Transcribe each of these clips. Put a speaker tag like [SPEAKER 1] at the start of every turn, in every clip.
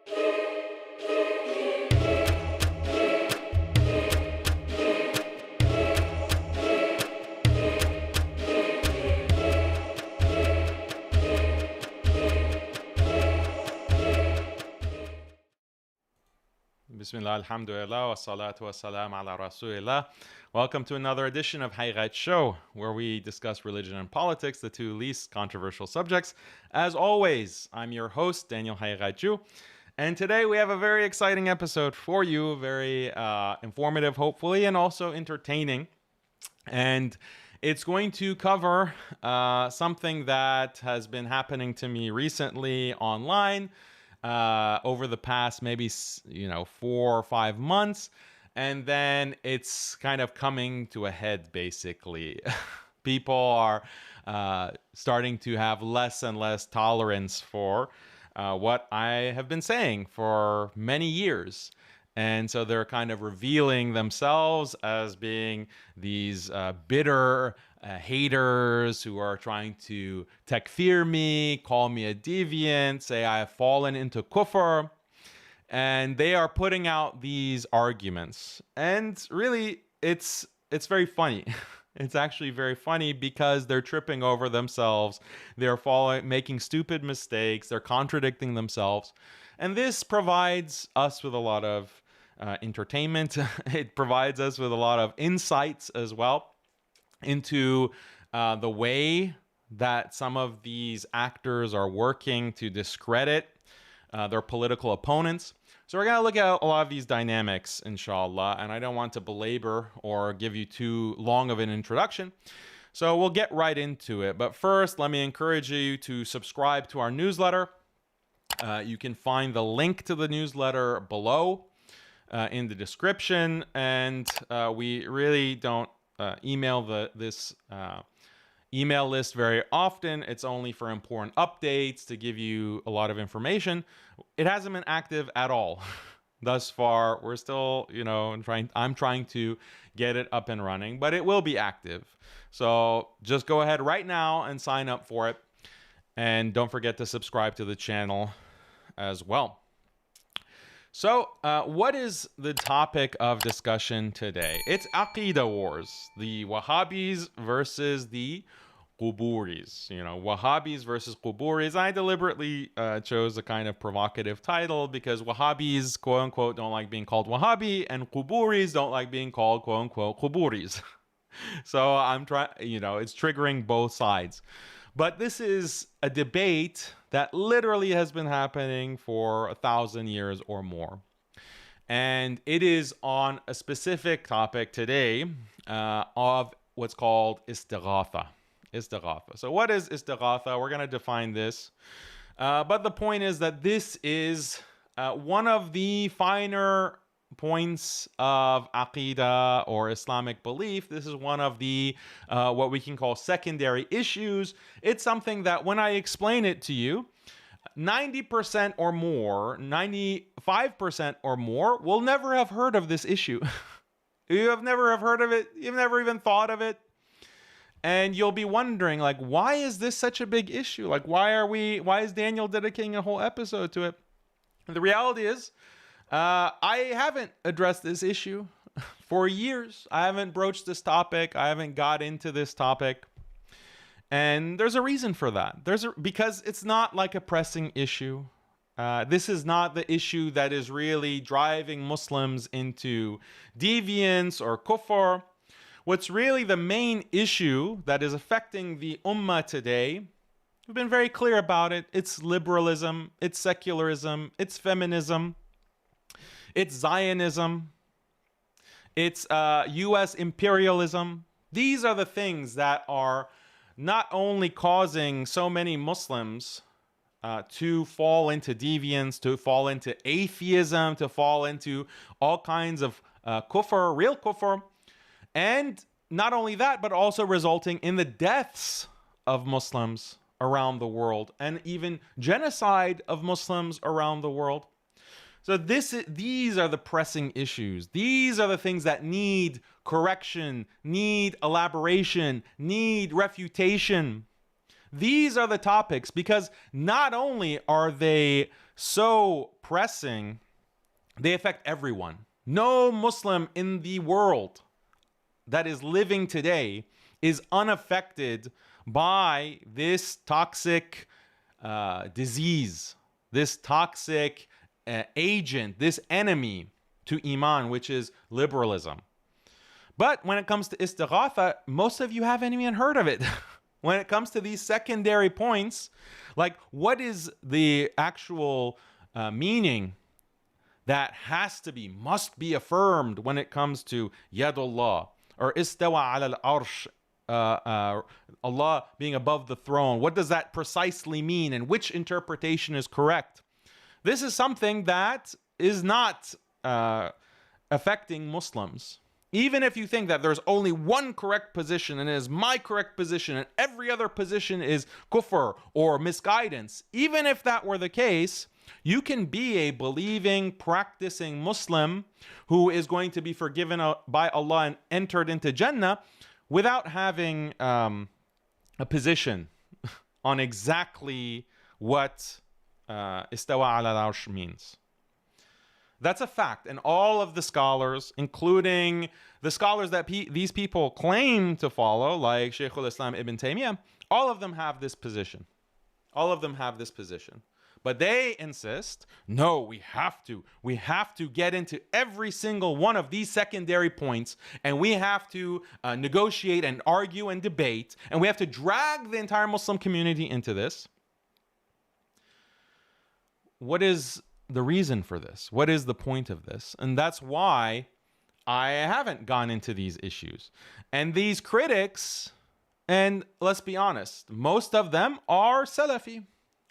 [SPEAKER 1] Bismillah, alhamdulillah, wa salatu wa salam ala rasulillah. Welcome to another edition of Haqiqatjou, where we discuss religion and politics, the two least controversial subjects. As always, I'm your host, Daniel Haqiqatjou, and today we have a very exciting episode for you, very informative, hopefully, and also entertaining. And it's going to cover something that has been happening to me recently online, over the past maybe 4 or 5 months, and then it's kind of coming to a head. Basically, people are starting to have less and less tolerance for what I have been saying for many years. And so they're kind of revealing themselves as being these bitter haters who are trying to takfir me, call me a deviant, say I have fallen into kufr. And they are putting out these arguments. And really, it's very funny. It's actually very funny because they're tripping over themselves. They're making stupid mistakes. They're contradicting themselves. And this provides us with a lot of entertainment. It provides us with a lot of insights as well into the way that some of these actors are working to discredit their political opponents. So we're going to look at a lot of these dynamics, inshallah, and I don't want to belabor or give you too long of an introduction. So we'll get right into it. But first, let me encourage you to subscribe to our newsletter. You can find the link to the newsletter below in the description, and we really don't email this email list very often. It's only for important updates to give you a lot of information. It hasn't been active at all thus far. We're still, I'm trying to get it up and running, but it will be active. So just go ahead right now and sign up for it. And don't forget to subscribe to the channel as well. So what is the topic of discussion today? It's AQIDA wars, the Wahhabis versus the QUBOORIs. Wahhabis versus QUBOORIs. I deliberately chose a kind of provocative title because Wahhabis, quote unquote, don't like being called Wahhabi, and QUBOORIs don't like being called, quote unquote, QUBOORIs. So I'm trying, it's triggering both sides. But this is a debate that literally has been happening for 1,000 years or more. And it is on a specific topic today of what's called Istighatha. Istighatha. So what is Istighatha? We're going to define this. But the point is that this is one of the finer points of Aqidah or Islamic belief. This is one of the what we can call secondary issues. It's something that when I explain it to you, 90% or more, 95% or more will never have heard of this issue. You have never have heard of it. You've never even thought of it. And you'll be wondering, like, why is this such a big issue? Like, why is Daniel dedicating a whole episode to it? And the reality is, I haven't addressed this issue for years. I haven't broached this topic. I haven't got into this topic. And there's a reason for that. Because it's not like a pressing issue. This is not the issue that is really driving Muslims into deviance or kufr. What's really the main issue that is affecting the ummah today, we've been very clear about it. It's liberalism, it's secularism, it's feminism, it's Zionism, it's US imperialism. These are the things that are not only causing so many Muslims to fall into deviance, to fall into atheism, to fall into all kinds of kufr, real kufr, and not only that, but also resulting in the deaths of Muslims around the world and even genocide of Muslims around the world. So these are the pressing issues. These are the things that need correction, need elaboration, need refutation. These are the topics, because not only are they so pressing, they affect everyone. No Muslim in the world that is living today is unaffected by this toxic disease, this toxic agent, this enemy to Iman, which is liberalism. But when it comes to Istighatha, most of you haven't even heard of it. When it comes to these secondary points, like what is the actual meaning that must be affirmed when it comes to Yadullah or Istawa ala al-arsh, Allah being above the throne? What does that precisely mean, and which interpretation is correct? This is something that is not affecting Muslims. Even if you think that there's only one correct position and it is my correct position and every other position is kufr or misguidance, even if that were the case, you can be a believing, practicing Muslim who is going to be forgiven by Allah and entered into Jannah without having a position on exactly what istawa ala al-arsh means. That's a fact. And all of the scholars, including the scholars that these people claim to follow, like Shaykh al-Islam Ibn Taymiyyah, all of them have this position. All of them have this position. But they insist, no, we have to get into every single one of these secondary points, and we have to negotiate and argue and debate, and we have to drag the entire Muslim community into this. What is the reason for this? What is the point of this? And that's why I haven't gone into these issues. And these critics, and let's be honest, most of them are Salafi.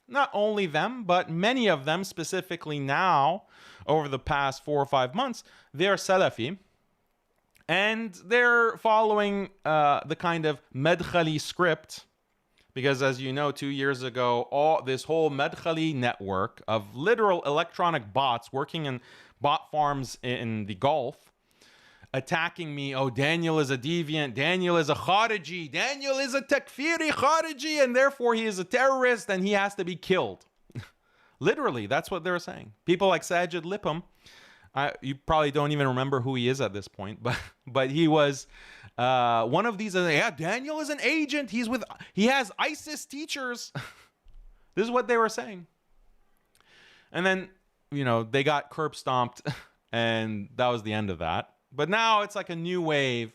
[SPEAKER 1] Not only them, but many of them, specifically now, over the past 4 or 5 months, they're Salafi. And they're following the kind of Madkhali script. Because as you know, 2 years ago, this whole Madkhali network of literal electronic bots working in bot farms in the Gulf, attacking me. Oh, Daniel is a deviant. Daniel is a Khariji. Daniel is a takfiri Khariji, and therefore he is a terrorist and he has to be killed. Literally, that's what they're saying. People like Sajid Lipham, you probably don't even remember who he is at this point, but he was one of these. Yeah, Daniel is an agent. He has ISIS teachers. This is what they were saying. And then, they got curb stomped, and that was the end of that. But now it's like a new wave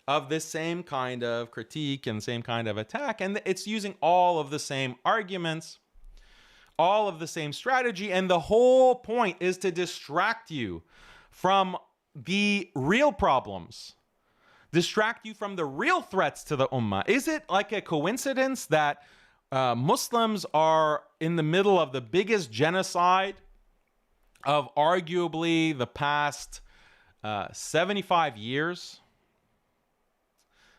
[SPEAKER 1] of this same kind of critique and same kind of attack. And it's using all of the same arguments, all of the same strategy. And the whole point is to distract you from the real problems, distract you from the real threats to the ummah. Is it like a coincidence that Muslims are in the middle of the biggest genocide of arguably the past 75 years,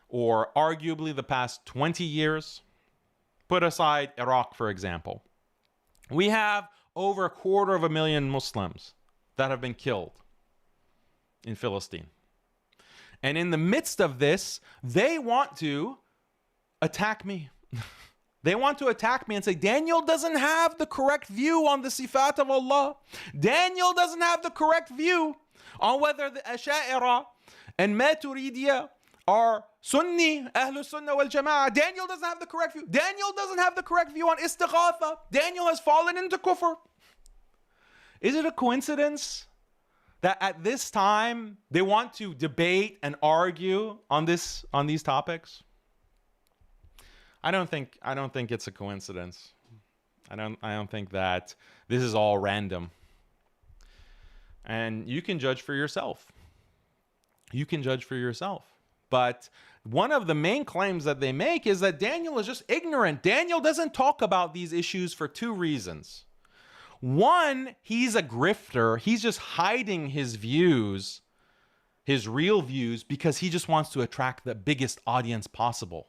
[SPEAKER 1] or arguably the past 20 years? Put aside Iraq, for example. We have over 250,000 Muslims that have been killed in Palestine. And in the midst of this, they want to attack me. They want to attack me and say, Daniel doesn't have the correct view on the sifat of Allah. Daniel doesn't have the correct view on whether the Asha'ira and Maturidiyya are Sunni, Ahlul Sunnah wal Jama'ah. Daniel doesn't have the correct view. Daniel doesn't have the correct view on Istighatha. Daniel has fallen into kufr. Is it a coincidence that at this time they want to debate and argue on these topics? I don't think it's a coincidence. I don't think that this is all random. And you can judge for yourself. You can judge for yourself. But one of the main claims that they make is that Daniel is just ignorant. Daniel doesn't talk about these issues for 2 reasons. One, he's a grifter. He's just hiding his views, his real views, because he just wants to attract the biggest audience possible.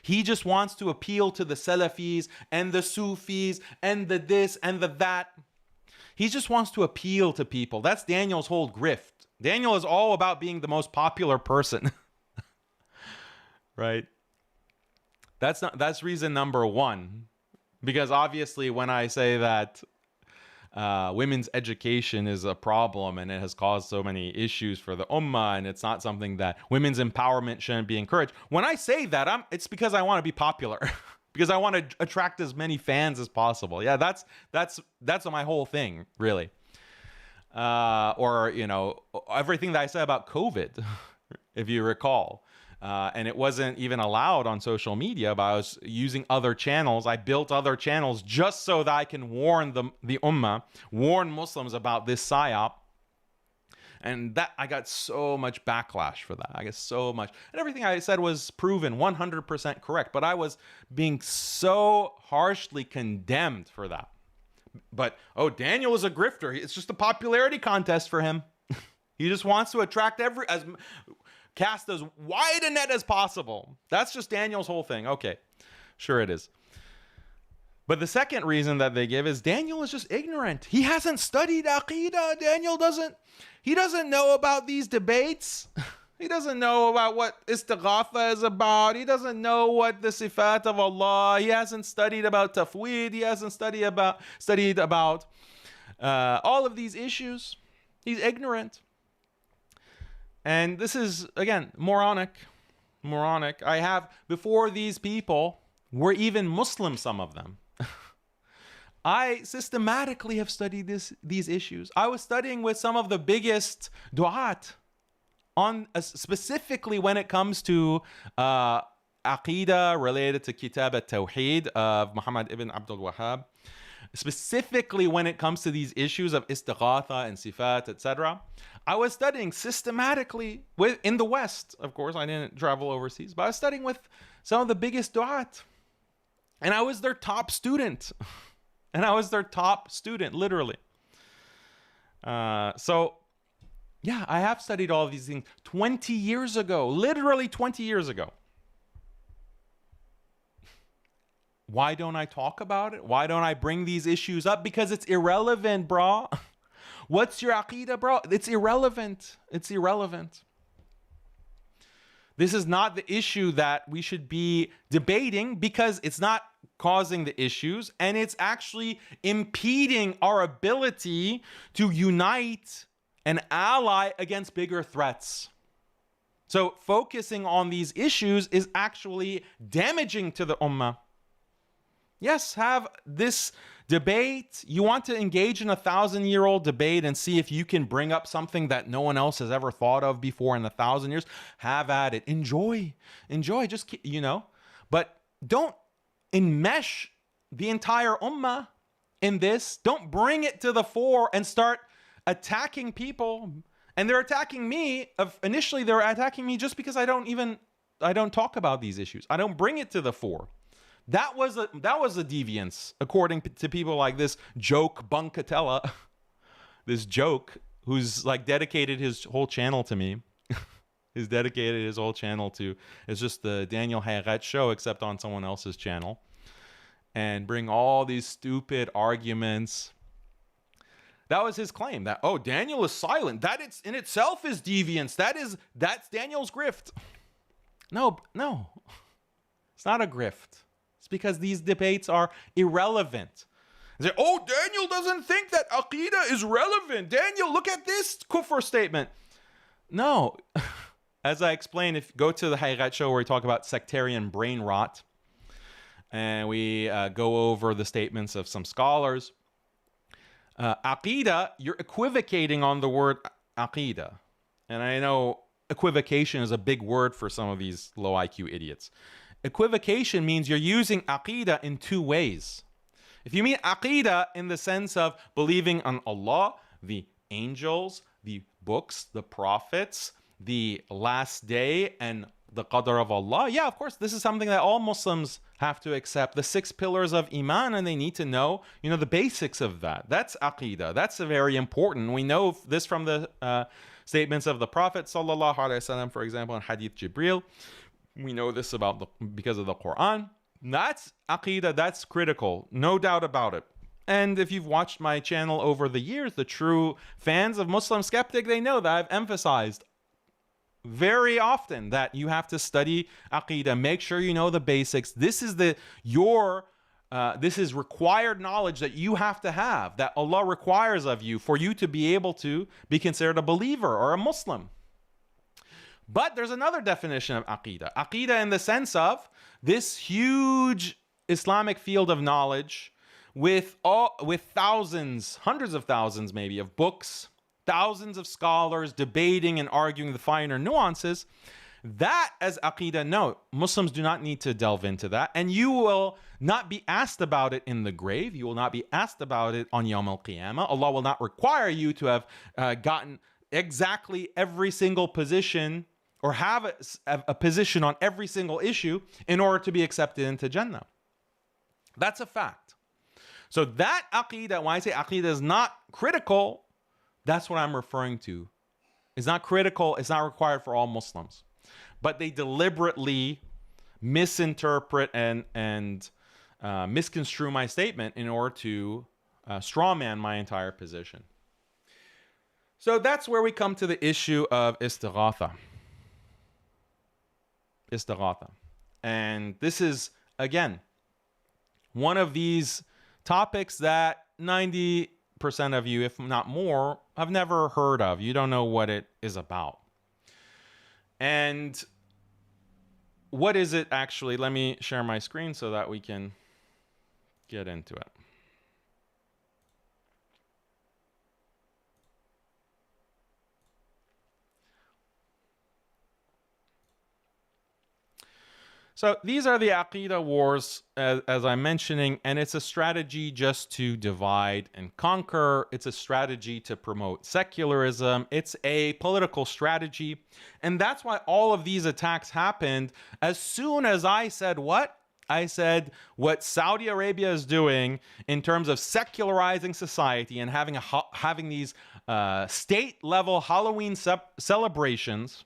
[SPEAKER 1] He just wants to appeal to the Salafis and the Sufis and the this and the that. He just wants to appeal to people. That's Daniel's whole grift. Daniel is all about being the most popular person. Right? That's reason number one. Because obviously when I say that women's education is a problem and it has caused so many issues for the ummah, and it's not something that women's empowerment shouldn't be encouraged. When I say that, it's because I want to be popular. Because I want to attract as many fans as possible. Yeah, that's my whole thing, really. Or, you know, everything that I said about COVID, if you recall. And it wasn't even allowed on social media, but I was using other channels. I built other channels just so that I can warn the ummah, warn Muslims about this psyop. And that I got so much backlash for that. I guess so much. And everything I said was proven 100% correct. But I was being so harshly condemned for that. But, oh, Daniel is a grifter. It's just a popularity contest for him. He just wants to attract cast as wide a net as possible. That's just Daniel's whole thing. Okay, sure it is. But the second reason that they give is Daniel is just ignorant. He hasn't studied Aqidah. Daniel doesn't know about these debates. He doesn't know about what Istighatha is about. He doesn't know what the sifat of Allah. He hasn't studied about tawheed. He hasn't studied about all of these issues. He's ignorant. And this is, again, moronic. I have, before these people were even Muslim, some of them, I systematically have studied these issues. I was studying with some of the biggest du'at on specifically when it comes to Aqidah related to Kitab al-Tawheed of Muhammad ibn Abdul Wahhab. Specifically when it comes to these issues of Istighatha and Sifat, etc. I was studying systematically in the West. Of course, I didn't travel overseas, but I was studying with some of the biggest du'at. And I was their top student. Literally. So, yeah, I have studied all of these things 20 years ago. Literally 20 years ago. Why don't I talk about it? Why don't I bring these issues up? Because it's irrelevant, bro. What's your Aqidah, bro? It's irrelevant. This is not the issue that we should be debating because it's not causing the issues and it's actually impeding our ability to unite and ally against bigger threats. So focusing on these issues is actually damaging to the ummah. Yes, have this debate. You want to engage in a 1,000-year-old debate and see if you can bring up something that no one else has ever thought of before in 1,000 years. Have at it. Enjoy. Just, but don't enmesh the entire ummah in this. Don't bring it to the fore and start attacking people. And they're attacking me. Initially, they're attacking me just because I don't talk about these issues. I don't bring it to the fore. That was a deviance, according to people like this joke Bunkatella, this joke who's like dedicated his whole channel to me. He's dedicated his whole channel to, it's just the Daniel Haqiqat show, except on someone else's channel, and bring all these stupid arguments. That was his claim that, oh, Daniel is silent. That it's in itself is deviance. That's Daniel's grift. No, it's not a grift. Because these debates are irrelevant. They say, oh, Daniel doesn't think that Aqidah is relevant. Daniel, look at this kufr statement. No. As I explained, if you go to the Haqiqat show where we talk about sectarian brain rot, and we go over the statements of some scholars, Aqidah, you're equivocating on the word Aqidah. And I know equivocation is a big word for some of these low IQ idiots. Equivocation means you're using Aqidah in two ways. If you mean Aqidah in the sense of believing on Allah, the angels, the books, the prophets, the last day, and the qadr of Allah, yeah, of course, this is something that all Muslims have to accept. The 6 pillars of Iman, and they need to know, the basics of that. That's Aqidah. That's very important. We know this from the statements of the Prophet sallallahu alaihi wasallam, for example, in Hadith Jibril. We know this because of the Quran. That's Aqidah. That's critical. No doubt about it. And if you've watched my channel over the years, the true fans of MuslimSkeptic, they know that I've emphasized very often that you have to study Aqidah. Make sure you know the basics. This is this is required knowledge that you have to have, that Allah requires of you for you to be able to be considered a believer or a Muslim. But there's another definition of Aqidah. Aqidah in the sense of this huge Islamic field of knowledge with thousands, hundreds of thousands maybe, of books, thousands of scholars debating and arguing the finer nuances. That as Aqidah, no, Muslims do not need to delve into that. And you will not be asked about it in the grave. You will not be asked about it on Yawm al-Qiyamah. Allah will not require you to have gotten exactly every single position or have a position on every single issue in order to be accepted into Jannah. That's a fact. So that Aqidah, when I say Aqidah is not critical, that's what I'm referring to. It's not critical. It's not required for all Muslims. But they deliberately misinterpret and misconstrue my statement in order to strawman my entire position. So that's where we come to the issue of Istighatha. Istighatha. And this is, again, one of these topics that 90% of you, if not more, have never heard of. You don't know what it is about. And what is it actually? Let me share my screen so that we can get into it. So these are the Aqidah wars, as I'm mentioning, and it's a strategy just to divide and conquer. It's a strategy to promote secularism. It's a political strategy. And that's why all of these attacks happened as soon as I said what? I said what Saudi Arabia is doing in terms of secularizing society and having these state-level Halloween celebrations.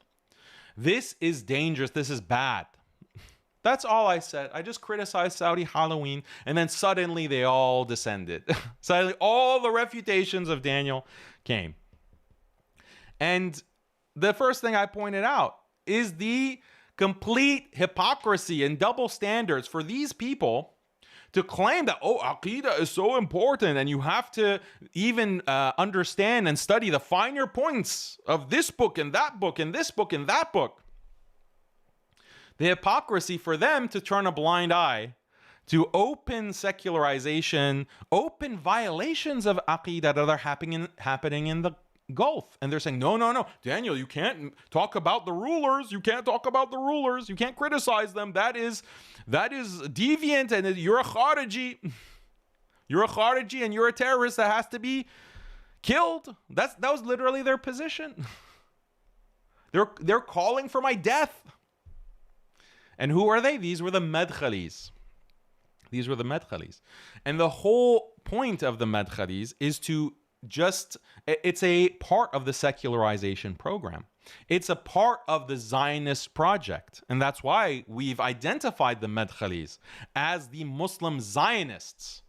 [SPEAKER 1] This is dangerous. This is bad. That's all I said. I just criticized Saudi Halloween, and then suddenly they all descended. Suddenly all the refutations of Daniel came. And the first thing I pointed out is the complete hypocrisy and double standards for these people to claim that, oh, Aqidah is so important and you have to even understand and study the finer points of this book and that book and this book and that book. The hypocrisy for them to turn a blind eye to open secularization, open violations of Aqidah that are happening in the Gulf. And they're saying, no, no, no, Daniel, you can't talk about the rulers. You can't talk about the rulers. You can't criticize them. That is deviant, and you're a Khariji. You're a Khariji and you're a terrorist that has to be killed. That was literally their position. They're calling for my death. And who are they? These were the Madkhalis. These were the Madkhalis. And the whole point of the Madkhalis is to it's a part of the secularization program. It's a part of the Zionist project. And that's why we've identified the Madkhalis as the Muslim Zionists.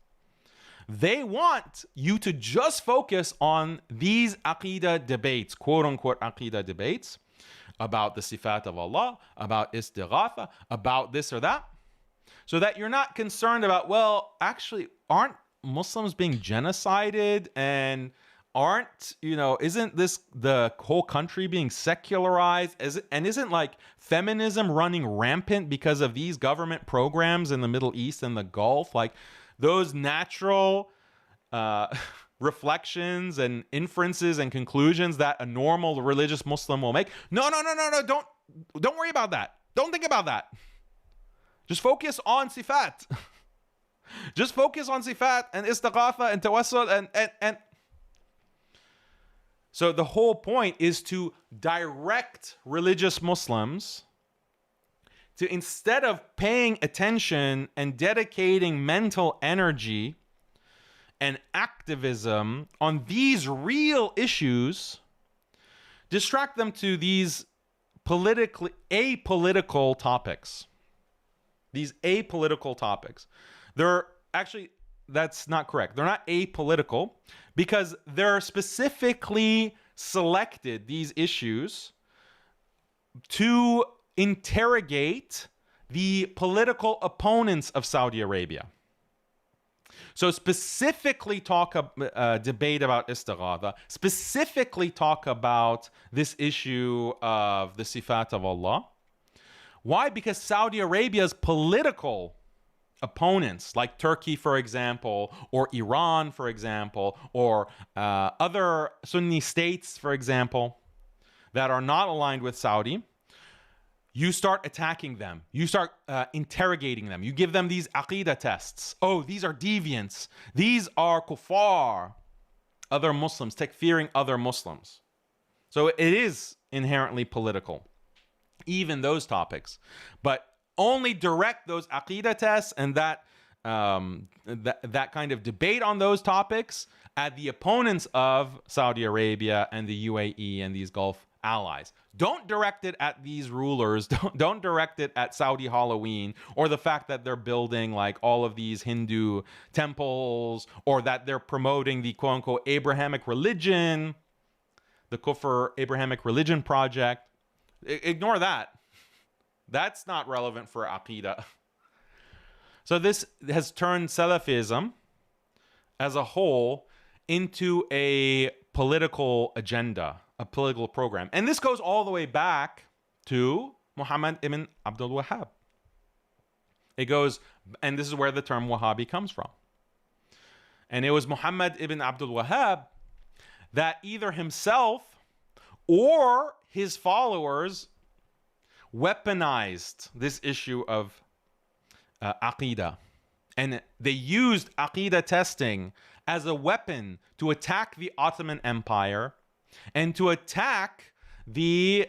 [SPEAKER 1] They want you to just focus on these Aqidah debates, quote unquote Aqidah debates, about the sifat of Allah, about Istighatha, about this or that, so that you're not concerned about, well, actually, aren't Muslims being genocided, and isn't this the whole country being secularized? Isn't like feminism running rampant because of these government programs in the Middle East and the Gulf? Like those natural reflections and inferences and conclusions that a normal religious Muslim will make. No, don't worry about that. Don't think about that. Just focus on sifat. Just focus on sifat and istighatha and tawassul and so the whole point is to direct religious Muslims to, instead of paying attention and dedicating mental energy and activism on these real issues, distract them to these apolitical topics. These apolitical topics. They're actually, that's not correct. They're not apolitical because they're specifically selected, these issues, to interrogate the political opponents of Saudi Arabia. So specifically debate about Istighatha, specifically talk about this issue of the Sifat of Allah. Why? Because Saudi Arabia's political opponents, like Turkey, for example, or Iran, for example, or other Sunni states, for example, that are not aligned with Saudi, you start attacking them. You start interrogating them. You give them these AQIDA tests. Oh, these are deviants. These are kuffar, other Muslims, takfiring other Muslims. So it is inherently political, even those topics. But only direct those AQIDA tests and that kind of debate on those topics at the opponents of Saudi Arabia and the UAE and these Gulf allies. Don't direct it at these rulers. Don't direct it at Saudi Halloween or the fact that they're building like all of these Hindu temples or that they're promoting the quote unquote Abrahamic religion, the Kufr Abrahamic religion project. Ignore that. That's not relevant for Aqidah. So this has turned Salafism as a whole into a political agenda, a political program. And this goes all the way back to Muhammad ibn Abdul Wahhab. It goes, and this is where the term Wahhabi comes from. And it was Muhammad ibn Abdul Wahhab that either himself or his followers weaponized this issue of Aqidah. And they used Aqidah testing as a weapon to attack the Ottoman Empire and to attack the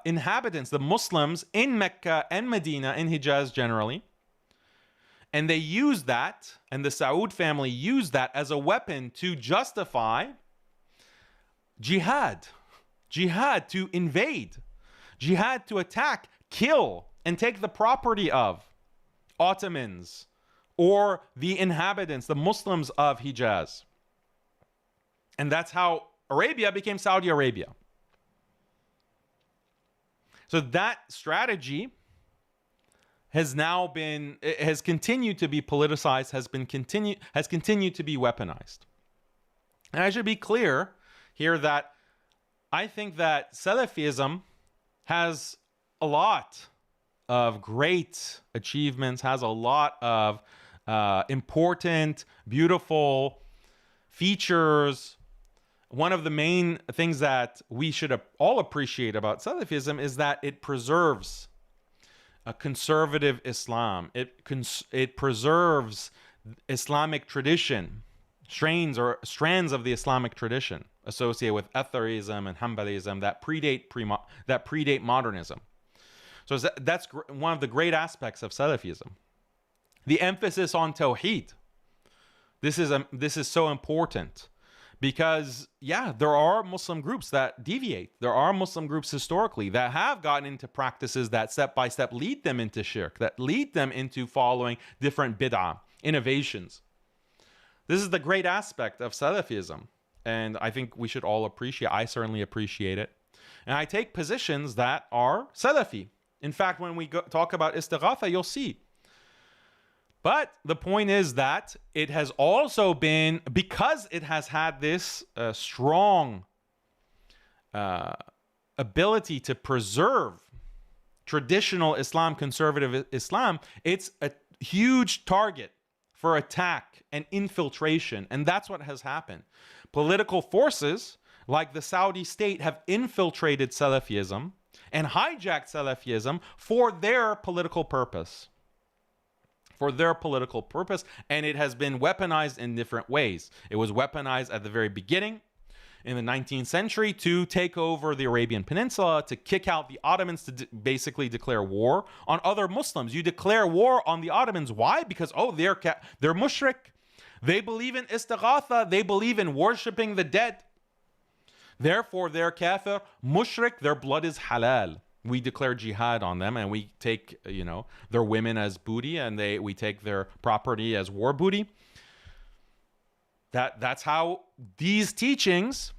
[SPEAKER 1] inhabitants, the Muslims in Mecca and Medina, in Hijaz generally. And they used that, and the Saud family used that as a weapon to justify jihad. Jihad to invade. Jihad to attack, kill, and take the property of Ottomans or the inhabitants, the Muslims of Hijaz. And that's how Arabia became Saudi Arabia. So that strategy has now been, has continued to be politicized, has continued to be weaponized. And I should be clear here that I think that Salafism has a lot of great achievements, has a lot of important, beautiful features. One of the main things that we should all appreciate about Salafism is that it preserves a conservative Islam. It preserves Islamic tradition, strands of the Islamic tradition associated with Atharism and Hanbalism that predate modernism. So that's one of the great aspects of Salafism. The emphasis on tawheed. This is so important because, yeah, there are Muslim groups that deviate. There are Muslim groups historically that have gotten into practices that step by step lead them into shirk, that lead them into following different bid'ah, innovations. This is the great aspect of Salafism. And I think we should all appreciate, I certainly appreciate it. And I take positions that are Salafi. In fact, when we talk about Istighatha, you'll see. But the point is that it has also been, because it has had this strong ability to preserve traditional Islam, conservative Islam, it's a huge target for attack and infiltration. And that's what has happened. Political forces like the Saudi state have infiltrated Salafism and hijacked Salafism for their political purpose. For their political purpose, and it has been weaponized in different ways. It was weaponized at the very beginning in the 19th century to take over the Arabian Peninsula, to kick out the Ottomans, to basically declare war on other Muslims. You declare war on the Ottomans. Why? Because, oh, they're mushrik. They believe in Istighatha. They believe in worshipping the dead. Therefore, they're kafir, mushrik. Their blood is halal. We declare jihad on them, and we take, their women as booty, and we take their property as war booty. That's how these teachings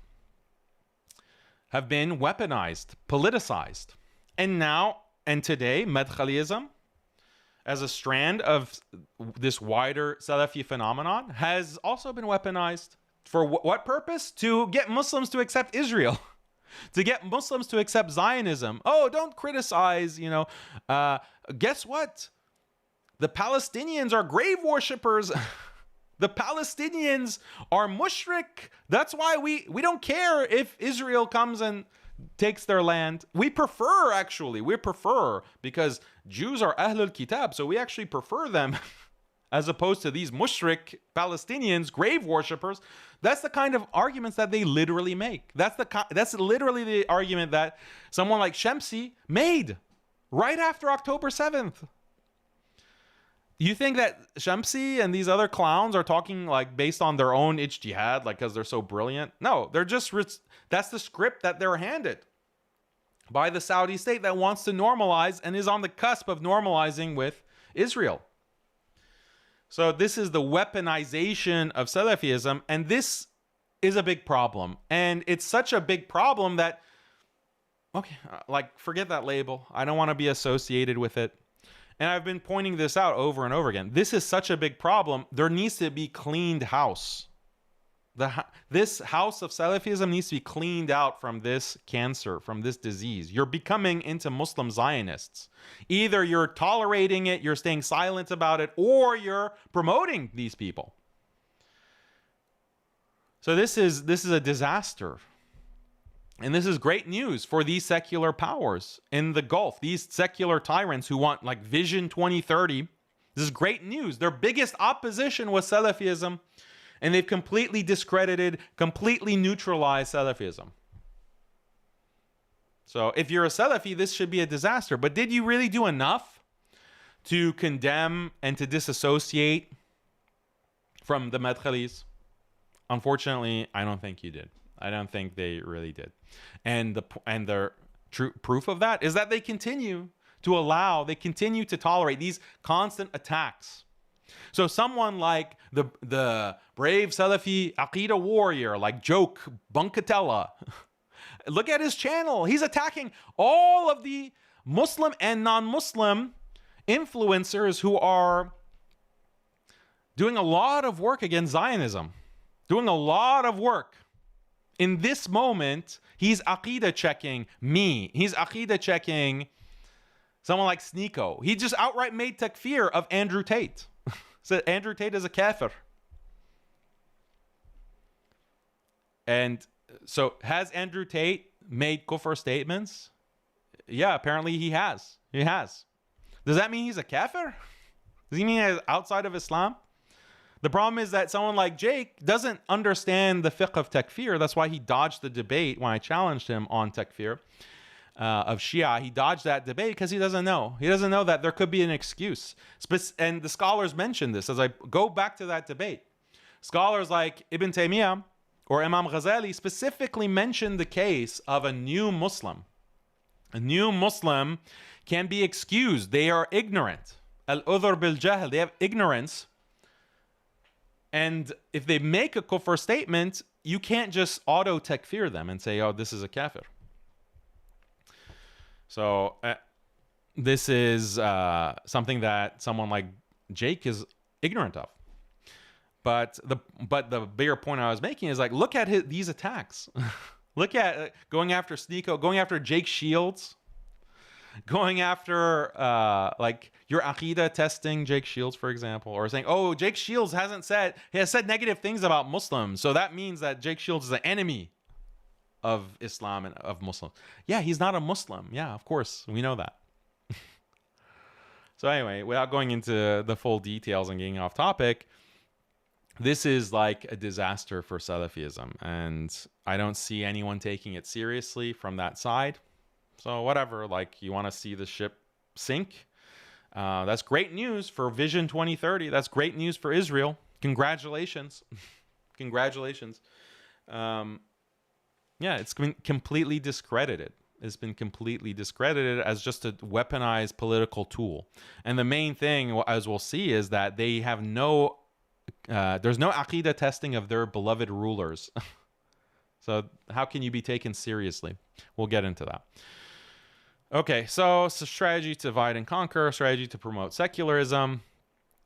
[SPEAKER 1] have been weaponized, politicized. And now, and today, Madkhaliism, as a strand of this wider Salafi phenomenon, has also been weaponized. For what purpose? To get Muslims to accept Israel. To get Muslims to accept Zionism. Oh, don't criticize, guess what? The Palestinians are grave worshippers. The Palestinians are mushrik. That's why we don't care if Israel comes and takes their land. We prefer, actually. We prefer, because Jews are Ahlul Kitab, so we actually prefer them as opposed to these mushrik Palestinians, grave worshippers. That's the kind of arguments that they literally make. That's literally the argument that someone like Shamsi made right after October 7th. You think that Shamsi and these other clowns are talking like based on their own ijtihad, like because they're so brilliant? No, they're just, that's the script that they're handed by the Saudi state that wants to normalize and is on the cusp of normalizing with Israel. So this is the weaponization of Salafism, and this is a big problem. And it's such a big problem that, okay, like forget that label. I don't want to be associated with it. And I've been pointing this out over and over again. This is such a big problem. There needs to be cleaned house. This house of Salafism needs to be cleaned out from this cancer, from this disease. You're becoming into Muslim Zionists. Either you're tolerating it, you're staying silent about it, or you're promoting these people. So this is a disaster. And this is great news for these secular powers in the Gulf, these secular tyrants who want like Vision 2030. This is great news. Their biggest opposition was Salafism, and they've completely discredited, completely neutralized Salafism. So if you're a Salafi, this should be a disaster. But did you really do enough to condemn and to disassociate from the Madkhalis? Unfortunately, I don't think you did. I don't think they really did. And the true proof of that is that they continue to tolerate these constant attacks. So someone like the brave Salafi AQIDA warrior like Joke Bunkatella, look at his channel. He's attacking all of the Muslim and non-Muslim influencers who are doing a lot of work against Zionism, doing a lot of work. In this moment, he's Aqidah checking me. He's Aqidah checking someone like Sneeko. He just outright made takfir of Andrew Tate. Said Andrew Tate is a kafir. And so has Andrew Tate made kufr statements? Yeah, apparently he has. He has. Does that mean he's a kafir? Does he mean he's outside of Islam? The problem is that someone like Jake doesn't understand the fiqh of takfir. That's why he dodged the debate when I challenged him on takfir of Shia. He dodged that debate because he doesn't know. He doesn't know that there could be an excuse. And the scholars mentioned this as I go back to that debate. Scholars like Ibn Taymiyyah or Imam Ghazali specifically mentioned the case of a new Muslim. A new Muslim can be excused. They are ignorant. Al-udhr bil-jahl. They have ignorance. And if they make a kufr statement, you can't just auto-takfir them and say, oh, this is a kafir. So this is something that someone like Jake is ignorant of. But the bigger point I was making is like, look at these attacks. Look at going after Sneeko, going after Jake Shields, going after like your Aqidah testing Jake Shields, for example, or saying, oh, Jake Shields he has said negative things about Muslims, so that means that Jake Shields is an enemy of Islam and of Muslims. Yeah, he's not a Muslim. Yeah, of course, we know that. So anyway, without going into the full details and getting off topic, this is like a disaster for Salafism, and I don't see anyone taking it seriously from that side. So whatever, like you want to see the ship sink. That's great news for Vision 2030. That's great news for Israel. Congratulations. Congratulations. Yeah, it's been completely discredited. It's been completely discredited as just a weaponized political tool. And the main thing, as we'll see, is that they have there's no Aqidah testing of their beloved rulers. So how can you be taken seriously? We'll get into that. Okay, so it's a strategy to divide and conquer, strategy to promote secularism.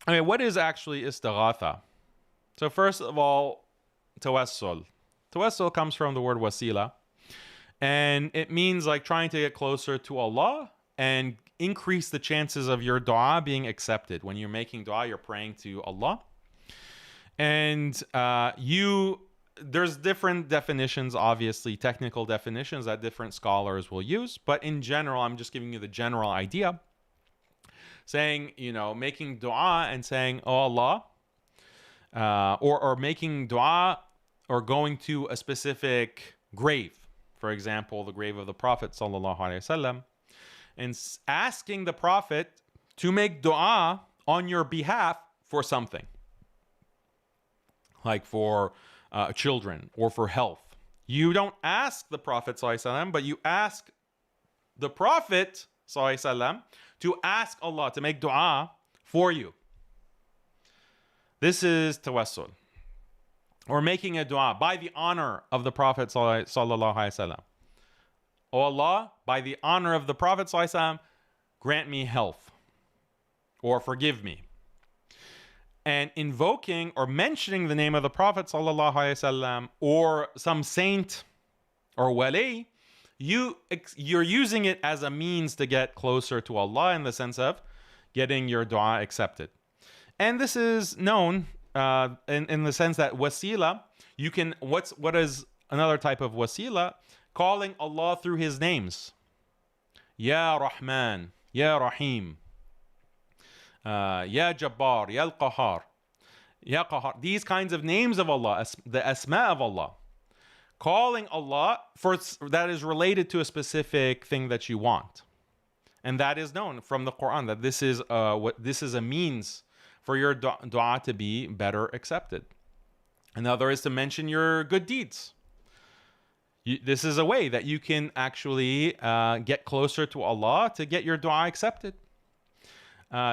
[SPEAKER 1] I mean, what is actually istighatha? So first of all, tawassul. Tawassul comes from the word wasila, and it means like trying to get closer to Allah and increase the chances of your dua being accepted. When you're making dua, you're praying to Allah. And there's different definitions, obviously, technical definitions that different scholars will use. But in general, I'm just giving you the general idea. Saying, making dua and saying, oh Allah, or making dua or going to a specific grave. For example, the grave of the Prophet sallallahu alaihi wasallam, and asking the Prophet to make dua on your behalf for something. Like for children or for health. You don't ask the Prophet ﷺ, but you ask the Prophet ﷺ to ask Allah to make dua for you. This is tawassul. Or making a dua by the honor of the Prophet ﷺ. Oh Allah, by the honor of the Prophet ﷺ, grant me health or forgive me. And invoking or mentioning the name of the Prophet ﷺ or some saint or wali, you're using it as a means to get closer to Allah in the sense of getting your dua accepted. And this is known in the sense that wasila, you can, what is another type of wasila? Calling Allah through His names. Ya Rahman, Ya Rahim. Ya Jabbar, Ya Al-Qahar, Ya Qahar. These kinds of names of Allah, the asma of Allah. Calling Allah that is related to a specific thing that you want. And that is known from the Quran, that this is a means for your dua to be better accepted. Another is to mention your good deeds. This is a way that you can actually get closer to Allah to get your dua accepted.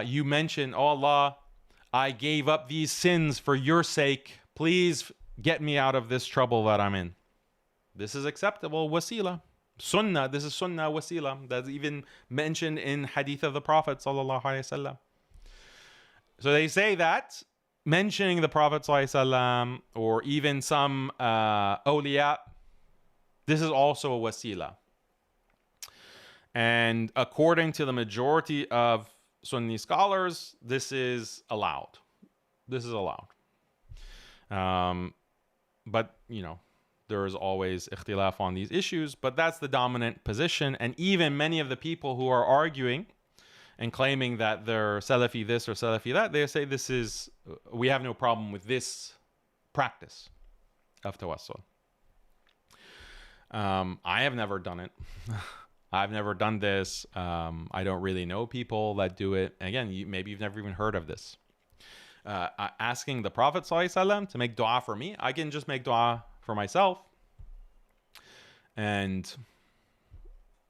[SPEAKER 1] You mention, oh Allah, I gave up these sins for your sake. Please get me out of this trouble that I'm in. This is acceptable wasila. Sunnah, this is sunnah wasila. That's even mentioned in hadith of the Prophet sallallahu alaihi wasallam. So they say that mentioning the Prophet sallallahu alaihi wasallam or even some awliya, this is also a wasila. And according to the majority of Sunni scholars, this is allowed. This is allowed. But, there is always ikhtilaf on these issues, but that's the dominant position. And even many of the people who are arguing and claiming that they're Salafi this or Salafi that, they say we have no problem with this practice of tawassul. I have never done it. I've never done this. I don't really know people that do it. And again, maybe you've never even heard of this. Asking the Prophet ﷺ to make dua for me, I can just make dua for myself.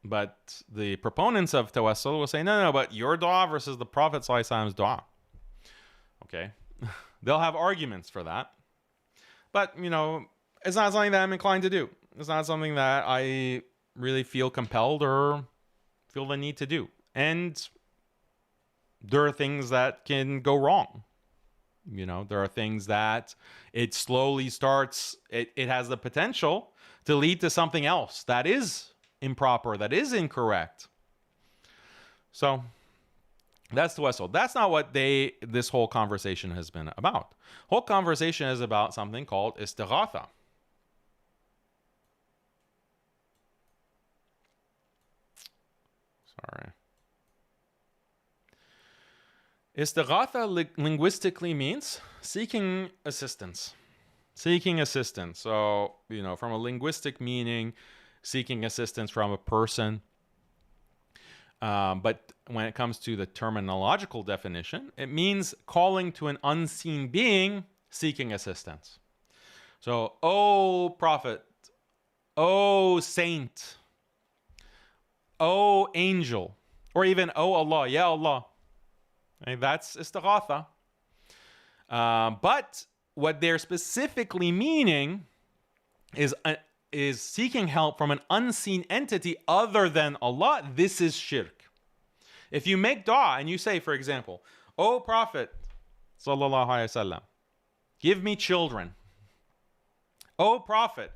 [SPEAKER 1] But the proponents of tawassul will say, no, but your dua versus the Prophet ﷺ's dua. Okay. They'll have arguments for that. But, it's not something that I'm inclined to do. It's not something that I really feel compelled or feel the need to do. And there are things that can go wrong. There are things that it slowly starts, it has the potential to lead to something else that is improper, that is incorrect. So that's tawassul. That's not what this whole conversation has been about. Whole conversation is about something called istighatha. Sorry. Istighatha linguistically means seeking assistance. Seeking assistance. So, from a linguistic meaning, seeking assistance from a person. But when it comes to the terminological definition, it means calling to an unseen being, seeking assistance. So, oh prophet, oh saint, oh angel, or even oh Allah, ya Allah. Okay, that's istighatha. But what they're specifically meaning is is seeking help from an unseen entity other than Allah, this is shirk. If you make dua and you say, for example, "O Prophet, sallallahu alaihi wasallam, give me children. O Prophet,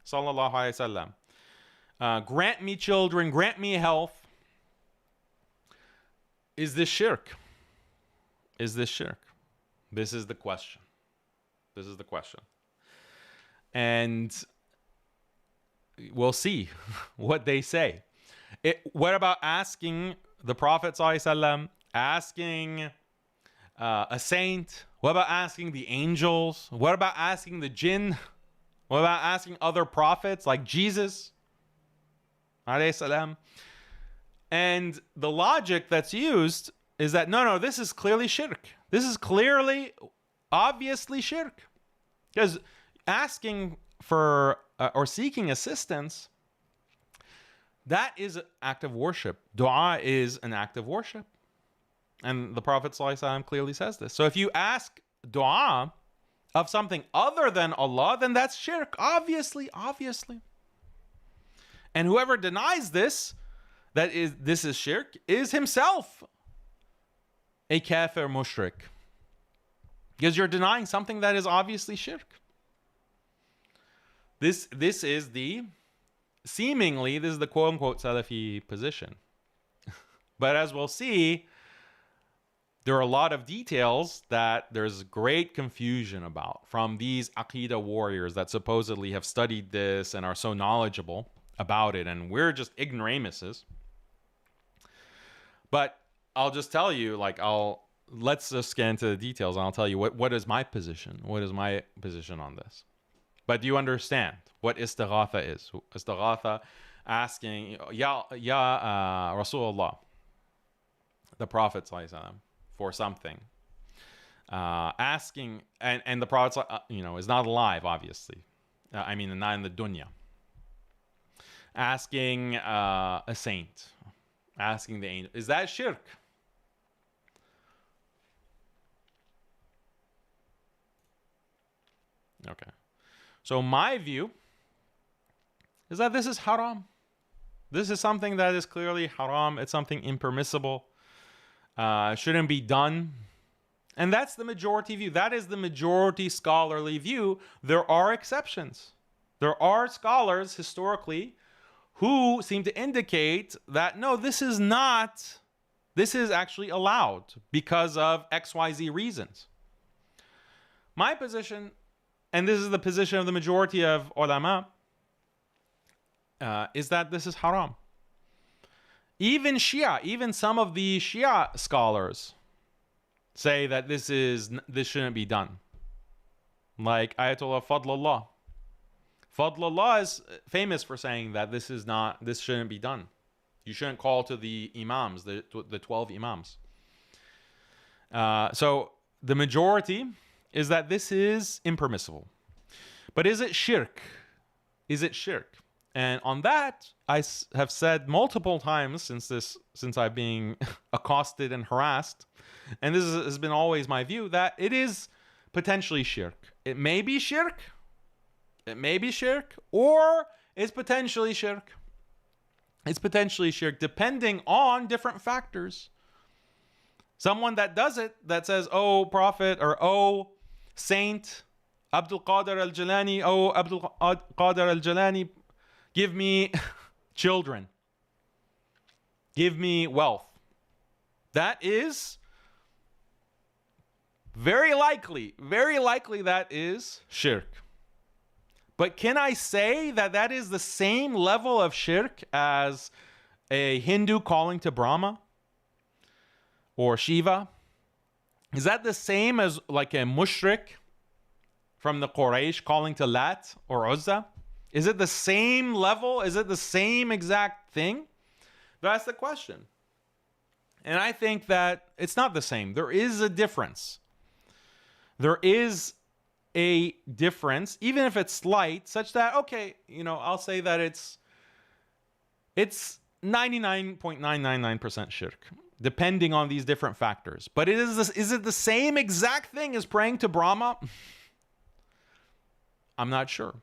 [SPEAKER 1] sallallahu alaihi wasallam, grant me children, grant me health." Is this shirk? Is this shirk? This is the question. This is the question. And we'll see what they say. What about asking the Prophet ﷺ, asking a saint? What about asking the angels? What about asking the jinn? What about asking other prophets like Jesus ﷺ? And the logic that's used is that no, this is clearly shirk. This is clearly, obviously shirk. Because asking for or seeking assistance, that is an act of worship. Dua is an act of worship. And the Prophet ﷺ clearly says this. So if you ask dua of something other than Allah, then that's shirk. Obviously. And whoever denies this, this is shirk, is himself a kafir mushrik. Because you're denying something that is obviously shirk. This is the quote-unquote Salafi position. But as we'll see, there are a lot of details that there's great confusion about from these AQIDA warriors that supposedly have studied this and are so knowledgeable about it, and we're just ignoramuses. But I'll just tell you, let's just get into the details, and I'll tell you what is my position. What is my position on this? But do you understand what Istighatha is? Istighatha, asking, Ya Rasulullah, the Prophet ﷺ, for something. Asking, and the Prophet, is not alive, obviously. Not in the dunya. Asking a saint, asking the angel. Is that shirk? Okay. So my view is that this is haram. This is something that is clearly haram. It's something impermissible. Shouldn't be done. And that's the majority view. That is the majority scholarly view. There are exceptions. There are scholars historically who seem to indicate that, no, this is actually allowed because of XYZ reasons. My position, and this is the position of the majority of ulama, is that this is haram. Even some of the Shia scholars say that this shouldn't be done. Like Ayatollah Fadlullah. Fadlullah is famous for saying that this shouldn't be done. You shouldn't call to the imams, the 12 imams. So the majority is that this is impermissible. But is it shirk? Is it shirk? And on that, I have said multiple times since I've been accosted and harassed, and this has been always my view, that it is potentially shirk. It may be shirk, or it's potentially shirk. It's potentially shirk, depending on different factors. Someone that does it, that says, "Oh, Prophet," or "Oh, Saint Abdul Qadir al-Jilani, oh, Abdul Qadir al-Jilani, give me children. Give me wealth." That is very likely that is shirk. But can I say that that is the same level of shirk as a Hindu calling to Brahma or Shiva? Is that the same as like a mushrik from the Quraysh calling to Lat or Uzza? Is it the same level? Is it the same exact thing? That's the question. And I think that it's not the same. There is a difference. There is a difference, even if it's slight, such that, okay, I'll say that it's 99.999% shirk, depending on these different factors. But is it the same exact thing as praying to Brahma? I'm not sure.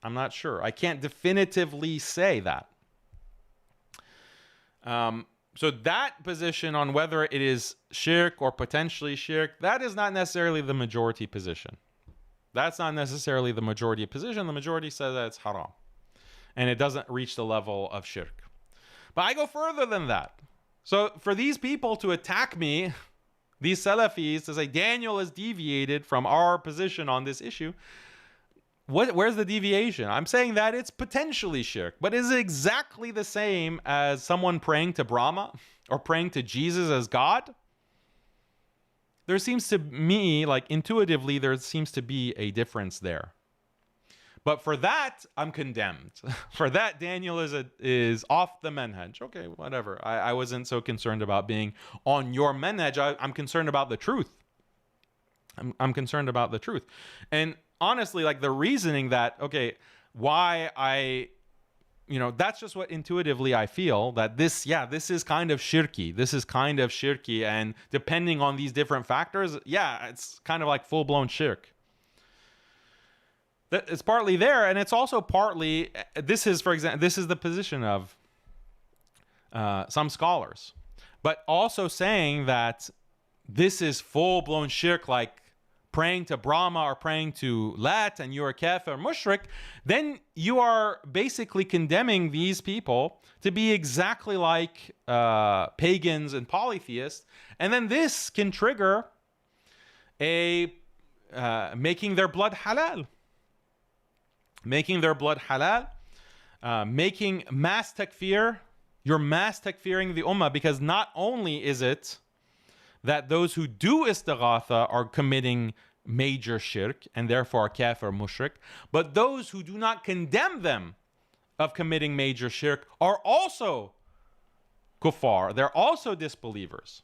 [SPEAKER 1] I'm not sure. I can't definitively say that. So that position on whether it is shirk or potentially shirk, that is not necessarily the majority position. That's not necessarily the majority position. The majority says that it's haram. And it doesn't reach the level of shirk. But I go further than that. So for these people to attack me, these Salafis, to say Daniel is deviated from our position on this issue, where's the deviation? I'm saying that it's potentially shirk, but is it exactly the same as someone praying to Brahma or praying to Jesus as God? There seems to me, like intuitively, there seems to be a difference there. But for that, I'm condemned. For that, Daniel is off the manhaj. Okay, whatever. I wasn't so concerned about being on your manhaj. I'm concerned about the truth. I'm concerned about the truth. And honestly, like the reasoning that, okay, why that's just what intuitively I feel, that this is kind of shirky. This is kind of shirky. And depending on these different factors, it's kind of like full-blown shirk. It's partly there, and it's also partly, this is, for example, this is the position of some scholars, but also saying that this is full-blown shirk, like praying to Brahma or praying to Lat, and you're a kafir mushrik, then you are basically condemning these people to be exactly like pagans and polytheists, and then this can trigger making their blood halal. Making their blood halal, making mass takfir, you're mass takfiring the ummah, because not only is it that those who do istighatha are committing major shirk and therefore are kafir mushrik, but those who do not condemn them of committing major shirk are also kuffar. They're also disbelievers.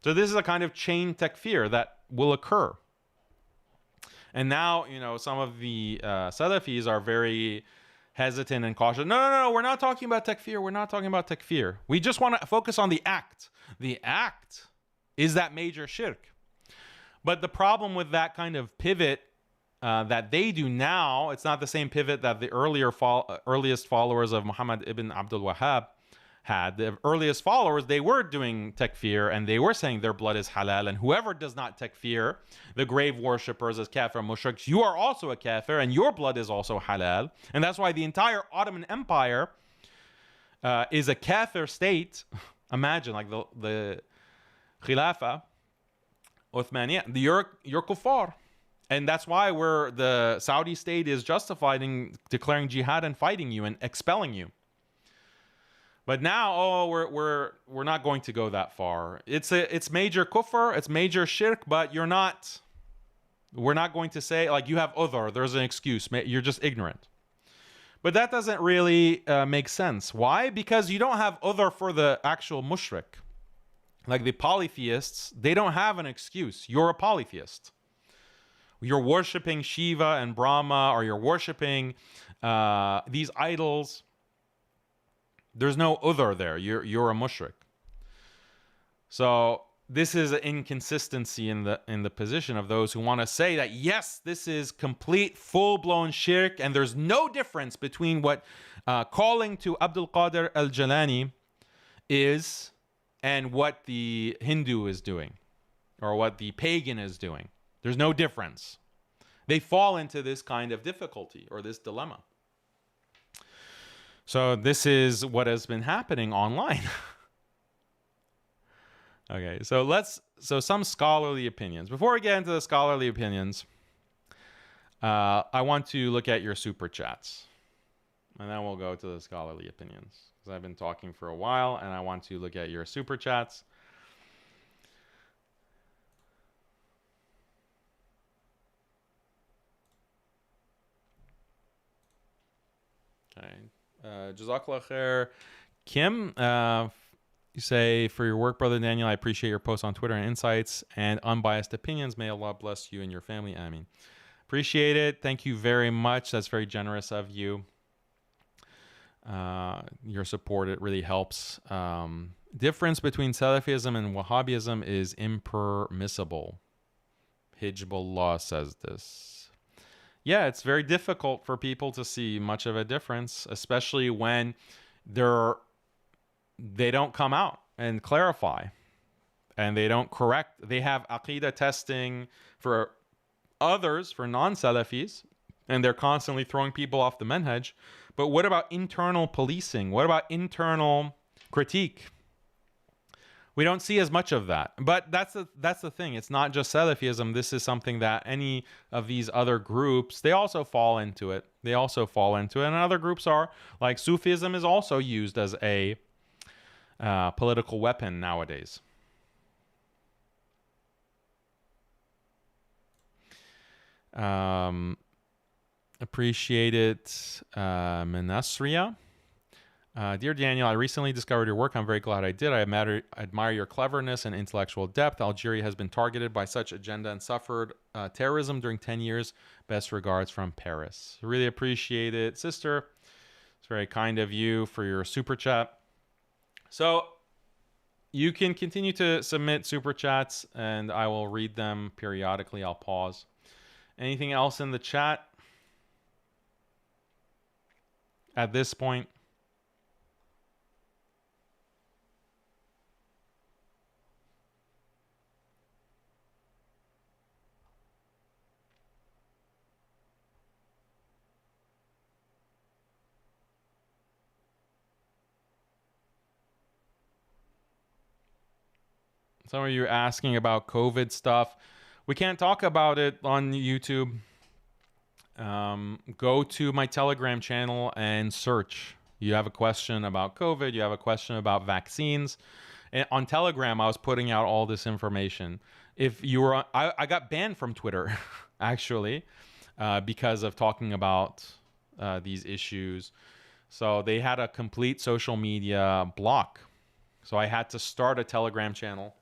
[SPEAKER 1] So this is a kind of chain takfir that will occur. And now, some of the Salafis are very hesitant and cautious. No, we're not talking about takfir. We're not talking about takfir. We just want to focus on the act. The act is that major shirk. But the problem with that kind of pivot that they do now, it's not the same pivot that the earliest followers of Muhammad ibn Abdul Wahhab had. The earliest followers, they were doing takfir, and they were saying their blood is halal, and whoever does not takfir the grave worshippers as kafir mushriks, you are also a kafir, and your blood is also halal. And that's why the entire Ottoman Empire is a kafir state. Imagine, like the Khilafah Uthmaniyya, you're kuffar. And that's why the Saudi state is justified in declaring jihad and fighting you and expelling you. But now, we're not going to go that far. It's major kufr, it's major shirk, but we're not going to say, like, you have udhr, there's an excuse, you're just ignorant. But that doesn't really make sense. Why? Because you don't have udhr for the actual mushrik. Like the polytheists, they don't have an excuse. You're a polytheist. You're worshiping Shiva and Brahma, or you're worshiping these idols. There's no udhr there. You're a mushrik. So this is an inconsistency in the position of those who want to say that, yes, this is complete, full-blown shirk, and there's no difference between what calling to Abdul Qadir al-Jalani is and what the Hindu is doing, or what the pagan is doing. There's no difference. They fall into this kind of difficulty, or this dilemma. So this is what has been happening online. Okay, so some scholarly opinions. Before we get into the scholarly opinions, I want to look at your super chats, and then we'll go to the scholarly opinions, because I've been talking for a while, and I want to look at your super chats. Okay. Jazakallah khair. Kim, you say, for your work, Brother Daniel, I appreciate your posts on Twitter and insights and unbiased opinions. May Allah bless you and your family. Ameen. Appreciate it. Thank you very much. That's very generous of you. Your support, it really helps. Difference between Salafism and Wahhabism is impermissible. Hijbullah says this. yeah, it's very difficult for people to see much of a difference, especially when they're they don't come out and clarify, and they don't correct. They have Aqidah testing for others, for non-Salafis, and they're constantly throwing people off the manhaj. But what about internal policing? What about internal critique? We don't see as much of that. But that's the thing. It's not just Salafism. This is something that any of these other groups, they also fall into it. They also fall into it. And other groups are, like Sufism is also used as a political weapon nowadays. Appreciate it, Menasria. Dear Daniel, I recently discovered your work. I'm very glad I did. I admire your cleverness and intellectual depth. Algeria has been targeted by such agenda and suffered terrorism during 10 years. Best regards from Paris. Really appreciate it, sister. It's very kind of you for your super chat. So you can continue to submit super chats and I will read them periodically. I'll pause. Anything else in the chat at this point? Some of you are asking about COVID stuff. We can't talk about it on YouTube. Go to my Telegram channel and search. You have a question about COVID. You have a question about vaccines. And on Telegram, I was putting out all this information. If you were, I got banned from Twitter, actually, because of talking about these issues. So they had a complete social media block. So I had to start a Telegram channel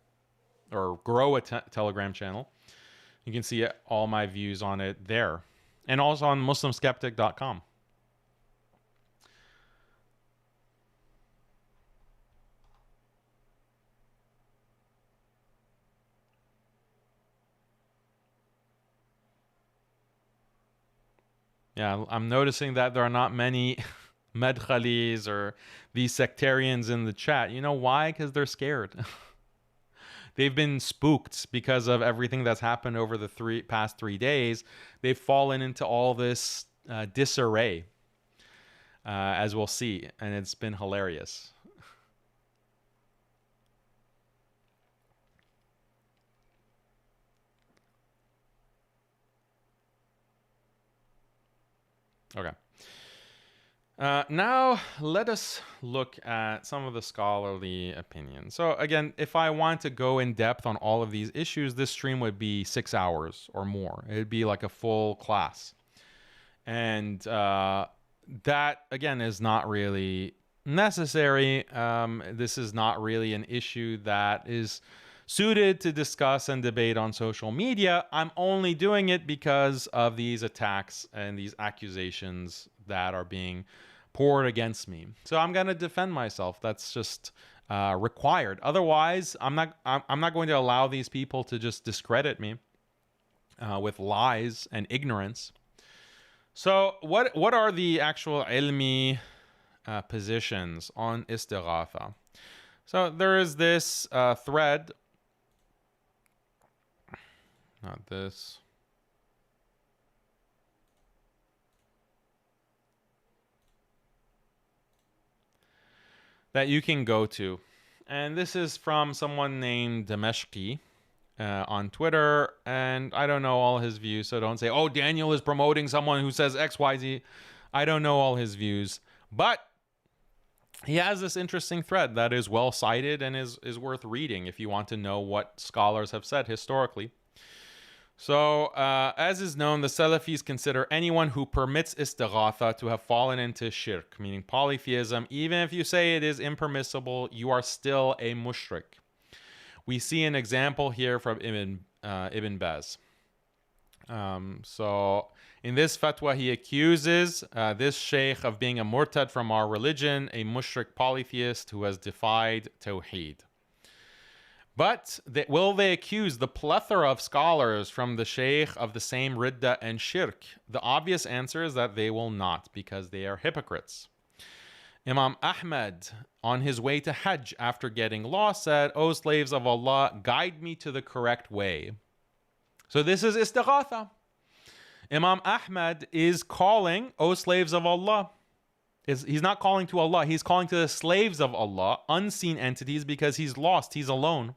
[SPEAKER 1] or grow a Telegram channel. You can see all my views on it there. And also on MuslimSkeptic.com. Yeah, I'm noticing that there are not many medkhalis or these sectarians in the chat. You know why? Because they're scared. They've been spooked because of everything that's happened over the past 3 days. They've fallen into all this disarray, as we'll see, and it's been hilarious. Okay. Now, let us look at some of the scholarly opinions. So again, if I want to go in depth on all of these issues, this stream would be 6 hours or more. It'd be like a full class. And that, again, is not really necessary. This is not really an issue that is suited to discuss and debate on social media. I'm only doing it because of these attacks and these accusations that are being poured against me. So I'm going to defend myself. That's just required. Otherwise, I'm not going to allow these people to just discredit me with lies and ignorance. So what are the actual ilmi positions on Istighatha? So there is this thread. Not this. That you can go to. And this is from someone named Dameshki on Twitter. And I don't know all his views, so don't say, oh, Daniel is promoting someone who says XYZ. I don't know all his views. But he has this interesting thread that is well cited and is worth reading if you want to know what scholars have said historically. So, as is known, the Salafis consider anyone who permits Istighatha to have fallen into Shirk, meaning polytheism. Even if you say it is impermissible, you are still a mushrik. We see an example here from Ibn Baz. So, in this fatwa, he accuses this sheikh of being a murtad from our religion, a mushrik polytheist who has defied tawheed. But will they accuse the plethora of scholars from the Shaykh of the same Ridda and Shirk? The obvious answer is that they will not, because they are hypocrites. Imam Ahmad, on his way to Hajj after getting lost, said, "O slaves of Allah, guide me to the correct way." So this is Istighatha. Imam Ahmad is calling, "O slaves of Allah." He's not calling to Allah. He's calling to the slaves of Allah, unseen entities, because he's lost. He's alone.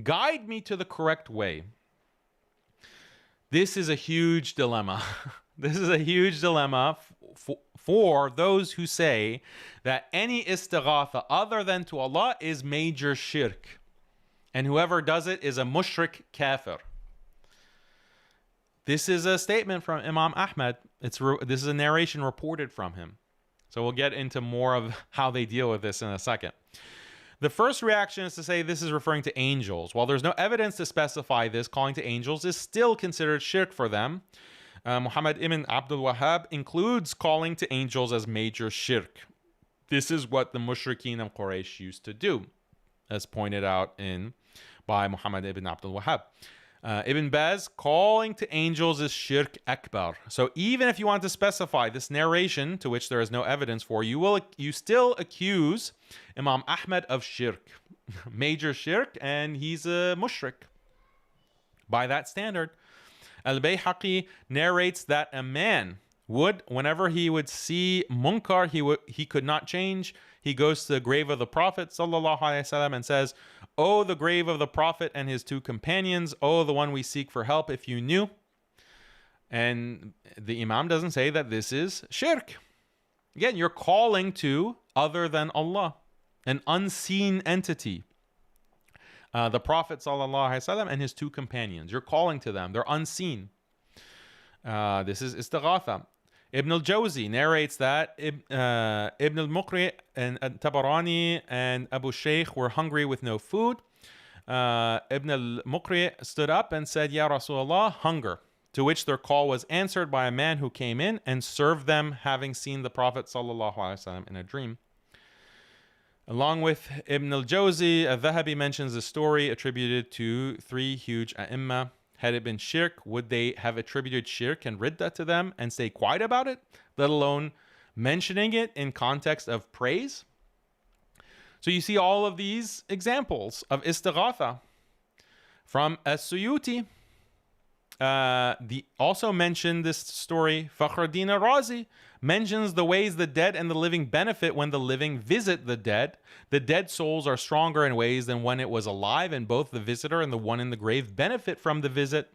[SPEAKER 1] Guide me to the correct way. This is a huge dilemma. This is a huge dilemma for those who say that any istighatha other than to Allah is major shirk. And whoever does it is a mushrik kafir. This is a statement from Imam Ahmad. This is a narration reported from him. So we'll get into more of how they deal with this in a second. The first reaction is to say this is referring to angels. While there's no evidence to specify this, calling to angels is still considered shirk for them. Muhammad ibn Abdul Wahhab includes calling to angels as major shirk. This is what the mushrikeen of Quraysh used to do, as pointed out by Muhammad ibn Abdul Wahhab. Ibn Baz, calling to angels is shirk akbar. So even if you want to specify this narration, to which there is no evidence for, you still accuse Imam Ahmad of shirk, major shirk, and he's a mushrik by that standard. Al-Bayhaqi narrates that a man would, whenever he would see munkar, he could not change. He goes to the grave of the Prophet ﷺ and says, "Oh, the grave of the Prophet and his two companions. Oh, the one we seek for help, if you knew." And the Imam doesn't say that this is shirk. Again, you're calling to other than Allah, an unseen entity. The Prophet ﷺ and his two companions. You're calling to them. They're unseen. This is Istighatha. Ibn al-Jawzi narrates that Ibn al-Muqri and Tabarani and Abu Shaykh were hungry with no food. Ibn al-Muqri stood up and said, "Ya Rasulullah, hunger." To which their call was answered by a man who came in and served them, having seen the Prophet ﷺ in a dream. Along with Ibn al-Jawzi, al-Wahabi mentions a story attributed to three huge ai''imah. Had it been shirk, would they have attributed shirk and ridda to them and stay quiet about it, let alone mentioning it in context of praise? So you see all of these examples of istighatha from As-Suyuti. Also mentioned this story, Fakhruddin al-Razi mentions the ways the dead and the living benefit when the living visit the dead. The dead souls are stronger in ways than when it was alive, and both the visitor and the one in the grave benefit from the visit.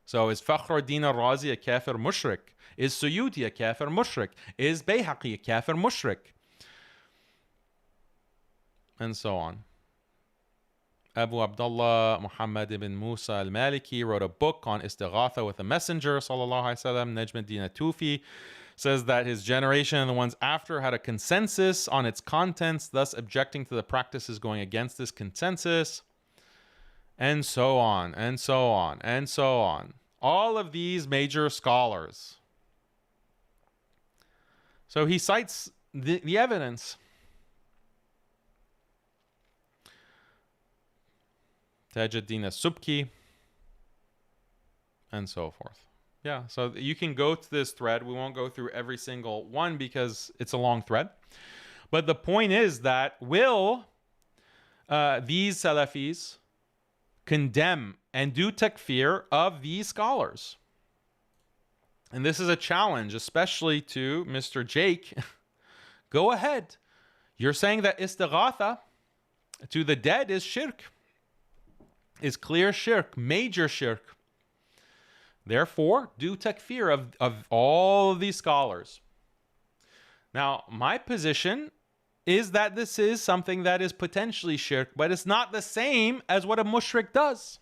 [SPEAKER 1] So is Fakhruddin al-Razi a kafir mushrik? Is Suyuti a kafir mushrik? Is Bayhaqi a kafir mushrik? And so on. Abu Abdullah Muhammad ibn Musa al-Maliki wrote a book on Istighatha with the Messenger sallallahu alaihi wasallam. Najmuddin al-Tufi says that his generation and the ones after had a consensus on its contents, thus objecting to the practices going against this consensus, and so on, and so on, and so on. All of these major scholars. So he cites the evidence. Tajuddin as-Subki, and so forth. Yeah, so you can go to this thread. We won't go through every single one because it's a long thread. But the point is that will these Salafis condemn and do takfir of these scholars? And this is a challenge, especially to Mr. Jake. Go ahead. You're saying that Istighatha to the dead is shirk. Is clear shirk, major shirk. Therefore, do takfir of all of these scholars. Now, my position is that this is something that is potentially shirk, but it's not the same as what a mushrik does.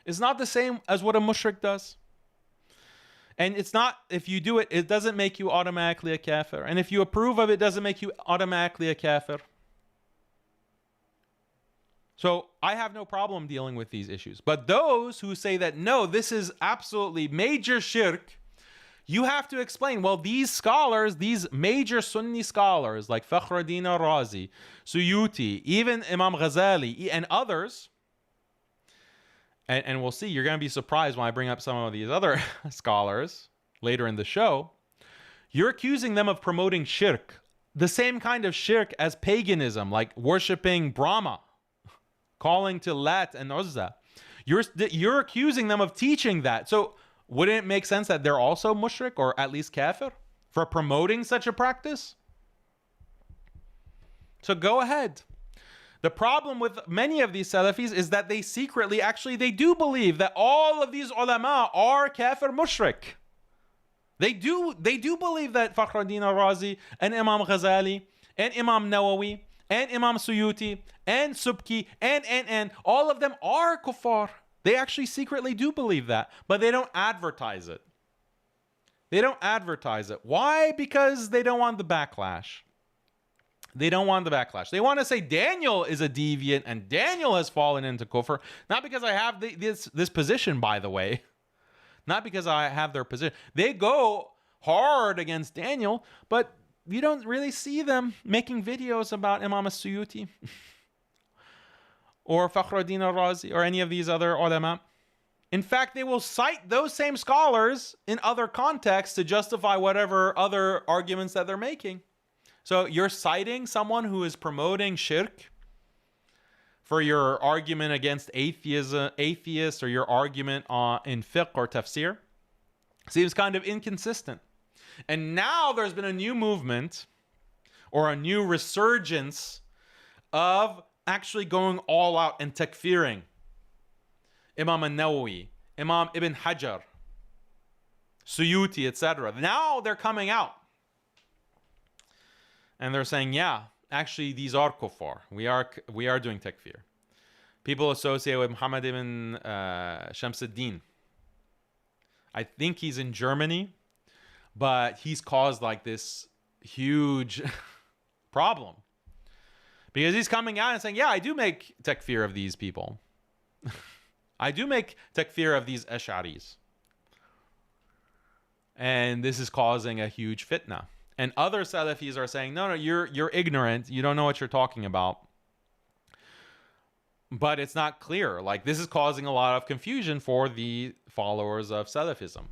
[SPEAKER 1] It's not the same as what a mushrik does. And it's not, if you do it, it doesn't make you automatically a kafir. And if you approve of it, it doesn't make you automatically a kafir. So I have no problem dealing with these issues. But those who say that, no, this is absolutely major shirk, you have to explain, well, these scholars, these major Sunni scholars like Fakhruddin al-Razi, Suyuti, even Imam Ghazali, and others, and we'll see, you're going to be surprised when I bring up some of these other scholars later in the show, you're accusing them of promoting shirk, the same kind of shirk as paganism, like worshiping Brahma, calling to Lat and Uzza. You're accusing them of teaching that. So wouldn't it make sense that they're also mushrik, or at least kafir, for promoting such a practice? So go ahead. The problem with many of these Salafis is that they secretly, actually, they do believe that all of these ulama are kafir mushrik. They do believe that Fakhruddin al-Razi and Imam Ghazali and Imam Nawawi and Imam Suyuti and Subki and all of them are kuffar. They actually secretly do believe that, but they don't advertise it. They don't advertise it. Why? Because they don't want the backlash. They don't want the backlash. They want to say Daniel is a deviant and Daniel has fallen into kufr. Not because I have this position, by the way. Not because I have their position. They go hard against Daniel, but you don't really see them making videos about Imam Suyuti or Fakhruddin al-Razi or any of these other ulama. In fact, they will cite those same scholars in other contexts to justify whatever other arguments that they're making. So you're citing someone who is promoting shirk for your argument against atheists, or your argument in fiqh or tafsir. Seems kind of inconsistent. And now there's been a new movement or a new resurgence of actually going all out and takfiring Imam al-Nawawi, Imam Ibn Hajar, Suyuti, etc. Now they're coming out. And they're saying, yeah, actually these are kuffar. We are doing takfir. People associate with Muhammad ibn Shamsuddin. I think he's in Germany, but he's caused like this huge problem. Because he's coming out and saying, yeah, I do make takfir of these people. I do make takfir of these Ash'aris. And this is causing a huge fitna. And other Salafis are saying, no, you're ignorant. You don't know what you're talking about. But it's not clear. Like, this is causing a lot of confusion for the followers of Salafism.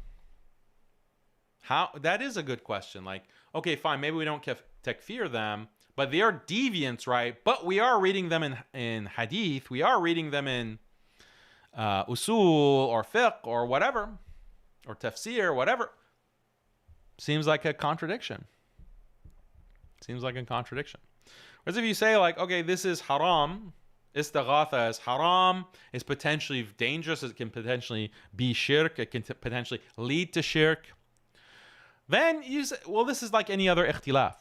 [SPEAKER 1] That is a good question. Like, okay, fine, maybe we don't takfir them, but they are deviants, right? But we are reading them in hadith. We are reading them in usul or fiqh or whatever, or tafsir, whatever. Seems like a contradiction. Seems like a contradiction. Whereas if you say, like, okay, this is haram, Istighatha is haram, it's potentially dangerous, it can potentially be shirk, it can potentially lead to shirk, then you say, well, this is like any other ikhtilaf.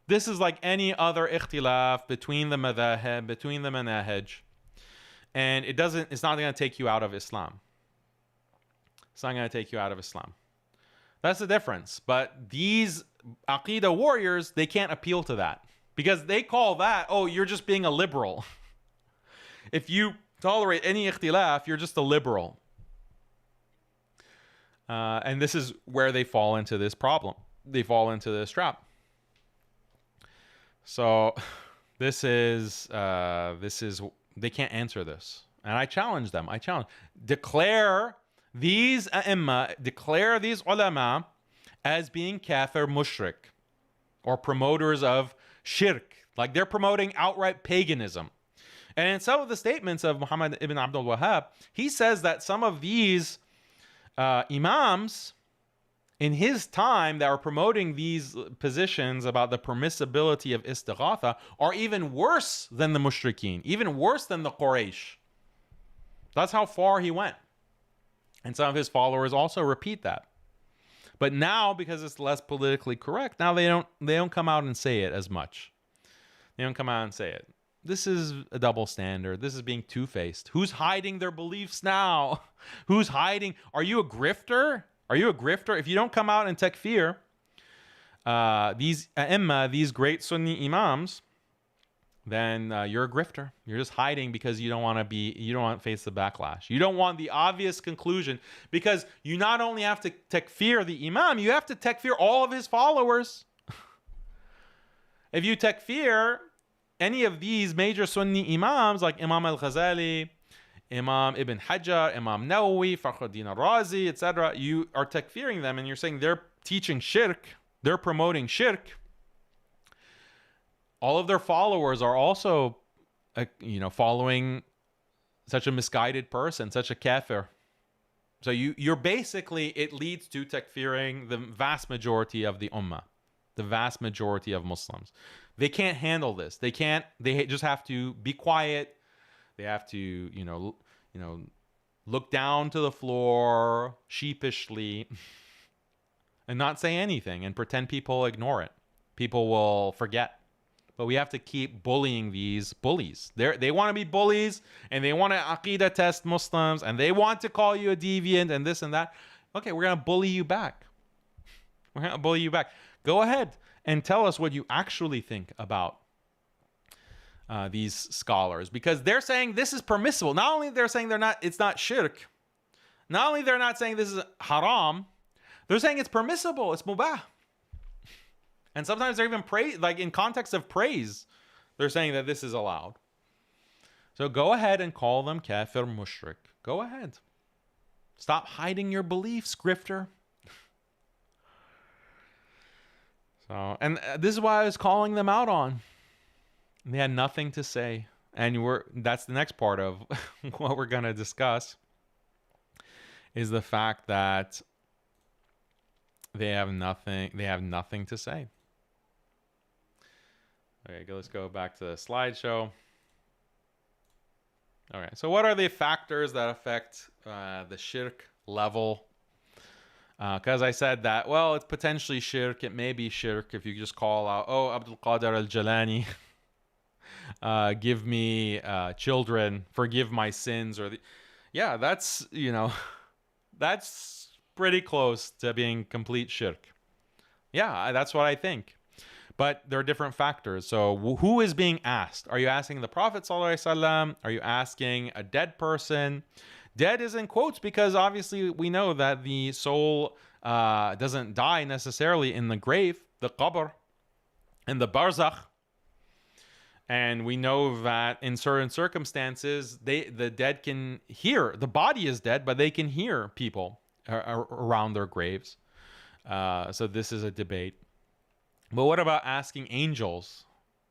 [SPEAKER 1] This is like any other ikhtilaf between the madhahib, between the manahij. And it's not going to take you out of Islam. It's not going to take you out of Islam. That's the difference. But these AQIDA warriors, they can't appeal to that. Because they call that, oh, you're just being a liberal. If you tolerate any ikhtilaf, you're just a liberal. And this is where they fall into this problem. They fall into this trap. So this is they can't answer this. And I challenge them. Declare these a'imma, declare these ulama as being kafir mushrik, or promoters of shirk. Like, they're promoting outright paganism. And in some of the statements of Muhammad ibn Abdul Wahhab, he says that some of these imams in his time that are promoting these positions about the permissibility of istighatha are even worse than the mushrikeen, even worse than the Quraysh. That's how far he went. And some of his followers also repeat that. But now, because it's less politically correct, now they don't come out and say it as much. They don't come out and say it. This is a double standard. This is being two-faced. Who's hiding their beliefs now? Who's hiding? Are you a grifter? Are you a grifter? If you don't come out and takfir these a'imma, these great Sunni imams, then you're a grifter. You're just hiding because you don't want to face the backlash. You don't want the obvious conclusion, because you not only have to takfir the imam, you have to takfir all of his followers. If you takfir any of these major Sunni imams like Imam al-Ghazali, Imam Ibn Hajar, Imam Nawawi, Fakhruddin al-Razi, etc., you are takfiring them and you're saying they're teaching shirk, they're promoting shirk. All of their followers are also, following such a misguided person, such a kafir. So you're basically, it leads to takfiring the vast majority of the ummah, the vast majority of Muslims. They can't handle this. They just have to be quiet. They have to, look down to the floor sheepishly and not say anything and pretend people ignore it. People will forget. But we have to keep bullying these bullies. They want to be bullies, and they want to AQIDA test Muslims, and they want to call you a deviant and this and that. Okay, we're going to bully you back. We're going to bully you back. Go ahead and tell us what you actually think about these scholars, because they're saying this is permissible. Not only they're saying it's not shirk. Not only they're not saying this is haram, they're saying it's permissible. It's mubah. And sometimes they're even like in context of praise, they're saying that this is allowed. So go ahead and call them kafir, mushrik. Go ahead. Stop hiding your beliefs, grifter. So, and this is why I was calling them out on. They had nothing to say. And that's the next part of what we're going to discuss, is the fact that they have nothing to say. Okay, let's go back to the slideshow. All right, so what are the factors that affect the shirk level? Because I said that, well, it's potentially shirk. It may be shirk if you just call out, oh, Abdul Qadir al-Jalani, give me children, forgive my sins. Yeah, that's, that's pretty close to being complete shirk. Yeah, that's what I think. But there are different factors. So who is being asked? Are you asking the Prophet ﷺ? Are you asking a dead person? Dead is in quotes because obviously we know that the soul doesn't die necessarily in the grave, the qabr, and the barzakh. And we know that in certain circumstances, the dead can hear. The body is dead, but they can hear people around their graves. So this is a debate. But what about asking angels,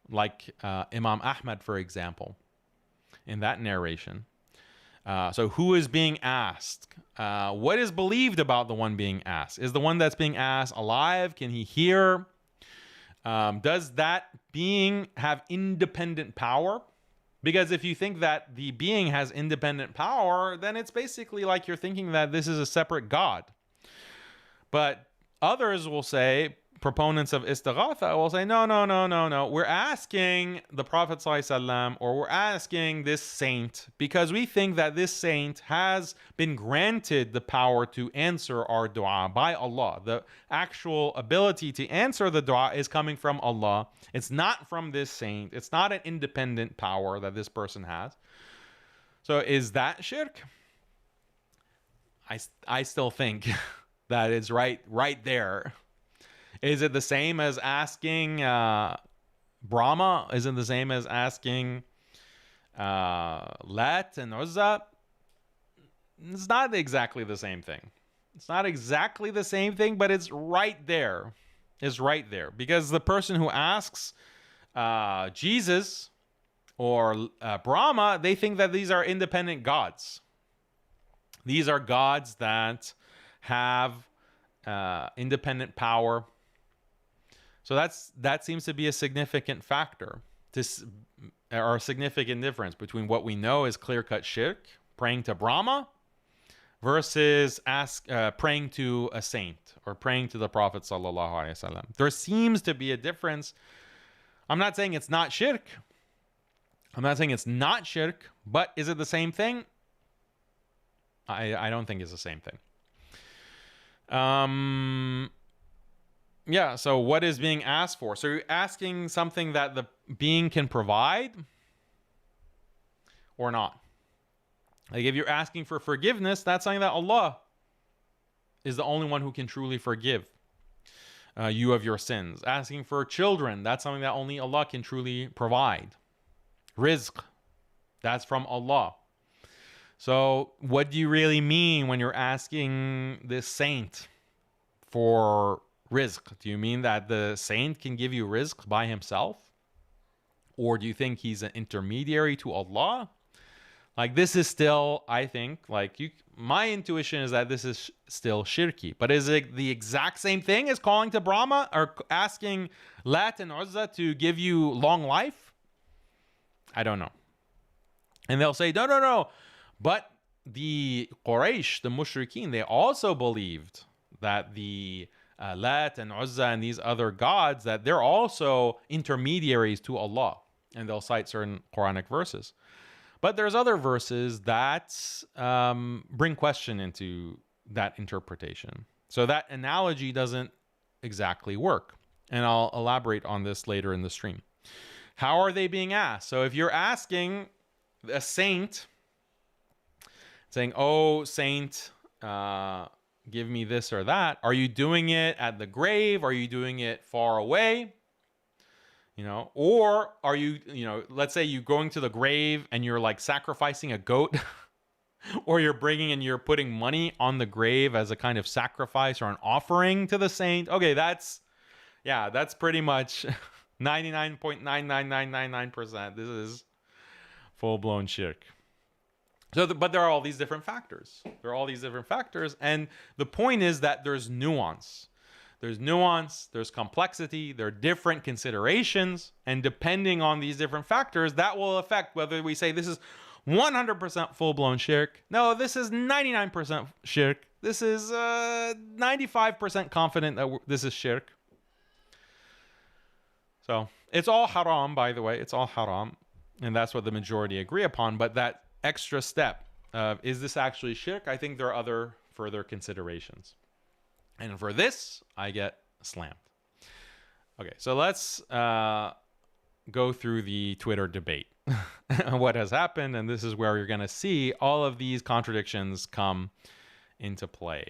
[SPEAKER 1] like Imam Ahmad, for example, in that narration? So who is being asked? What is believed about the one being asked? Is the one that's being asked alive? Can he hear? Does that being have independent power? Because if you think that the being has independent power, then it's basically like you're thinking that this is a separate God. But others will say, proponents of Istighatha will say, no. We're asking the Prophet ﷺ, or we're asking this saint, because we think that this saint has been granted the power to answer our dua by Allah. The actual ability to answer the dua is coming from Allah. It's not from this saint. It's not an independent power that this person has. So is that shirk? I still think that it's right there. Is it the same as asking Brahma? Is it the same as asking Lat and Uzza? It's not exactly the same thing. It's not exactly the same thing, but it's right there. It's right there. Because the person who asks Jesus or Brahma, they think that these are independent gods. These are gods that have independent power. So that seems to be a significant factor, or a significant difference between what we know is clear-cut shirk, praying to Brahma, versus praying to a saint or praying to the Prophet ﷺ. There seems to be a difference. I'm not saying it's not shirk. But is it the same thing? I don't think it's the same thing. Yeah, so what is being asked for? So you're asking something that being can provide or not. Like if you're asking for forgiveness, that's something that Allah is the only one who can truly forgive you of your sins. Asking for children, that's something that only Allah can truly provide. Rizq, that's from Allah. So what do you really mean when you're asking this saint for rizq? Do you mean that the saint can give you rizq by himself? Or do you think he's an intermediary to Allah? Like this is still, I think, like my intuition is that this is still shirky. But is it the exact same thing as calling to Brahma or asking Lat and Uzza to give you long life? I don't know. And they'll say, no, no, no. But the Quraysh, the Mushrikeen, they also believed that the Lat and Uzza and these other gods, that they're also intermediaries to Allah. And they'll cite certain Quranic verses. But there's other verses that bring question into that interpretation. So that analogy doesn't exactly work. And I'll elaborate on this later in the stream. How are they being asked? So if you're asking a saint, saying, oh, saint, give me this or that, are you doing it at the grave? Are you doing it far away? You know, or are you, let's say you're going to the grave and you're like sacrificing a goat or you're bringing and you're putting money on the grave as a kind of sacrifice or an offering to the saint. Okay, that's pretty much 99.99999%. This is full-blown shirk. So, but there are all these different factors. And the point is that there's nuance. There's complexity, there are different considerations, and depending on these different factors, that will affect whether we say this is 100% full-blown shirk. No, this is 99% shirk. This is 95% confident that this is shirk. So it's all haram, by the way. It's all haram, and that's what the majority agree upon. But that extra step of, is this actually shirk? I think there are other further considerations. And for this, I get slammed. Okay, so let's go through the Twitter debate. What has happened, and this is where you're going to see all of these contradictions come into play.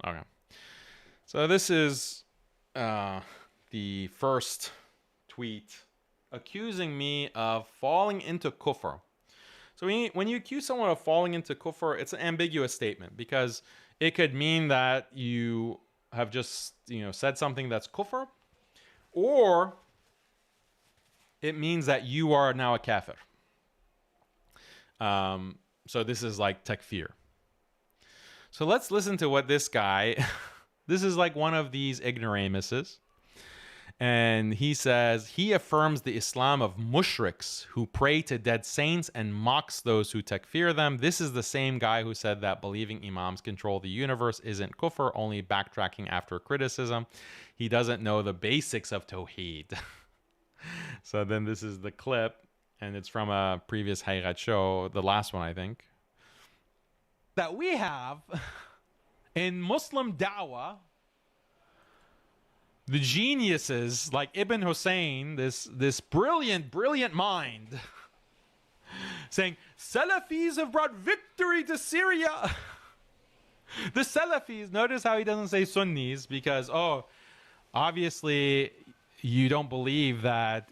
[SPEAKER 1] Okay, so this is the first tweet accusing me of falling into kufr. So when you accuse someone of falling into kufr, it's an ambiguous statement because it could mean that you have just said something that's kufr, or it means that you are now a kafir. So this is like takfir. So let's listen to what this guy, this is like one of these ignoramuses. And he says, he affirms the Islam of mushriks who pray to dead saints and mocks those who takfir them. This is the same guy who said that believing imams control the universe isn't kufr, only backtracking after criticism. He doesn't know the basics of tawheed. So then this is the clip, and it's from a previous Haqiqat show, the last one, I think. That we have in Muslim da'wah, the geniuses like Ibn Hussein, this brilliant mind, saying Salafis have brought victory to Syria. The Salafis, notice how he doesn't say Sunnis, because obviously you don't believe that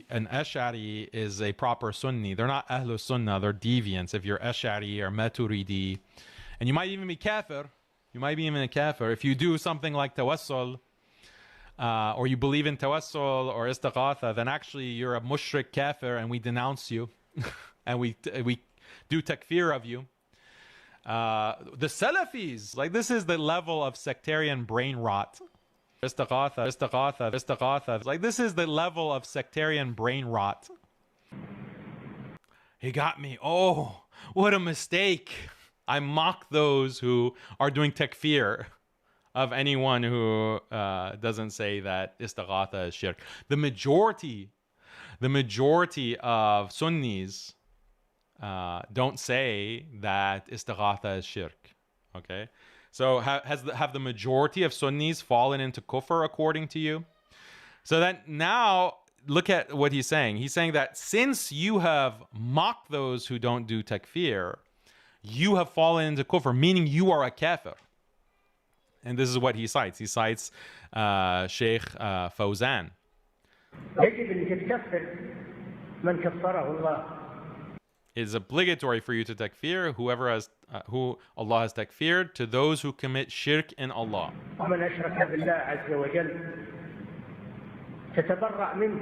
[SPEAKER 1] an Ash'ari is a proper Sunni. They're not Ahlus Sunnah, they're deviants. If you're Ash'ari or Maturidi, and you might even be kafir, if you do something like tawassul, or you believe in tawassul or Istighatha, then actually you're a mushrik kafir and we denounce you and we do takfir of you. The Salafis, like this is the level of sectarian brain rot. Istighatha. Like this is the level of sectarian brain rot. He got me. Oh, what a mistake. I mock those who are doing takfir of anyone who doesn't say that Istighatha is shirk. The majority of Sunnis don't say that Istighatha is shirk. Okay, so have the majority of Sunnis fallen into kufr according to you? So then now look at what he's saying. He's saying that since you have mocked those who don't do takfir, you have fallen into kufr, meaning you are a kafir. And this is what he cites. He cites Sheikh Fawzan. It is obligatory for you to takfir who Allah has takfired, to those who commit shirk in Allah.
[SPEAKER 2] تتبرأ منه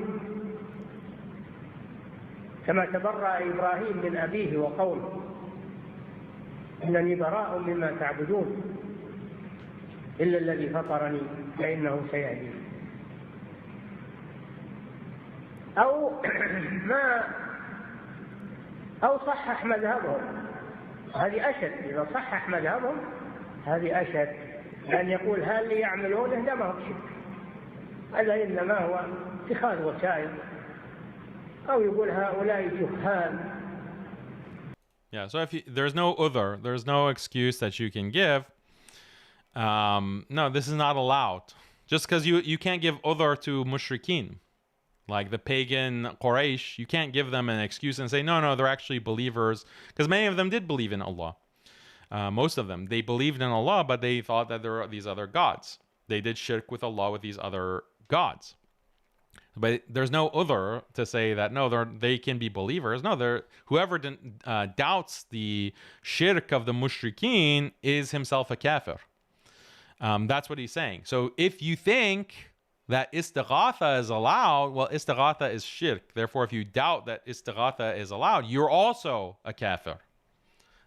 [SPEAKER 2] كما تبرأ إبراهيم من أبيه وقومه إنني براء مما تعبدون إلا الذي فطرني فإنه سيهدين. أو صحح مذهبهم، هذه أشد. إذا صحح مذهبهم هذه أشد، لأن يقول هل يعملونه ده ما هو شرك، هذا إنما هو اتخاذ وسائل، أو يقول هؤلاء جهال.
[SPEAKER 1] Yeah, so there's no other, there's no excuse that you can give. No, this is not allowed. Just because you can't give other to mushrikeen, like the pagan Quraysh, you can't give them an excuse and say, no, they're actually believers, because many of them did believe in Allah. Most of them, they believed in Allah, but they thought that there are these other gods. They did shirk with Allah with these other gods. But there's no other to say that no, they can be believers. No, whoever doubts the shirk of the mushrikeen is himself a kafir. That's what he's saying. So if you think that Istighatha is allowed, well, Istighatha is shirk. Therefore, if you doubt that Istighatha is allowed, you're also a kafir.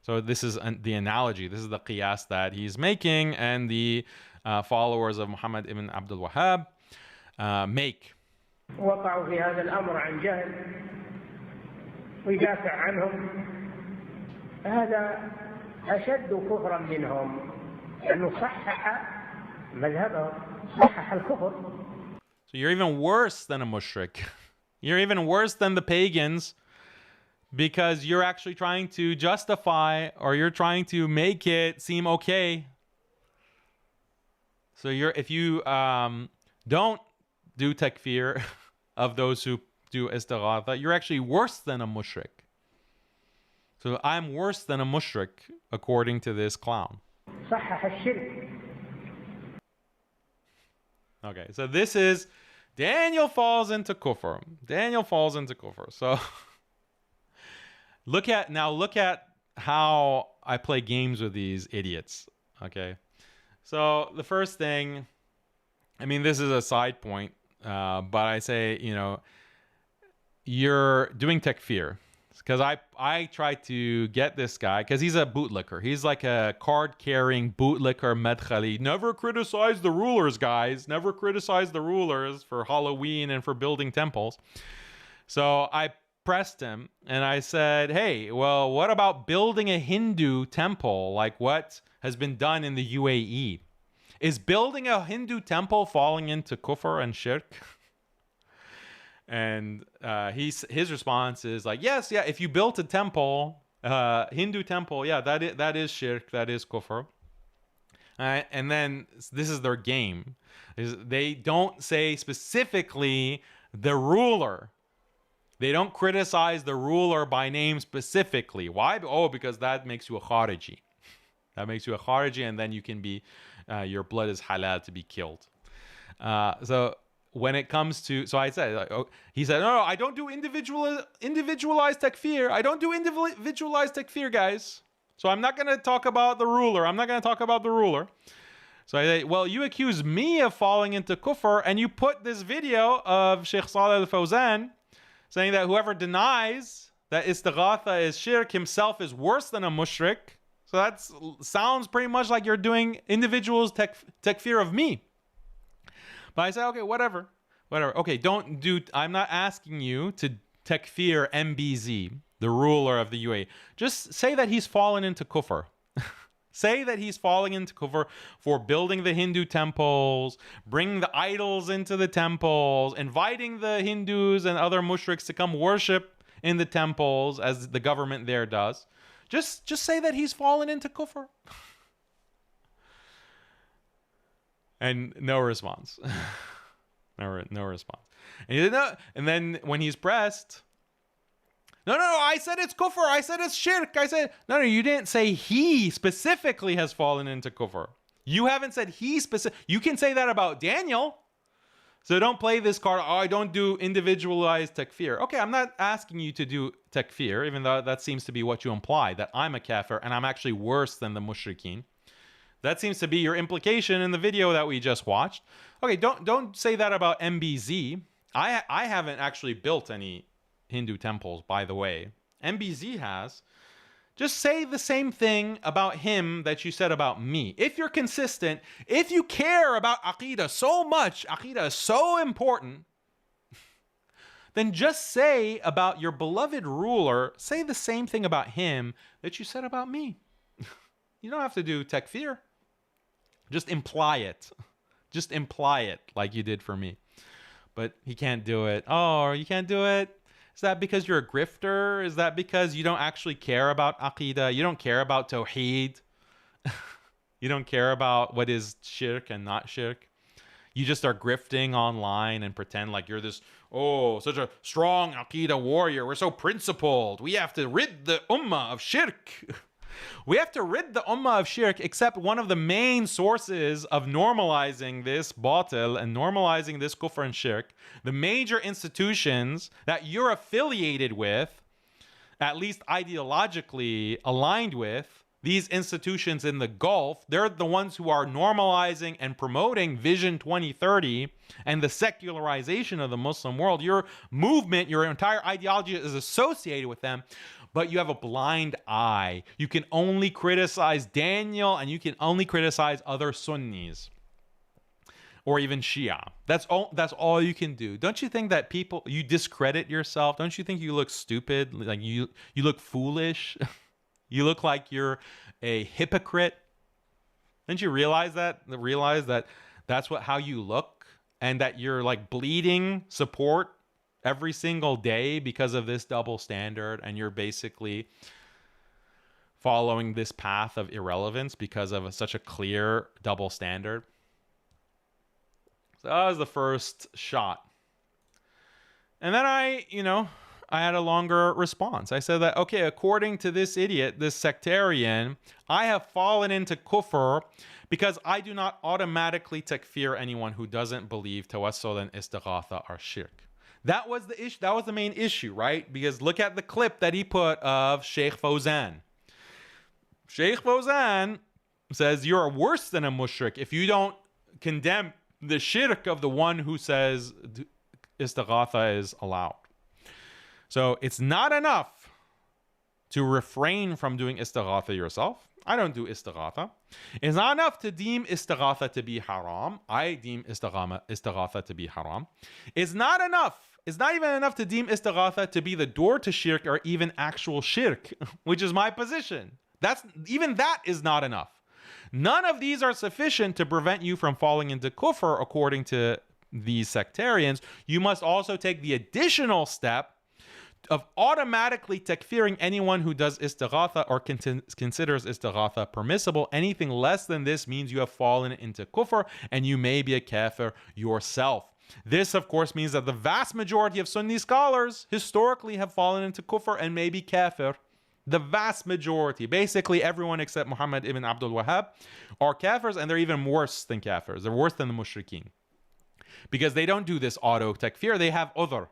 [SPEAKER 1] So this is the analogy. This is the qiyas that he's making, and the followers of Muhammad ibn Abdul Wahhab make.
[SPEAKER 2] وقعوا في هذا الأمر عن جهل ويدافع عنهم، هذا أشد كفرا منهم، لأنه صحح مذهبهم، صحح الكفر.
[SPEAKER 1] So you're even worse than a mushrik. You're even worse than the pagans, because you're actually trying to justify, or you're trying to make it seem okay. So if you don't do takfir of those who do istighatha, you're actually worse than a mushrik. So I'm worse than a mushrik according to this clown. Okay, so this is Daniel falls into kufr. Daniel falls into kufr. So look at how I play games with these idiots. Okay, so the first thing, I mean, this is a side point, but I say, you're doing takfir. Because I tried to get this guy, because he's a bootlicker. He's like a card-carrying bootlicker medkhali. Never criticize the rulers, guys. Never criticize the rulers for Halloween and for building temples. So I pressed him, and I said, hey, well, what about building a Hindu temple like what has been done in the UAE? Is building a Hindu temple falling into kufr and shirk? And his response is like, yes, yeah, if you built a temple, Hindu temple, yeah, that is shirk, that is kufr. And then this is their game. They don't say specifically the ruler. They don't criticize the ruler by name specifically. Why? Oh, because that makes you a khariji. That makes you a khariji, and then you can be, your blood is halal to be killed. So when it comes to, so I said, he said, no, I don't do individualized takfir. I don't do individualized takfir, guys. So I'm not going to talk about the ruler. I'm not going to talk about the ruler. So I say, well, you accuse me of falling into kufr, and you put this video of Sheikh Saleh al-Fawzan saying that whoever denies that istighatha is shirk himself is worse than a mushrik. So that sounds pretty much like you're doing individuals takfir of me. But I said, okay, whatever. Okay, I'm not asking you to takfir MBZ, the ruler of the UAE. Just say that he's fallen into kufr. Say that he's falling into kufr for building the Hindu temples, bringing the idols into the temples, inviting the Hindus and other mushriks to come worship in the temples as the government there does. Just say that he's fallen into kufr. And no response. No response. And he said, no. And then when he's pressed, no, I said it's kufr. I said it's shirk. I said, no, you didn't say he specifically has fallen into kufr. You haven't said he specific. You can say that about Daniel. So don't play this card. Oh, I don't do individualized takfir. Okay, I'm not asking you to do takfir, even though that seems to be what you imply, that I'm a kafir and I'm actually worse than the mushrikeen. That seems to be your implication in the video that we just watched. Okay, don't say that about MBZ. I haven't actually built any Hindu temples, by the way. MBZ has. Just say the same thing about him that you said about me. If you're consistent, if you care about AQIDA so much, AQIDA is so important, then just say about your beloved ruler, say the same thing about him that you said about me. You don't have to do takfir. Just imply it. Just imply it like you did for me. But he can't do it. Oh, you can't do it? Is that because you're a grifter? Is that because you don't actually care about AQIDA? You don't care about tawheed? You don't care about what is shirk and not shirk? You just are grifting online and pretend like you're this, oh, such a strong AQIDA warrior. We're so principled. We have to rid the ummah of shirk. We have to rid the ummah of shirk, except one of the main sources of normalizing this batil and normalizing this kufr and shirk, the major institutions that you're affiliated with, at least ideologically aligned with, these institutions in the Gulf, they're the ones who are normalizing and promoting Vision 2030 and the secularization of the Muslim world. Your movement, your entire ideology is associated with them. But you have a blind eye. You can only criticize Daniel and you can only criticize other Sunnis or even Shia. That's all you can do. Don't you think that you discredit yourself? Don't you think you look stupid? Like you look foolish? You look like you're a hypocrite? Didn't you realize that? Realize that that's how you look and that you're like bleeding support every single day because of this double standard, and you're basically following this path of irrelevance because of such a clear double standard. So that was the first shot. And then I had a longer response. I said that, okay, according to this idiot, this sectarian, I have fallen into kufr because I do not automatically takfir anyone who doesn't believe tawassul and istighatha are shirk. That was the issue. That was the main issue, right? Because look at the clip that he put of Sheikh Fawzan. Sheikh Fawzan says you're worse than a mushrik if you don't condemn the shirk of the one who says istighatha is allowed. So it's not enough to refrain from doing istighatha yourself. I don't do istighatha. It's not enough to deem istighatha to be haram. I deem istighatha to be haram. It's not enough. It's not even enough to deem istighatha to be the door to shirk or even actual shirk, which is my position. Even that is not enough. None of these are sufficient to prevent you from falling into kufr according to these sectarians. You must also take the additional step of automatically takfiring anyone who does istighatha or considers istighatha permissible. Anything less than this means you have fallen into kufr and you may be a kafir yourself. This, of course, means that the vast majority of Sunni scholars historically have fallen into kufr and may be kafir. The vast majority, basically everyone except Muhammad ibn Abdul Wahhab, are kafirs, and they're even worse than kafirs. They're worse than the mushrikeen. Because they don't do this auto takfir, they have udhr.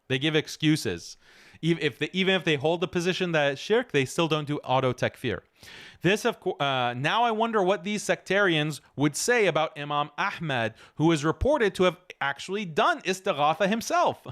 [SPEAKER 1] They give excuses. Even if they hold the position that it's shirk, they still don't do auto takfir. This, of course, now I wonder what these sectarians would say about Imam Ahmad, who is reported to have actually done istighatha himself.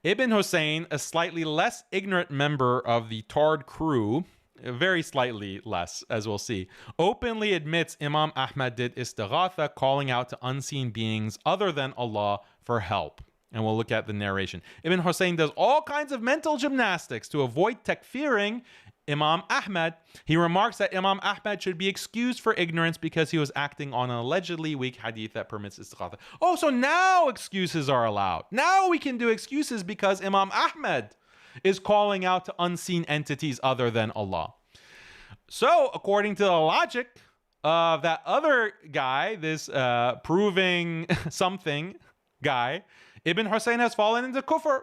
[SPEAKER 1] Ibn Hussein, a slightly less ignorant member of the Tard crew, very slightly less, as we'll see, openly admits Imam Ahmad did istighatha, calling out to unseen beings other than Allah for help. And we'll look at the narration. Ibn Hussein does all kinds of mental gymnastics to avoid takfiring Imam Ahmad. He remarks that Imam Ahmad should be excused for ignorance because he was acting on an allegedly weak hadith that permits istighatha. Oh, so now excuses are allowed. Now we can do excuses because Imam Ahmad is calling out to unseen entities other than Allah. So, according to the logic of that other guy, this proving something guy, Ibn Hussein has fallen into kufr.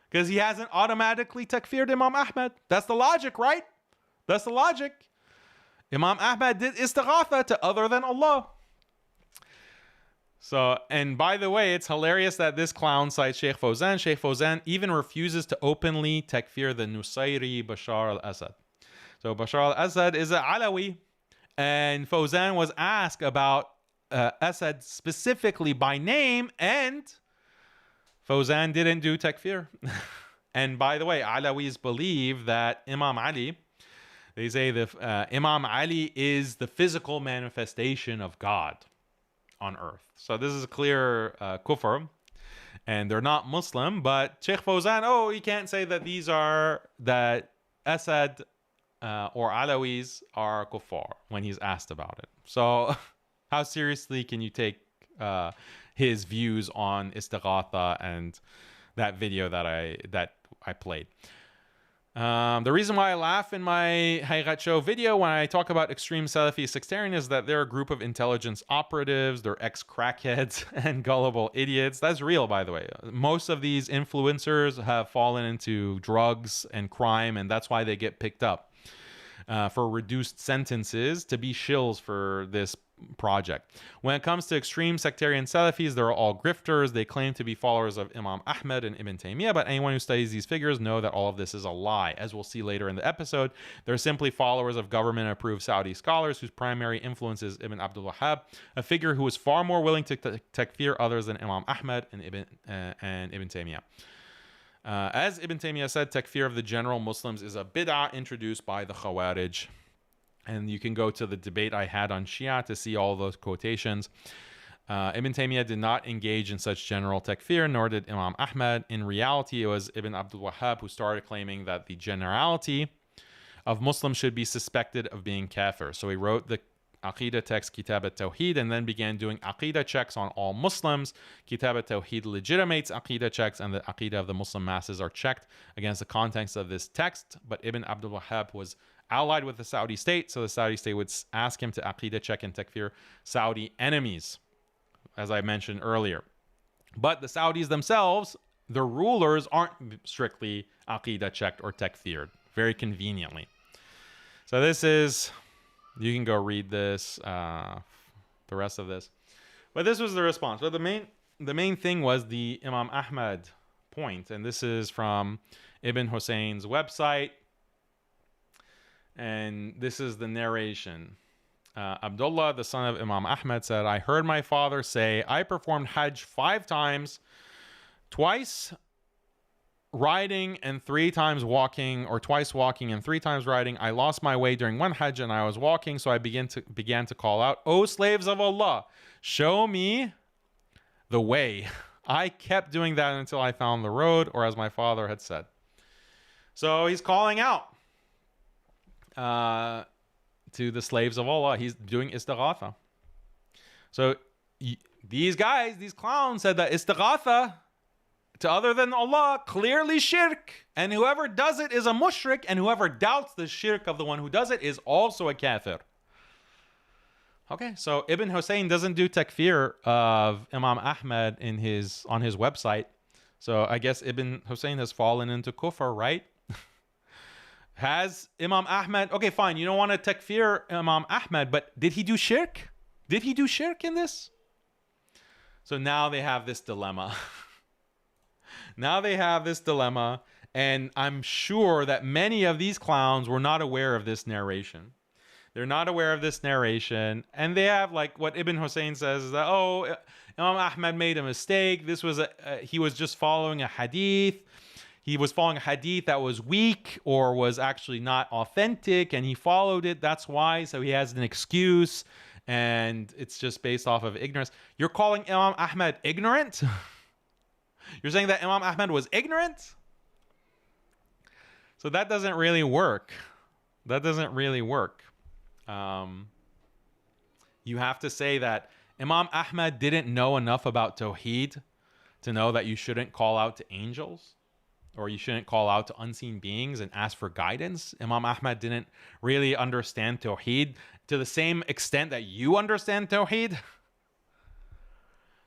[SPEAKER 1] Because he hasn't automatically takfired Imam Ahmad. That's the logic, right? That's the logic. Imam Ahmad did istighatha to other than Allah. So, and by the way, it's hilarious that this clown cites Sheikh Fawzan. Sheikh Fawzan even refuses to openly takfir the Nusayri Bashar al-Assad. So Bashar al-Assad is an Alawi. And Fawzan was asked about Assad specifically by name, and Fawzan didn't do takfir. And by the way, Alawis believe that Imam Ali, they say that Imam Ali is the physical manifestation of God on earth. So this is a clear kufr. And they're not Muslim, but Sheikh Fawzan, you can't say that these are, that Assad or Alawis are kuffar when he's asked about it. So how seriously can you take his views on Istighatha and that video that I played? The reason why I laugh in my Haqiqat Show video when I talk about extreme Salafi sectarian is that they're a group of intelligence operatives, they're ex-crackheads and gullible idiots. That's real, by the way. Most of these influencers have fallen into drugs and crime, and that's why they get picked up for reduced sentences to be shills for this project. When it comes to extreme sectarian Salafis, they're all grifters. They claim to be followers of Imam Ahmad and Ibn Taymiyyah, but anyone who studies these figures know that all of this is a lie. As we'll see later in the episode, they're simply followers of government-approved Saudi scholars whose primary influence is Ibn Abdul Wahhab, a figure who was far more willing to takfir others than Imam Ahmad and Ibn Taymiyyah. As Ibn Taymiyyah said, takfir of the general Muslims is a bid'ah introduced by the Khawarij. And you can go to the debate I had on Shia to see all those quotations. Ibn Taymiyyah did not engage in such general takfir, nor did Imam Ahmad. In reality, it was Ibn Abdul Wahhab who started claiming that the generality of Muslims should be suspected of being kafir. So he wrote the AQIDA text Kitab al-Tawheed and then began doing AQIDA checks on all Muslims. Kitab al-Tawheed legitimates AQIDA checks, and the AQIDA of the Muslim masses are checked against the context of this text. But Ibn Abdul Wahhab was allied with the Saudi state, so the Saudi state would ask him to Aqidah check and takfir Saudi enemies, as I mentioned earlier. But the Saudis themselves, the rulers, aren't strictly Aqidah checked or takfired, very conveniently. So this is, you can go read this, the rest of this. But this was the response. But the main thing was the Imam Ahmad point, and this is from Ibn Hussein's website. And this is the narration. Abdullah, the son of Imam Ahmad, said, I heard my father say, I performed Hajj 5 times, twice riding and 3 times walking, or twice walking and 3 times riding. I lost my way during one Hajj and I was walking, so I began to call out, O slaves of Allah, show me the way. I kept doing that until I found the road, or as my father had said. So he's calling out to the slaves of Allah. He's doing istighatha. So these guys, these clowns, said that istighatha to other than Allah, clearly shirk, and whoever does it is a mushrik, and whoever doubts the shirk of the one who does it is also a kafir. Okay, so Ibn Hussein doesn't do takfir of Imam Ahmad on his website. So I guess Ibn Hussein has fallen into kufr, right? Has Imam Ahmad, okay, fine, you don't want to takfir Imam Ahmad, but did he do shirk? Did he do shirk in this? So now they have this dilemma. Now they have this dilemma, and I'm sure that many of these clowns were not aware of this narration. They're not aware of this narration, and they have, like, what Ibn Hussein says is that, oh, Imam Ahmad made a mistake. This was he was just following a hadith. He was following a hadith that was weak or was actually not authentic, and he followed it. That's why. So he has an excuse, and it's just based off of ignorance. You're calling Imam Ahmad ignorant? You're saying that Imam Ahmad was ignorant? So that doesn't really work. That doesn't really work. You have to say that Imam Ahmad didn't know enough about tawheed to know that you shouldn't call out to angels, or you shouldn't call out to unseen beings and ask for guidance. Imam Ahmad didn't really understand tawheed to the same extent that you understand tawheed.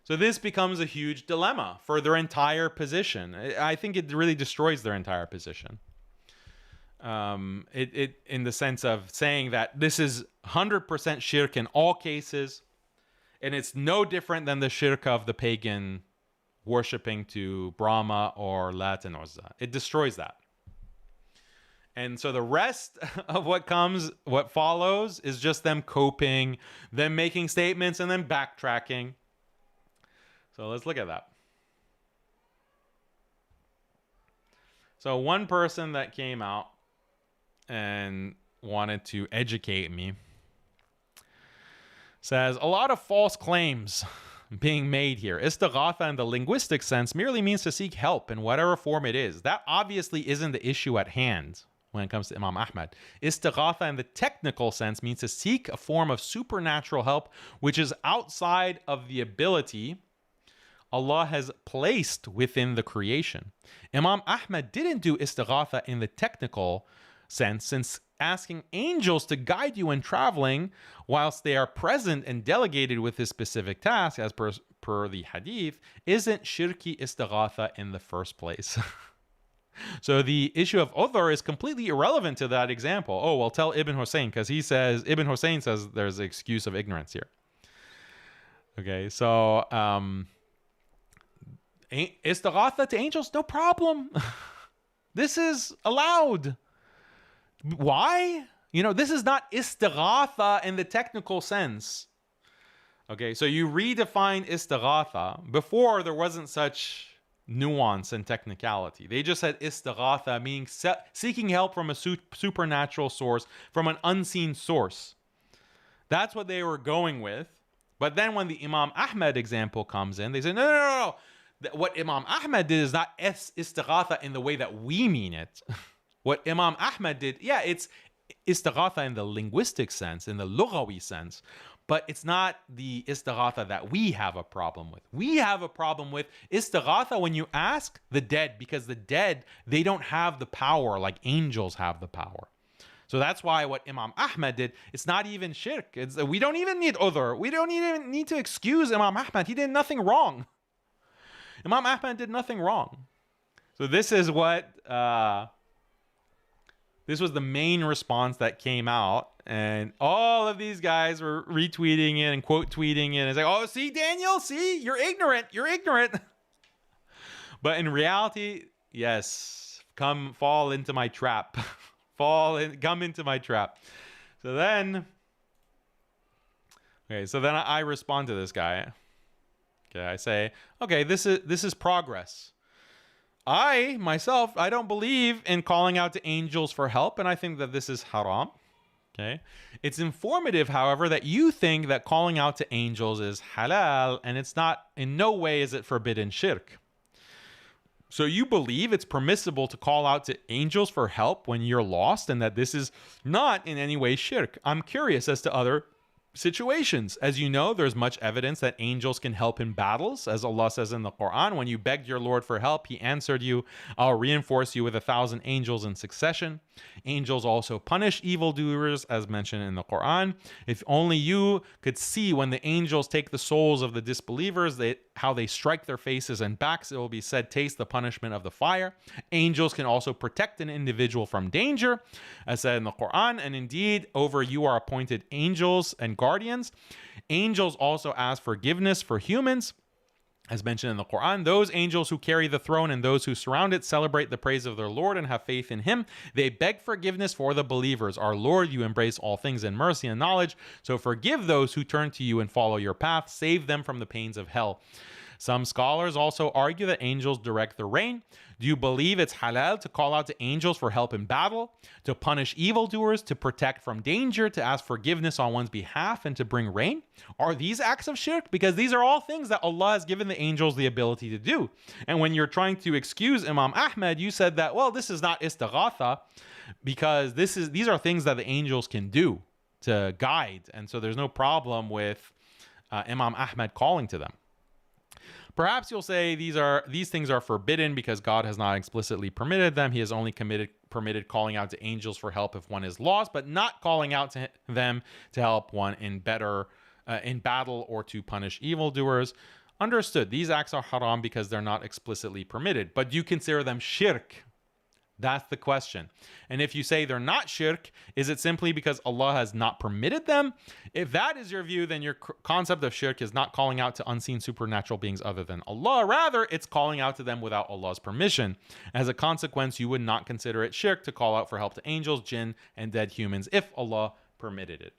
[SPEAKER 1] So this becomes a huge dilemma for their entire position. I think it really destroys their entire position. It in the sense of saying that this is 100% shirk in all cases, and it's no different than the shirk of the pagan worshipping to Brahma or Lat and Uzza. It destroys that. And so the rest of what follows is just them coping, them making statements, and then backtracking. So let's look at that. So one person that came out and wanted to educate me says, a lot of false claims being made here. Istighatha in the linguistic sense merely means to seek help in whatever form it is. That obviously isn't the issue at hand when it comes to Imam Ahmad. Istighatha in the technical sense means to seek a form of supernatural help which is outside of the ability Allah has placed within the creation. Imam Ahmad didn't do istighatha in the technical sense, since asking angels to guide you when traveling whilst they are present and delegated with this specific task, as per the hadith, isn't shirki istighatha in the first place. So the issue of udhr is completely irrelevant to that example. Oh, well, tell Ibn Hussein, because Ibn Hussein says there's an excuse of ignorance here. Okay, so istighatha to angels, no problem. This is allowed. Why? This is not istighatha in the technical sense. Okay, so you redefine istighatha. Before, there wasn't such nuance and technicality. They just said istighatha, meaning seeking help from a supernatural source, from an unseen source. That's what they were going with. But then when the Imam Ahmad example comes in, they say, no. What Imam Ahmad did is not istighatha in the way that we mean it. What Imam Ahmad did, yeah, it's istighatha in the linguistic sense, in the lughawi sense, but it's not the istighatha that we have a problem with. We have a problem with istighatha when you ask the dead, because the dead, they don't have the power like angels have the power. So that's why what Imam Ahmad did, it's not even shirk. We don't even need udhr. We don't even need to excuse Imam Ahmad. He did nothing wrong. Imam Ahmad did nothing wrong. So this is what... this was the main response that came out, and all of these guys were retweeting it and quote tweeting it. It's like, oh, see, Daniel, see, you're ignorant. But in reality, yes, fall into my trap. Come into my trap. So then I respond to this guy. Okay, I say, okay, this is progress. I don't believe in calling out to angels for help, and I think that this is haram. Okay. It's informative, however, that you think that calling out to angels is halal, and it's not, in no way is it forbidden shirk. So you believe it's permissible to call out to angels for help when you're lost, and that this is not in any way shirk. I'm curious as to other situations. As you know, there's much evidence that angels can help in battles. As Allah says in the Quran, when you begged your Lord for help, He answered you, I'll reinforce you with 1,000 angels in succession. Angels also punish evildoers, as mentioned in the Quran. If only you could see when the angels take the souls of the disbelievers, how they strike their faces and backs, it will be said, taste the punishment of the fire. Angels can also protect an individual from danger, as said in the Quran, and indeed, over you are appointed angels and guardians. Angels also ask forgiveness for humans, as mentioned in the Quran. Those angels who carry the throne and those who surround it celebrate the praise of their Lord and have faith in Him. They beg forgiveness for the believers. Our Lord, you embrace all things in mercy and knowledge. So forgive those who turn to you and follow your path. Save them from the pains of hell. Some scholars also argue that angels direct the rain. Do you believe it's halal to call out to angels for help in battle, to punish evildoers, to protect from danger, to ask forgiveness on one's behalf, and to bring rain? Are these acts of shirk? Because these are all things that Allah has given the angels the ability to do. And when you're trying to excuse Imam Ahmed, you said that, well, this is not istighatha because these are things that the angels can do to guide. And so there's no problem with Imam Ahmed calling to them. Perhaps you'll say these things are forbidden because God has not explicitly permitted them. He has only permitted calling out to angels for help if one is lost, but not calling out to them to help one in battle or to punish evildoers. Understood. These acts are haram because they're not explicitly permitted. But do you consider them shirk? That's the question. And if you say they're not shirk, is it simply because Allah has not permitted them? If that is your view, then your concept of shirk is not calling out to unseen supernatural beings other than Allah. Rather, it's calling out to them without Allah's permission. As a consequence, you would not consider it shirk to call out for help to angels, jinn, and dead humans if Allah permitted it.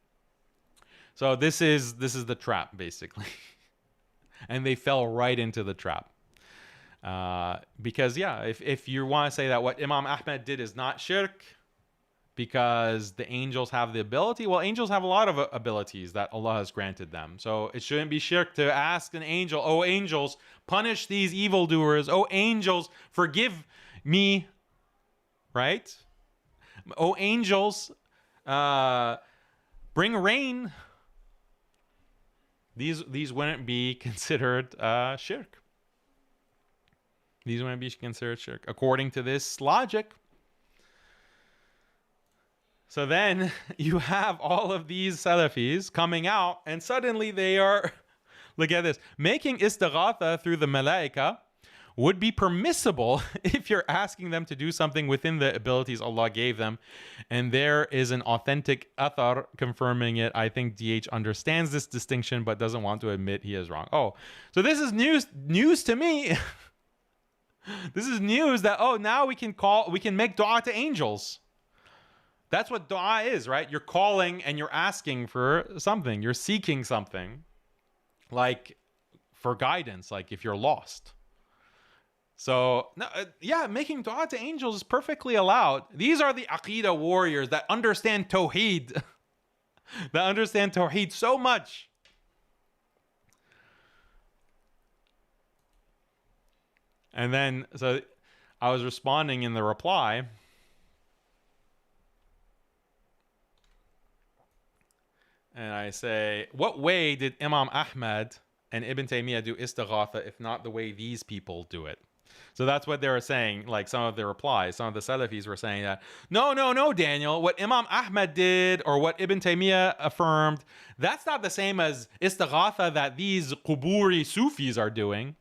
[SPEAKER 1] So this is the trap, basically. And they fell right into the trap. Because if you want to say that what Imam Ahmed did is not shirk because the angels have the ability, well, angels have a lot of abilities that Allah has granted them. So it shouldn't be shirk to ask an angel, oh angels, punish these evildoers. Oh angels, forgive me, right? Oh angels, bring rain. These wouldn't be considered shirk. These wouldn't be considered shirk, according to this logic. So then you have all of these Salafis coming out, and suddenly they are, look at this, making istighatha through the malaika would be permissible if you're asking them to do something within the abilities Allah gave them. And there is an authentic athar confirming it. I think DH understands this distinction, but doesn't want to admit he is wrong. Oh, so this is news to me. This is news that, oh, now we can make dua to angels. That's what dua is, right? You're calling and you're asking for something. You're seeking something, like for guidance, like if you're lost. So, making dua to angels is perfectly allowed. These are the AQIDA warriors that understand tawheed, that understand tawheed so much. And then, so I was responding in the reply. And I say, what way did Imam Ahmed and Ibn Taymiyyah do istighatha if not the way these people do it? So that's what they were saying, like some of the replies. Some of the Salafis were saying that, no, Daniel, what Imam Ahmed did or what Ibn Taymiyyah affirmed, that's not the same as istighatha that these QUBOORI Sufis are doing.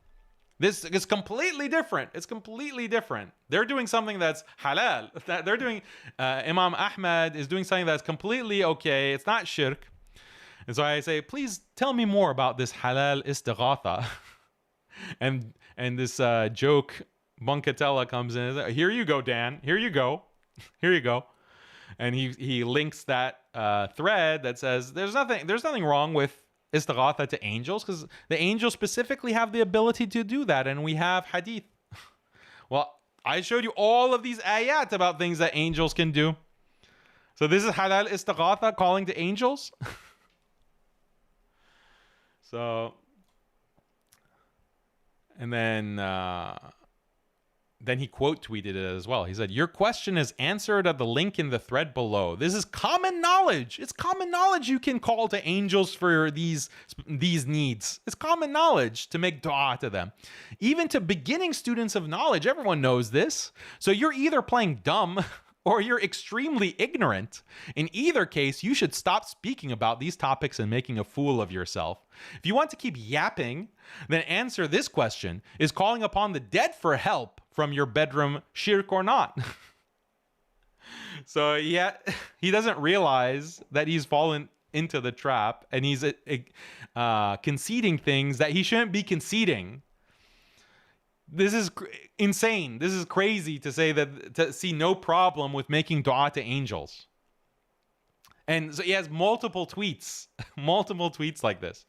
[SPEAKER 1] This is completely different. It's completely different. They're doing something that's halal. They're doing, Imam Ahmed is doing something that's completely okay. It's not shirk. And so I say, please tell me more about this halal istighatha. and this joke, Bunkatella comes in and says, here you go, Dan. Here you go. Here you go. And he links that thread that says there's nothing wrong with istighatha to angels because the angels specifically have the ability to do that, and we have hadith. Well, I showed you all of these ayat about things that angels can do. So this is halal istighatha, calling to angels. So, and then he quote tweeted it as well. He said, your question is answered at the link in the thread below. This is common knowledge. It's common knowledge you can call to angels for these needs. It's common knowledge to make dua to them. Even to beginning students of knowledge, everyone knows this. So you're either playing dumb or you're extremely ignorant. In either case, you should stop speaking about these topics and making a fool of yourself. If you want to keep yapping, then answer this question. Is calling upon the dead for help from your bedroom shirk or not? So he doesn't realize that he's fallen into the trap and he's conceding things that he shouldn't be conceding. This is insane. This is crazy to say that, to see no problem with making dua to angels. And so he has multiple tweets like this.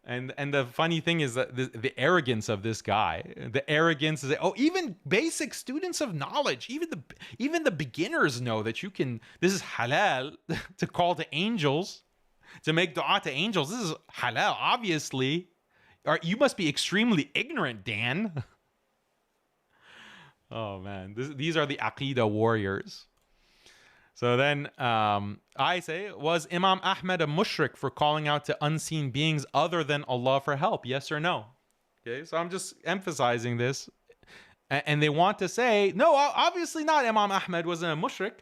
[SPEAKER 1] And the funny thing is that the arrogance of this guy, the arrogance is that, oh, even basic students of knowledge, even the beginners know that you can. This is halal to call to angels, to make dua to angels. This is halal, obviously. You must be extremely ignorant, Dan. Oh man, these are the AQIDA warriors. So then I say, was Imam Ahmed a mushrik for calling out to unseen beings other than Allah for help? Yes or no? Okay, so I'm just emphasizing this. And they want to say, no, obviously not. Imam Ahmed wasn't a mushrik.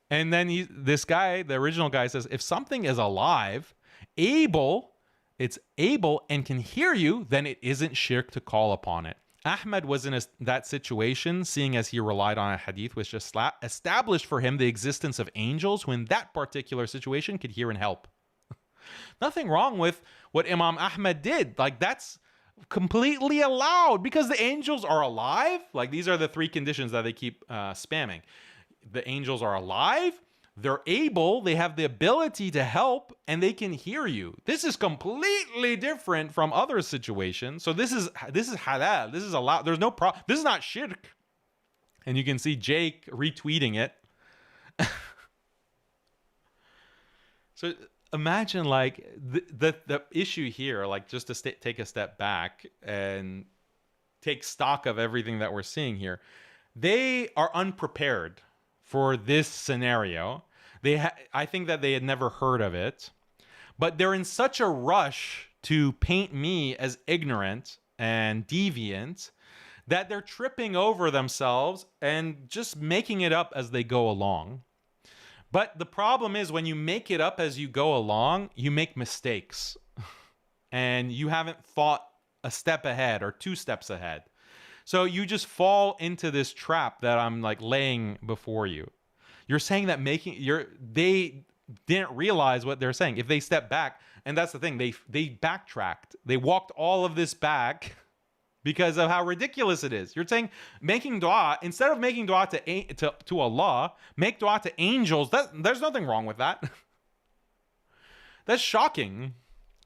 [SPEAKER 1] And then this guy, the original guy, says, if something is alive, it's able and can hear you, then it isn't shirk to call upon it. Ahmed was in that situation, seeing as he relied on a hadith which just established for him the existence of angels who in that particular situation could hear and help. Nothing wrong with what Imam Ahmed did. Like, that's completely allowed because the angels are alive. Like, these are the three conditions that they keep spamming. The angels are alive, they're able, they have the ability to help, and they can hear you. This is completely different from other situations. So this is halal. This is allowed. There's no problem. This is not shirk. And you can see Jake retweeting it. So imagine, like, the issue here, like, just to take a step back and take stock of everything that we're seeing here. They are unprepared for this scenario. I think that they had never heard of it, but they're in such a rush to paint me as ignorant and deviant that they're tripping over themselves and just making it up as they go along. But the problem is, when you make it up as you go along, you make mistakes and you haven't thought a step ahead or two steps ahead. So you just fall into this trap that I'm like laying before you. You're saying that they didn't realize what they're saying. If they step back, and that's the thing, they backtracked. They walked all of this back because of how ridiculous it is. You're saying making dua, instead of making dua to Allah, make dua to angels. There's nothing wrong with that. That's shocking.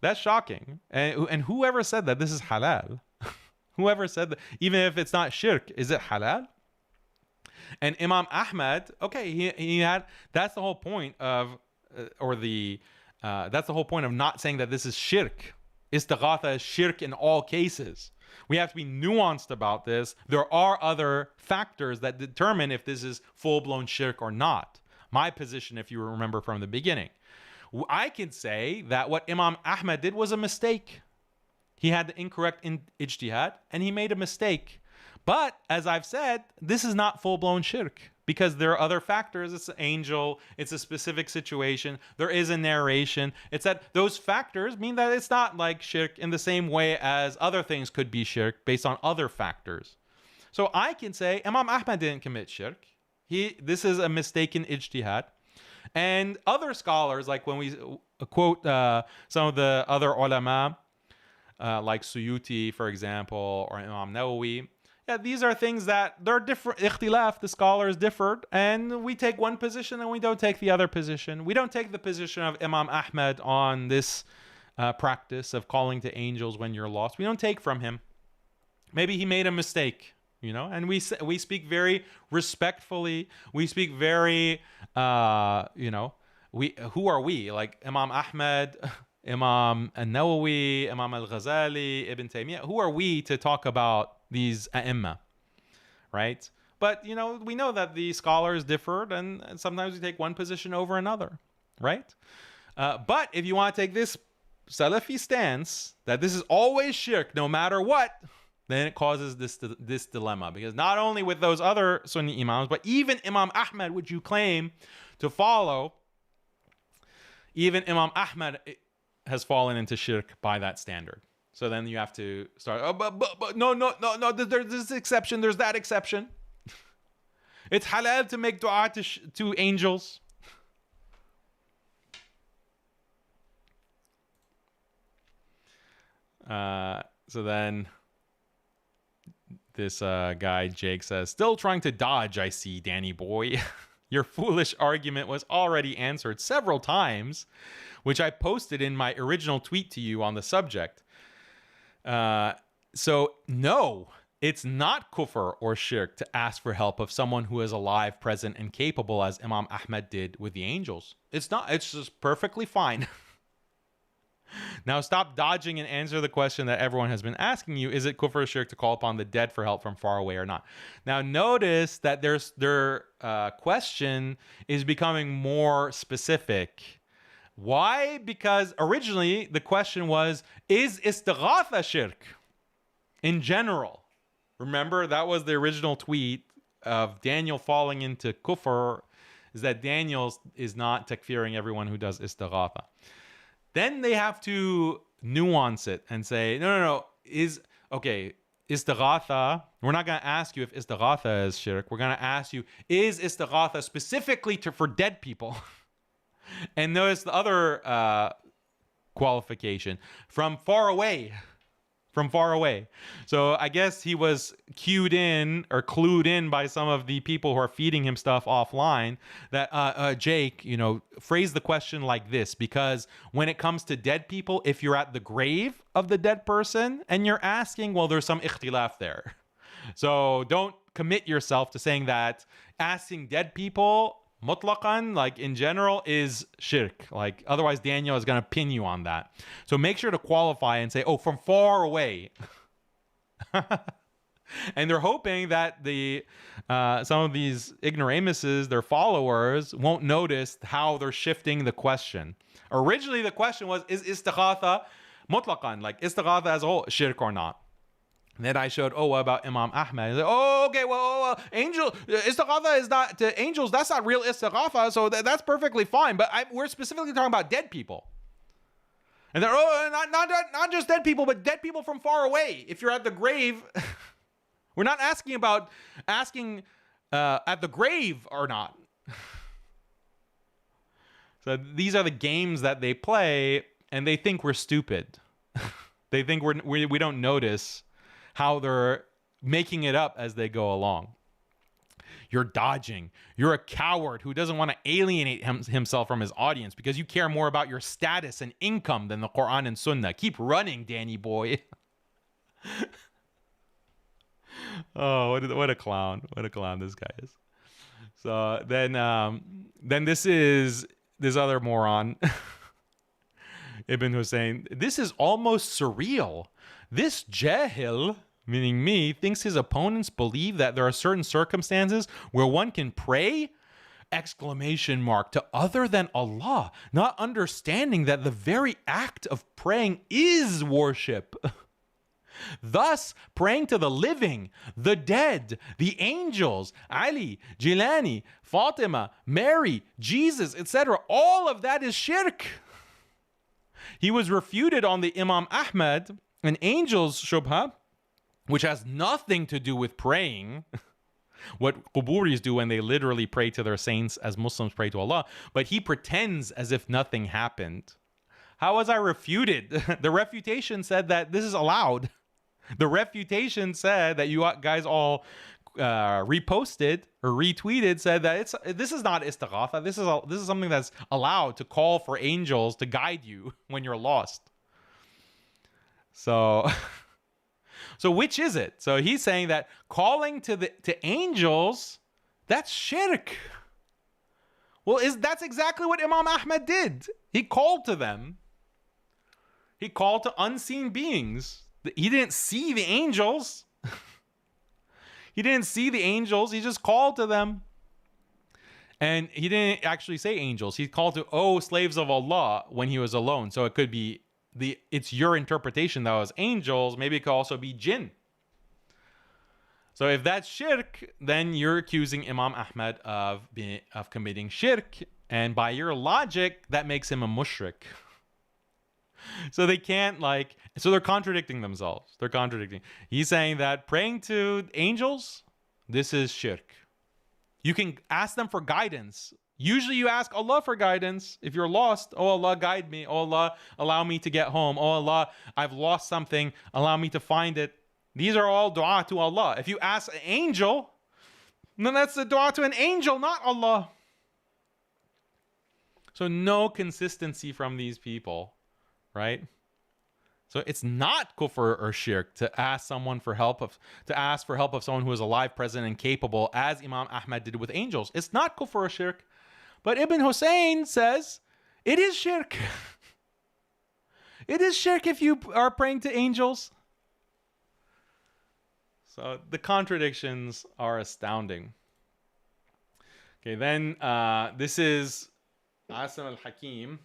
[SPEAKER 1] That's shocking. And whoever said that this is halal, whoever said that, even if it's not shirk, is it halal? And Imam Ahmed, okay, he had, that's the whole point of, that's the whole point of not saying that this is shirk. Istighatha is shirk in all cases. We have to be nuanced about this. There are other factors that determine if this is full-blown shirk or not. My position, if you remember from the beginning, I could say that what Imam Ahmed did was a mistake. He had the incorrect ijtihad, and he made a mistake. But as I've said, this is not full-blown shirk because there are other factors. It's an angel. It's a specific situation. There is a narration. It's that those factors mean that it's not like shirk in the same way as other things could be shirk based on other factors. So I can say Imam Ahmed didn't commit shirk. This is a mistaken ijtihad. And other scholars, like when we quote some of the other ulama, like Suyuti, for example, or Imam Nawawi, yeah, these are things that they're different. Ikhtilaf, the scholars differed, and we take one position and we don't take the other position. We don't take the position of Imam Ahmed on this practice of calling to angels when you're lost. We don't take from him. Maybe he made a mistake, you know, and we speak very respectfully. We speak very, you know, who are we? Like Imam Ahmed, Imam al-Nawawi, Imam al-Ghazali, Ibn Taymiyyah. Who are we to talk about these a'imma, right? But, you know, we know that the scholars differed, and sometimes we take one position over another, right? But if you want to take this Salafi stance, that this is always shirk, no matter what, then it causes this dilemma. Because not only with those other Sunni imams, but even Imam Ahmed, which you claim to follow, even Imam Ahmed has fallen into shirk by that standard. So then you have to start, oh, but no, there's this exception, there's that exception. It's halal to make dua to angels. So then this guy, Jake, says, still trying to dodge, I see, Danny boy. Your foolish argument was already answered several times, which I posted in my original tweet to you on the subject. So no, it's not kufr or shirk to ask for help of someone who is alive, present, and capable, as Imam Ahmed did with the angels. It's not. It's just perfectly fine. Now stop dodging and answer the question that everyone has been asking you. Is it kufr or shirk to call upon the dead for help from far away or not? Now notice that their question is becoming more specific. Why? Because originally the question was, is istighatha shirk? In general. Remember, that was the original tweet of Daniel falling into kufr, is that Daniel is not takfiring everyone who does istighatha. Then they have to nuance it and say, no, istighatha, we're not going to ask you if istighatha is shirk. We're going to ask you, is istighatha specifically for dead people? And notice the other qualification, from far away. From far away. So I guess he was cued in or clued in by some of the people who are feeding him stuff offline that, Jake, phrase the question like this, because when it comes to dead people, if you're at the grave of the dead person and you're asking, well, there's some ikhtilaf there. So don't commit yourself to saying that asking dead people mutlaqan, like in general, is shirk. Like otherwise Daniel is going to pin you on that. So make sure to qualify and say, oh, from far away. And they're hoping that the some of these ignoramuses, their followers, won't notice how they're shifting the question. Originally the question was, is istighatha mutlaqan, like istighatha as a whole, shirk or not? And then I showed, what about Imam Ahmed? Like, okay, well, istighatha is not to angels. That's not real istighatha, so that's perfectly fine. But we're specifically talking about dead people. And they're, not just dead people, but dead people from far away. If you're at the grave, we're not asking about at the grave or not. So these are the games that they play, and they think we're stupid. They think we don't notice how they're making it up as they go along. You're dodging. You're a coward who doesn't want to alienate himself from his audience because you care more about your status and income than the Quran and Sunnah. Keep running, Danny boy. Oh, what a clown. What a clown this guy is. So then this other moron, Ibn Hussein, this is almost surreal. This jahil, meaning me, thinks his opponents believe that there are certain circumstances where one can pray, ! To other than Allah, not understanding that the very act of praying is worship. Thus, praying to the living, the dead, the angels, Ali, Jilani, Fatima, Mary, Jesus, etc., all of that is shirk. He was refuted on the Imam Ahmed and angels shubha, which has nothing to do with praying, what QUBOORIs do when they literally pray to their saints as Muslims pray to Allah, but he pretends as if nothing happened. How was I refuted? The refutation said that this is allowed. The refutation said that you guys all reposted or retweeted, said that this is not istighatha. This is something that's allowed, to call for angels to guide you when you're lost. So which is it? So he's saying that calling to angels, that's shirk. Well, that's exactly what Imam Ahmed did. He called to them. He called to unseen beings. He didn't see the angels. He didn't see the angels. He just called to them. And he didn't actually say angels. He called to, slaves of Allah, when he was alone. So it could be it's your interpretation that was angels. Maybe it could also be jinn. So if that's shirk, then you're accusing Imam Ahmed of committing shirk. And by your logic, that makes him a mushrik. So they can't so they're contradicting themselves. They're contradicting. He's saying that praying to angels, this is shirk. You can ask them for guidance. Usually you ask Allah for guidance. If you're lost, oh Allah, guide me. Oh Allah, allow me to get home. Oh Allah, I've lost something. Allow me to find it. These are all dua to Allah. If you ask an angel, then that's a dua to an angel, not Allah. So no consistency from these people, right? So it's not kufr or shirk to ask someone for help to ask for help of someone who is alive, present, and capable, as Imam Ahmad did with angels. It's not kufr or shirk. But Ibn Hussein says it is shirk. It is shirk if you are praying to angels. So the contradictions are astounding. Okay, then this is Asim al-Hakim,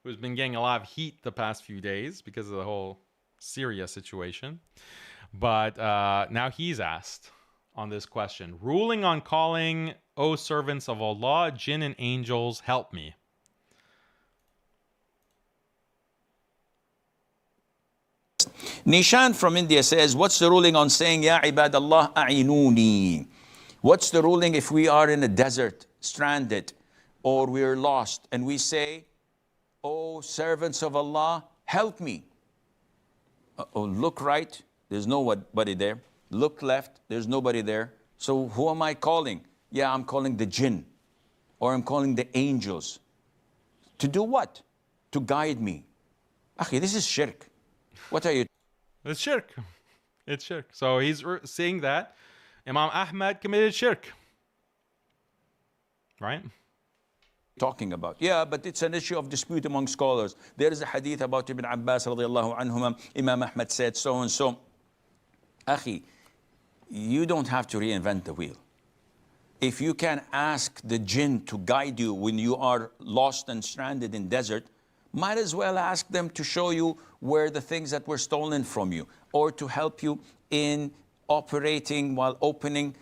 [SPEAKER 1] who's been getting a lot of heat the past few days because of the whole Syria situation. But now he's asked on this question. Ruling on calling, O servants of Allah, jinn and angels, help me.
[SPEAKER 3] Nishan from India says, what's the ruling on saying, Ya ibadallah a'inuni? What's the ruling if we are in a desert, stranded, or we're lost, and we say, O servants of Allah, help me? Oh, look right, there's nobody there. Look left, there's nobody there. So who am I calling? Yeah, I'm calling the jinn, or I'm calling the angels. To do what? To guide me. Akhi, this is shirk. What are you?
[SPEAKER 1] It's shirk. It's shirk. So he's saying that Imam Ahmad committed shirk. Right?
[SPEAKER 3] Talking about. Yeah, but it's an issue of dispute among scholars. There is a hadith about Ibn Abbas radiallahu anhuma. Imam Ahmad said so and so. Akhi, you don't have to reinvent the wheel. If you can ask the jinn to guide you when you are lost and stranded in desert, might as well ask them to show you where the things that were stolen from you, or to help you in operating while opening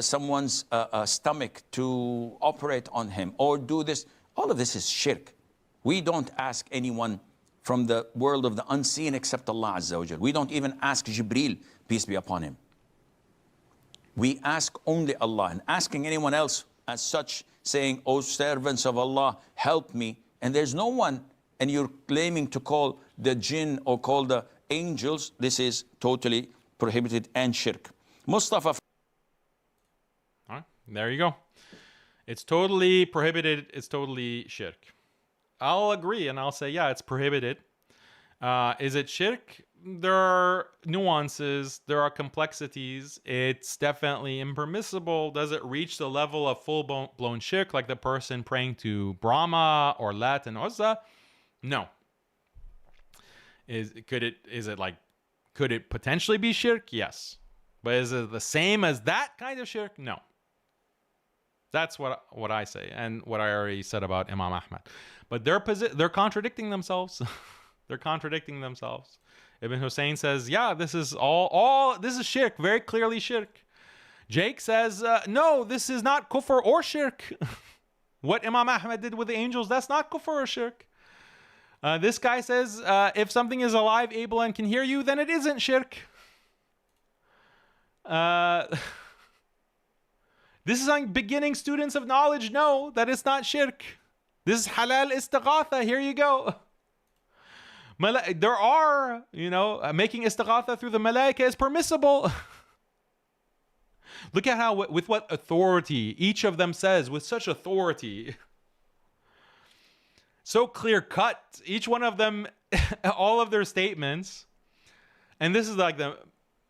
[SPEAKER 3] someone's stomach to operate on him, or do this. All of this is shirk. We don't ask anyone from the world of the unseen except Allah Azza wa Jal. We don't even ask Jibreel, peace be upon him. We ask only Allah. And asking anyone else as such, saying, O servants of Allah, help me, and there's no one, and you're claiming to call the jinn or call the angels, this is totally prohibited and shirk. Mustafa.
[SPEAKER 1] All right, there you go. It's totally prohibited. It's totally shirk. I'll agree and I'll say, yeah, it's prohibited. Is it shirk? There are nuances. There are complexities. It's definitely impermissible. Does it reach the level of full-blown shirk, like the person praying to Brahma or Lat and Uzza? No. Could it potentially be shirk? Yes. But is it the same as that kind of shirk? No. That's what I say, and what I already said about Imam Ahmad. But they're contradicting themselves. They're contradicting themselves. Ibn Hussein says, yeah, this is this is shirk, very clearly shirk. Jake says, no, this is not kufr or shirk. What Imam Ahmad did with the angels, that's not kufr or shirk. This guy says, if something is alive, able, and can hear you, then it isn't shirk. This is on beginning students of knowledge know that it's not shirk. This is halal istighatha. Here you go. There are, making istighatha through the malaika is permissible. Look at how, with what authority each of them says, with such authority. So clear cut, each one of them, all of their statements. And this is like the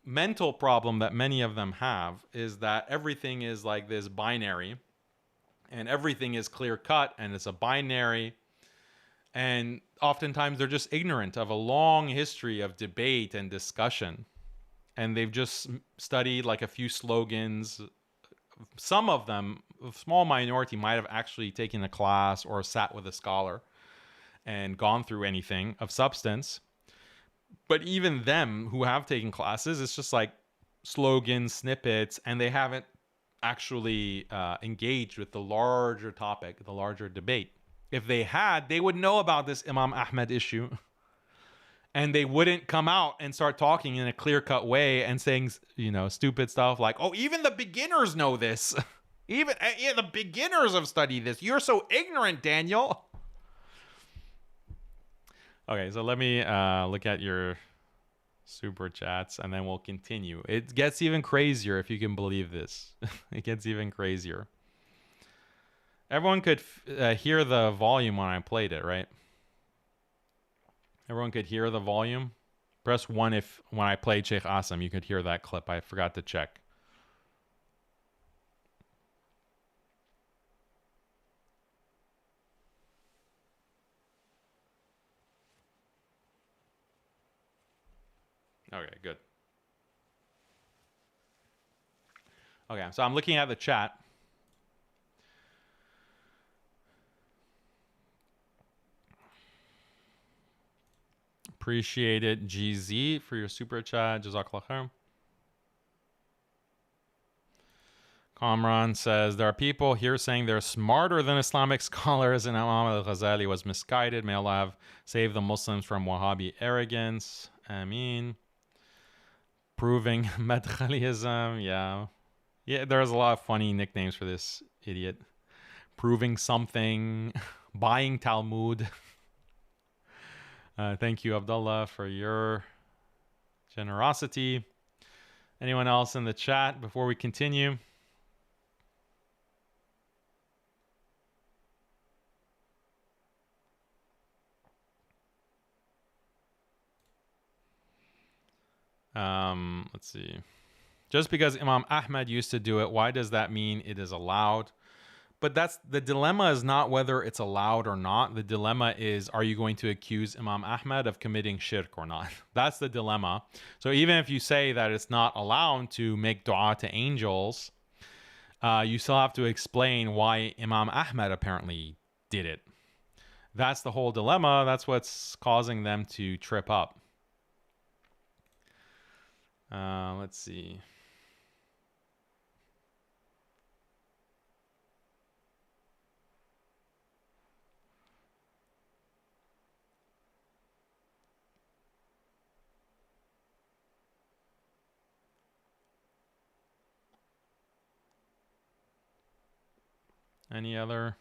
[SPEAKER 1] mental problem that many of them have, is that everything is like this binary, and everything is clear cut, and it's a binary. And oftentimes they're just ignorant of a long history of debate and discussion. And they've just studied like a few slogans. Some of them, a small minority, might have actually taken a class or sat with a scholar and gone through anything of substance. But even them who have taken classes, it's just like slogans, snippets, and they haven't actually engaged with the larger topic, the larger debate. If they had, they would know about this Imam Ahmad issue. And they wouldn't come out and start talking in a clear-cut way and saying, stupid stuff like, oh, even the beginners know this. Even the beginners have studied this. You're so ignorant, Daniel. Okay, so let me look at your super chats, and then we'll continue. It gets even crazier, if you can believe this. It gets even crazier. Everyone could hear the volume when I played it, right? Everyone could hear the volume. Press 1 if when I played Sheikh Asim, you could hear that clip. I forgot to check. Okay, good. Okay, so I'm looking at the chat. Appreciate it, GZ, for your super chat. Jazakallah khair. Kamran says, there are people here saying they're smarter than Islamic scholars and Imam al-Ghazali was misguided. May Allah have saved the Muslims from Wahhabi arrogance. Ameen. Proving Madkhaliism. Yeah. Yeah, there's a lot of funny nicknames for this idiot. Proving something. Buying Talmud. Thank you, Abdullah, for your generosity. Anyone else in the chat before we continue? Let's see. Just because Imam Ahmad used to do it, why does that mean it is allowed? But that's the dilemma, is not whether it's allowed or not. The dilemma is, are you going to accuse Imam Ahmad of committing shirk or not? That's the dilemma. So even if you say that it's not allowed to make dua to angels, you still have to explain why Imam Ahmad apparently did it. That's the whole dilemma. That's what's causing them to trip up. Let's see. Any other?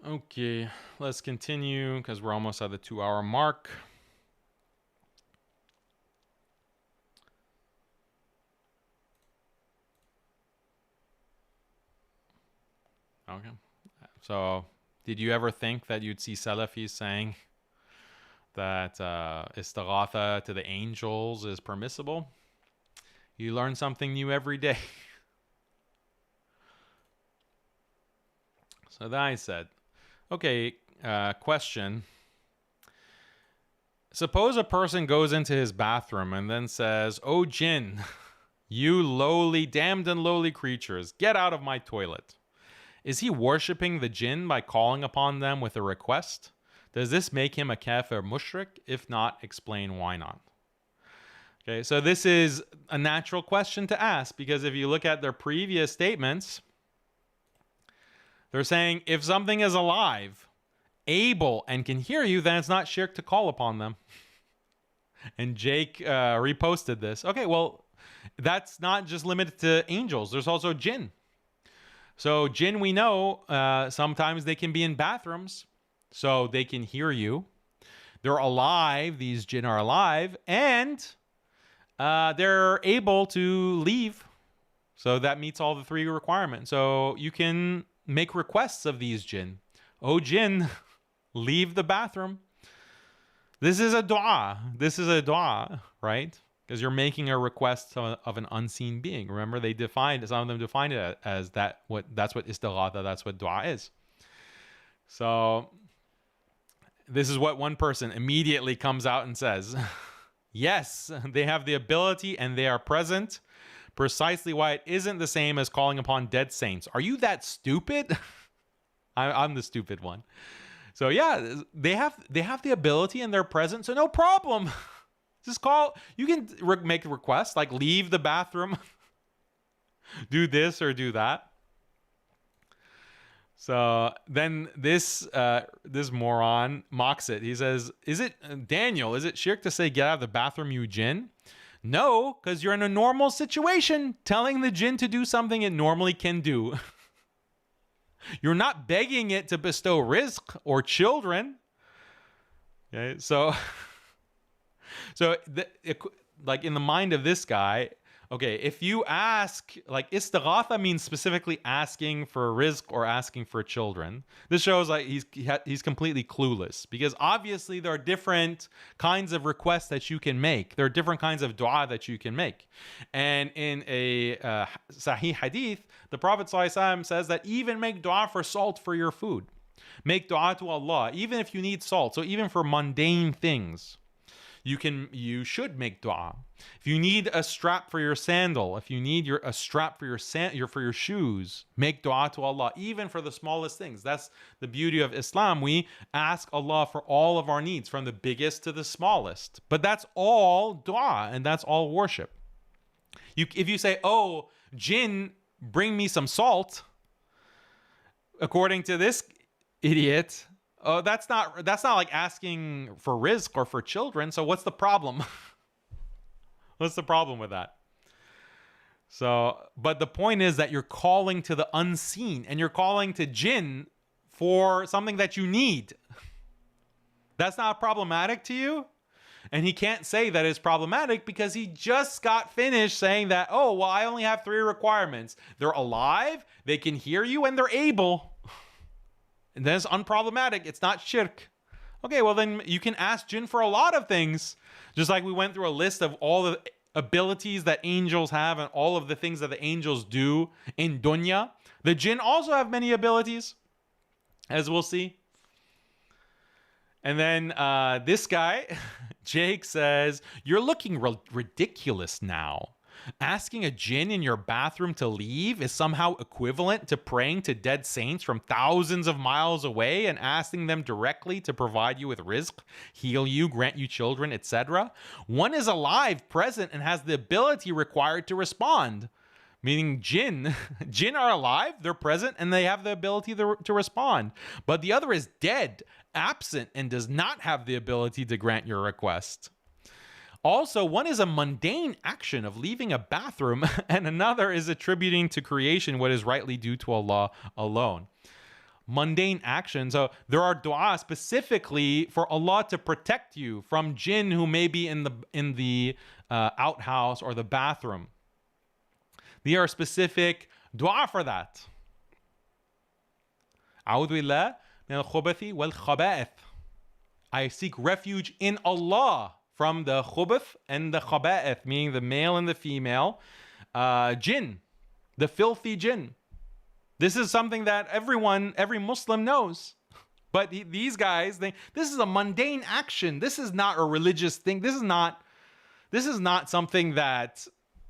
[SPEAKER 1] Okay, let's continue because we're almost at the 2-hour mark. Okay. So, did you ever think that you'd see Salafis saying that Istighatha to the angels is permissible? You learn something new every day. So then I said, okay, question. Suppose a person goes into his bathroom and then says, "Oh, jinn, you lowly, damned and lowly creatures, get out of my toilet." Is he worshipping the jinn by calling upon them with a request? Does this make him a kafir mushrik? If not, explain why not. Okay, so this is a natural question to ask, because if you look at their previous statements, they're saying if something is alive, able, and can hear you, then it's not shirk to call upon them. And Jake reposted this. Okay, well, that's not just limited to angels. There's also jinn. So jinn, we know, sometimes they can be in bathrooms, so they can hear you. They're alive. These jinn are alive, and they're able to leave. So that meets all the 3 requirements. So you can make requests of these jinn. Oh, jinn, leave the bathroom. This is a dua. This is a dua, right? Because you're making a request of an unseen being. Remember, they defined, some of them defined it as that's what istighatha, that's what dua is. So this is what one person immediately comes out and says. Yes, they have the ability and they are present. Precisely why it isn't the same as calling upon dead saints. Are you that stupid? I'm the stupid one. So yeah, they have the ability and they're present, so no problem. Just call. You can make requests like leave the bathroom, do this or do that. So then this moron mocks it. He says, "Is it Daniel? Is it shirk to say get out of the bathroom, you jinn?" No, because you're in a normal situation, telling the jinn to do something it normally can do. You're not begging it to bestow rizq or children. Okay, so like in the mind of this guy, okay, if you ask, like Istighatha means specifically asking for rizq or asking for children. This shows like he's completely clueless, because obviously there are different kinds of requests that you can make. There are different kinds of dua that you can make. And in a Sahih Hadith, the Prophet ﷺ says that even make dua for salt for your food. Make dua to Allah, even if you need salt. So even for mundane things, you should make dua. If you need a strap for your sandal, if you need a strap for your shoes, make dua to Allah, even for the smallest things. That's the beauty of Islam. We ask Allah for all of our needs, from the biggest to the smallest. But that's all dua, and that's all worship. If you say, "Oh, jinn, bring me some salt," according to this idiot, oh, that's not like asking for rizq or for children. So what's the problem? What's the problem with that? So, but the point is that you're calling to the unseen, and you're calling to jinn for something that you need. That's not problematic to you? And he can't say that it's problematic because he just got finished saying that, oh, well, I only have 3 requirements. They're alive, they can hear you, and they're able. And then it's unproblematic. It's not shirk. Okay, well then you can ask jinn for a lot of things. Just like we went through a list of all the abilities that angels have and all of the things that the angels do in dunya. The jinn also have many abilities, as we'll see. And then this guy, Jake, says, "You're looking ridiculous now. Asking a jinn in your bathroom to leave is somehow equivalent to praying to dead saints from thousands of miles away and asking them directly to provide you with rizq, heal you, grant you children, etc. One is alive, present, and has the ability required to respond." Meaning jinn. Jinn are alive, they're present, and they have the ability to respond. But the other is dead, absent, and does not have the ability to grant your request. Also, one is a mundane action of leaving a bathroom, and another is attributing to creation what is rightly due to Allah alone. Mundane action. So there are dua specifically for Allah to protect you from jinn who may be in the outhouse or the bathroom. There are specific dua for that. أعوذ بالله من الخبث والخبائث. I seek refuge in Allah from the khubuth and the khaba'ith, meaning the male and the female jinn, the filthy jinn. This is something that every Muslim knows. But these guys, this is a mundane action. This is not a religious thing. This is not something that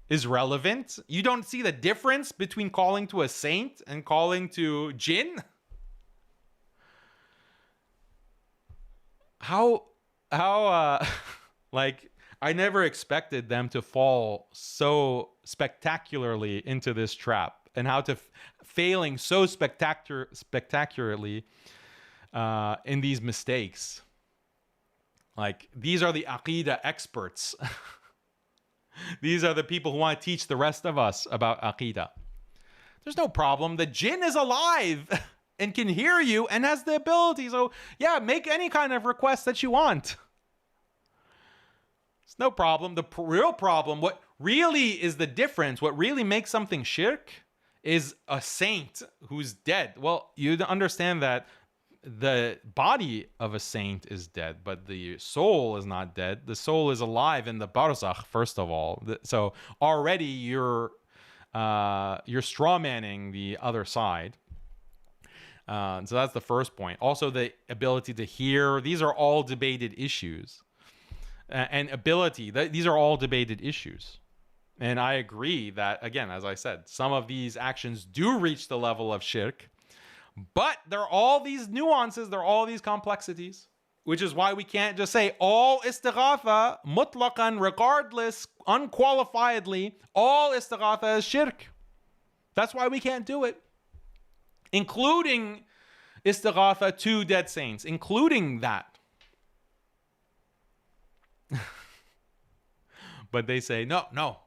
[SPEAKER 1] is relevant. You don't see the difference between calling to a saint and calling to jinn? How like, I never expected them to fall so spectacularly into this trap, and how to failing so spectacularly in these mistakes. Like, these are the AQIDA experts. These are the people who want to teach the rest of us about AQIDA. There's no problem. The jinn is alive and can hear you and has the ability. So yeah, make any kind of request that you want. It's no problem. The real problem, what really is the difference, what really makes something shirk, is a saint who's dead. Well, you understand that the body of a saint is dead, but the soul is not dead. The soul is alive in the barzakh, first of all. So already you're strawmanning the other side. So that's the first point. Also, the ability to hear. These are all debated issues. And ability. These are all debated issues. And I agree that, again, as I said, some of these actions do reach the level of shirk. But there are all these nuances. There are all these complexities. which is why we can't just say all istighatha, mutlaqan, regardless, unqualifiedly, all istighatha is shirk. That's why we can't do it. Including istighatha to dead saints, including that. But they say, no.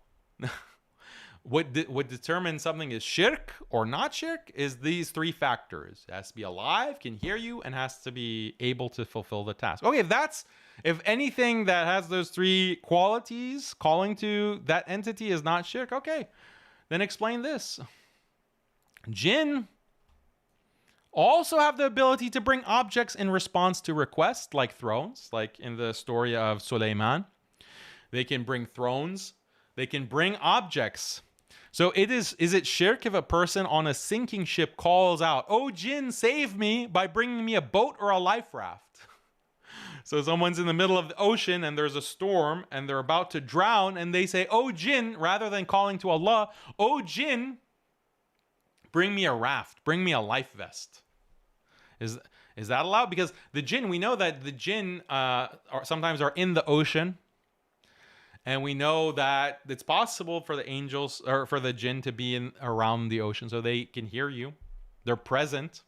[SPEAKER 1] What determines something is shirk or not shirk is these three factors. It has to be alive, can hear you, and has to be able to fulfill the task. Okay, if anything that has those three qualities, calling to that entity is not shirk, okay, then explain this. Jinn also have the ability to bring objects in response to requests, like thrones, like in the story of Sulaiman. They can bring thrones. They can bring objects. So is it shirk if a person on a sinking ship calls out, "Oh, jinn, save me," by bringing me a boat or a life raft? So someone's in the middle of the ocean and there's a storm and they're about to drown and they say, "Oh, jinn," rather than calling to Allah, "Oh, jinn, bring me a raft, bring me a life vest." Is that allowed? Because the jinn, we know that the jinn sometimes are in the ocean. And we know that it's possible for the angels or for the jinn to be around the ocean, so they can hear you. They're present,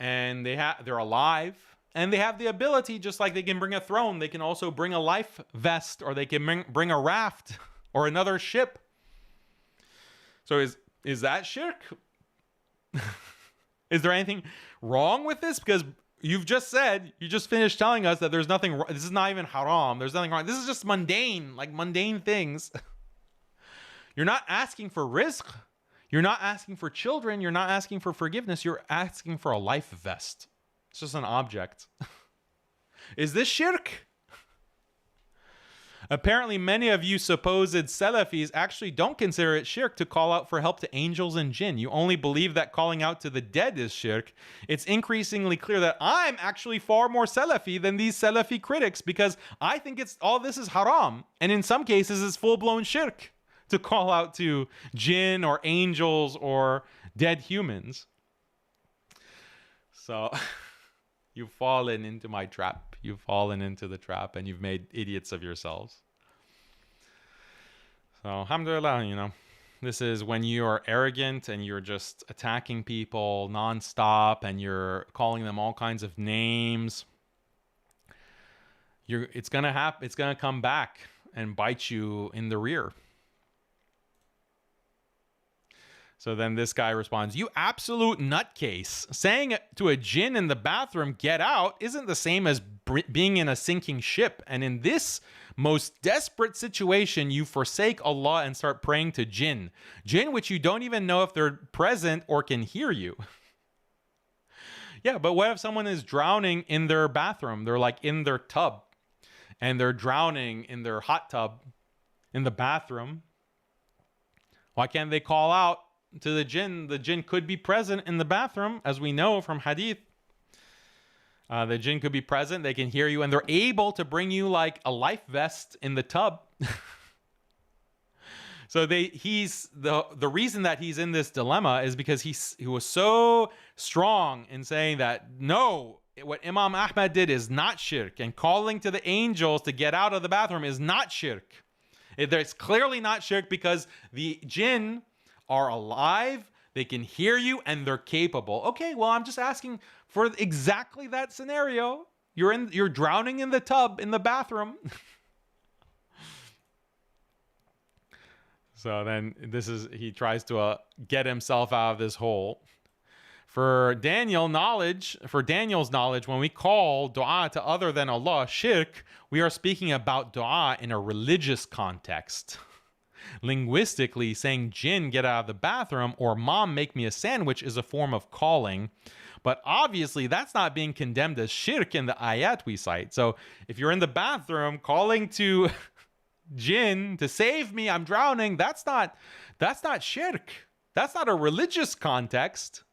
[SPEAKER 1] and they're alive, and they have the ability, just like they can bring a throne, they can also bring a life vest, or they can bring a raft or another ship. So is that shirk? Is there anything wrong with this? Because you just finished telling us that there's nothing wrong. This is not even haram. There's nothing wrong. This is just mundane things. You're not asking for rizq. You're not asking for children. You're not asking for forgiveness. You're asking for a life vest. It's just an object. Is this shirk? Apparently, many of you supposed Salafis actually don't consider it shirk to call out for help to angels and jinn. You only believe that calling out to the dead is shirk. It's increasingly clear that I'm actually far more Salafi than these Salafi critics, because I think all this is haram. And in some cases, it's full-blown shirk to call out to jinn or angels or dead humans. So you've fallen into my trap. You've fallen into the trap and you've made idiots of yourselves. So, alhamdulillah, this is when you are arrogant and you're just attacking people nonstop and you're calling them all kinds of names. It's gonna happen. It's gonna come back and bite you in the rear. So then this guy responds, "You absolute nutcase. Saying to a jinn in the bathroom, 'Get out,' isn't the same as being in a sinking ship. And in this most desperate situation, you forsake Allah and start praying to jinn. Jinn which you don't even know if they're present or can hear you." Yeah, but what if someone is drowning in their bathroom? They're like in their tub and they're drowning in their hot tub in the bathroom. Why can't they call out to the jinn? The jinn could be present in the bathroom, as we know from hadith. The jinn could be present, they can hear you, and they're able to bring you like a life vest in the tub. So the reason that he's in this dilemma is because he was so strong in saying that no, what Imam Ahmad did is not shirk, and calling to the angels to get out of the bathroom is not shirk. It's clearly not shirk because the jinn are alive, they can hear you, and they're capable. Okay, well, I'm just asking for exactly that scenario. You're drowning in the tub in the bathroom. So then he tries to get himself out of this hole. For Daniel's knowledge, when we call dua to other than Allah shirk, we are speaking about dua in a religious context. Linguistically, saying jinn, get out of the bathroom, or mom, make me a sandwich is a form of calling. But obviously, that's not being condemned as shirk in the ayat we cite. So if you're in the bathroom calling to jinn to save me, I'm drowning, that's not shirk. That's not a religious context.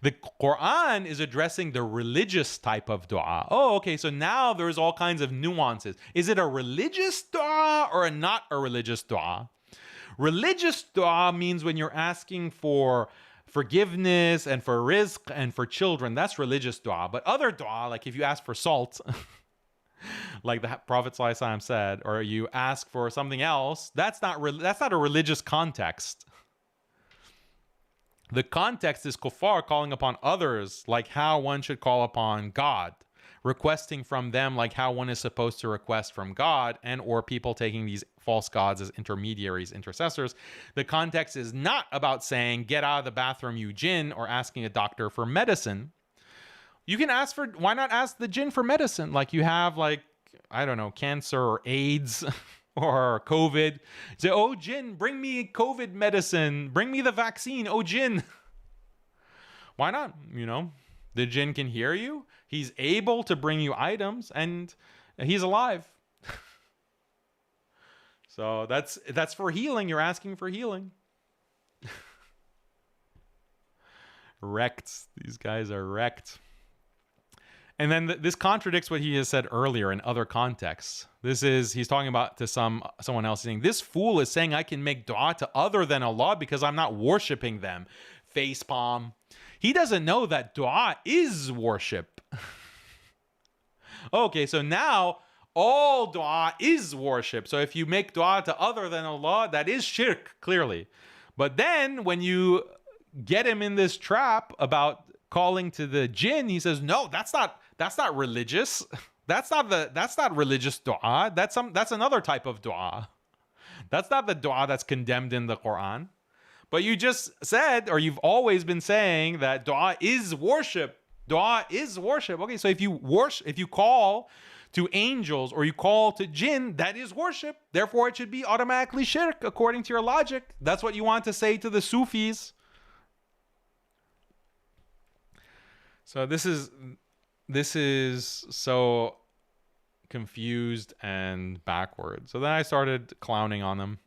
[SPEAKER 1] The Quran is addressing the religious type of dua. Oh, okay, so now there's all kinds of nuances. Is it a religious dua or not a religious dua? Religious dua means when you're asking for forgiveness and for rizq and for children, that's religious dua. But other dua, like if you ask for salt, like the Prophet ﷺ said, or you ask for something else, that's not a religious context. The context is kuffar calling upon others like how one should call upon God, requesting from them like how one is supposed to request from God, and or people taking these false gods as intermediaries, intercessors. The context is not about saying, get out of the bathroom, you jinn, or asking a doctor for medicine. You can ask for, why not ask the jinn for medicine? Like you have like, I don't know, cancer or AIDS or COVID. Say, oh jinn, bring me COVID medicine. Bring me the vaccine, oh jinn. Why not? You know, the jinn can hear you. He's able to bring you items and he's alive. So that's for healing. You're asking for healing. Wrecked. These guys are wrecked. And then this contradicts what he has said earlier in other contexts. He's talking about to someone else saying, this fool is saying I can make dua to other than Allah because I'm not worshiping them. Facepalm. He doesn't know that dua is worship. Okay, so now all dua is worship. So if you make dua to other than Allah, that is shirk, clearly. But then when you get him in this trap about calling to the jinn, he says, no, that's not religious. That's not religious dua. That's another type of dua. That's not the dua that's condemned in the Quran. But you just said, or you've always been saying that dua is worship. Dua is worship. Okay, so if you call to angels or you call to jinn, that is worship. Therefore, it should be automatically shirk according to your logic. That's what you want to say to the Sufis. So this is so confused and backward. So then I started clowning on them.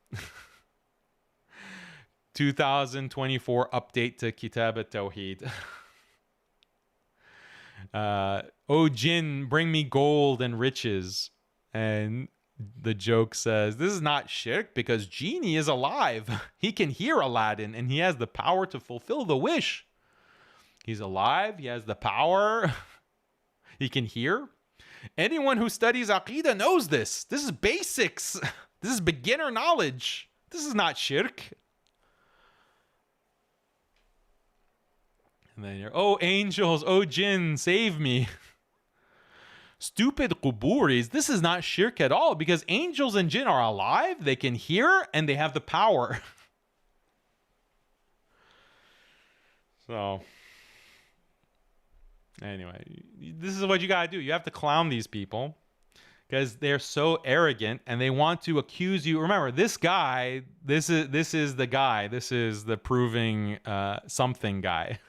[SPEAKER 1] 2024 update to Kitab at-Tawheed. Oh jinn, bring me gold and riches. And the joke says, this is not shirk because Genie is alive. He can hear Aladdin and he has the power to fulfill the wish. He's alive. He has the power. He can hear. Anyone who studies AQIDA knows this. This is basics. This is beginner knowledge. This is not shirk. And then you're, oh angels, oh jinn, save me. Stupid quburis. This is not shirk at all because angels and jinn are alive. They can hear and they have the power. So anyway, this is what you gotta do. You have to clown these people because they're so arrogant and they want to accuse you. Remember, this guy, this is the guy. This is the proving something guy.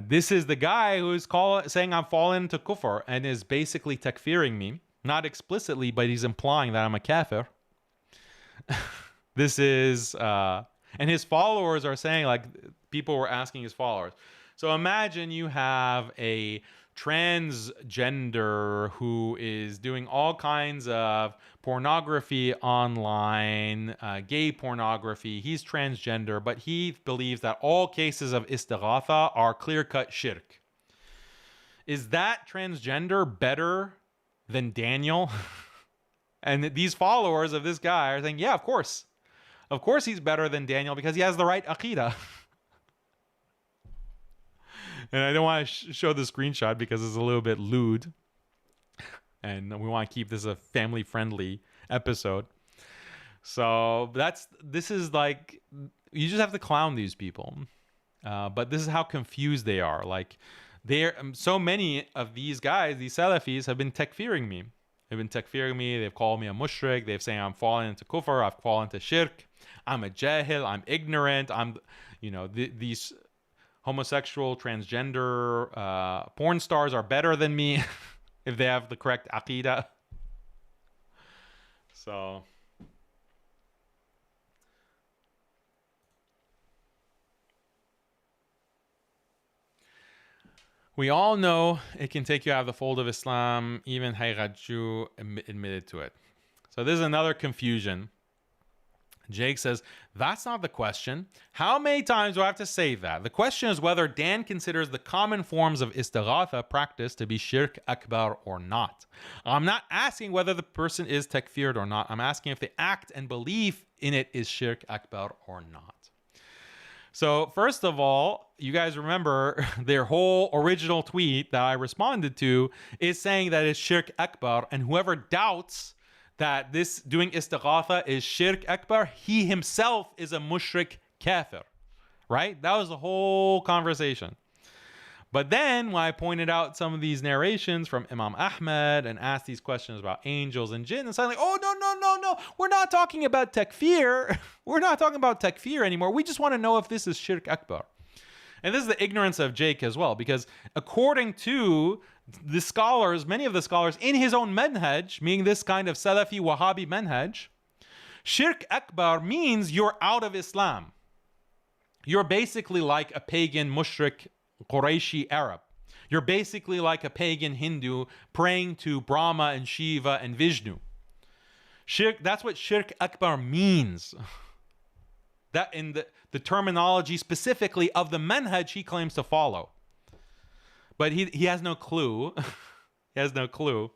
[SPEAKER 1] This is the guy who is saying I'm fallen into kufr and is basically takfiring me. Not explicitly, but he's implying that I'm a kafir. This is, and his followers are saying, like, people were asking his followers. So imagine you have a transgender who is doing all kinds of pornography online, gay pornography. He's transgender, but he believes that all cases of Istighatha are clear-cut shirk. Is that transgender better than Daniel? And these followers of this guy are saying, yeah, of course. Of course he's better than Daniel because he has the right AQIDA. And I don't want to show the screenshot because it's a little bit lewd. And we want to keep this a family-friendly episode. So this is like, you just have to clown these people. But this is how confused they are. Like, so many of these guys, these Salafis, have been takfiring me. They've been takfiring me. They've called me a mushrik. They've saying I'm falling into kufr. I've fallen into shirk. I'm a jahil. I'm ignorant. These homosexual, transgender, porn stars are better than me if they have the correct AQIDA. So we all know it can take you out of the fold of Islam. Even Haqiqatjou admitted to it. So this is another confusion. Jake says, that's not the question. How many times do I have to say that? The question is whether Dan considers the common forms of Istighatha practice to be Shirk Akbar or not. I'm not asking whether the person is takfired or not. I'm asking if the act and belief in it is Shirk Akbar or not. So first of all, you guys remember their whole original tweet that I responded to is saying that it's Shirk Akbar, and whoever doubts that this doing Istighatha is Shirk Akbar, he himself is a mushrik kafir, right? That was the whole conversation. But then when I pointed out some of these narrations from Imam Ahmed and asked these questions about angels and jinn, and suddenly, oh, no, we're not talking about takfir. We're not talking about takfir anymore. We just want to know if this is Shirk Akbar. And this is the ignorance of Jake as well, because according to the scholars, many of the scholars in his own manhaj, meaning this kind of Salafi Wahhabi manhaj, Shirk Akbar means you're out of Islam. You're basically like a pagan mushrik Qurayshi Arab. You're basically like a pagan Hindu praying to Brahma and Shiva and Vishnu. Shirk, that's what Shirk Akbar means. That in the terminology specifically of the manhaj he claims to follow. But he has no clue. He has no clue.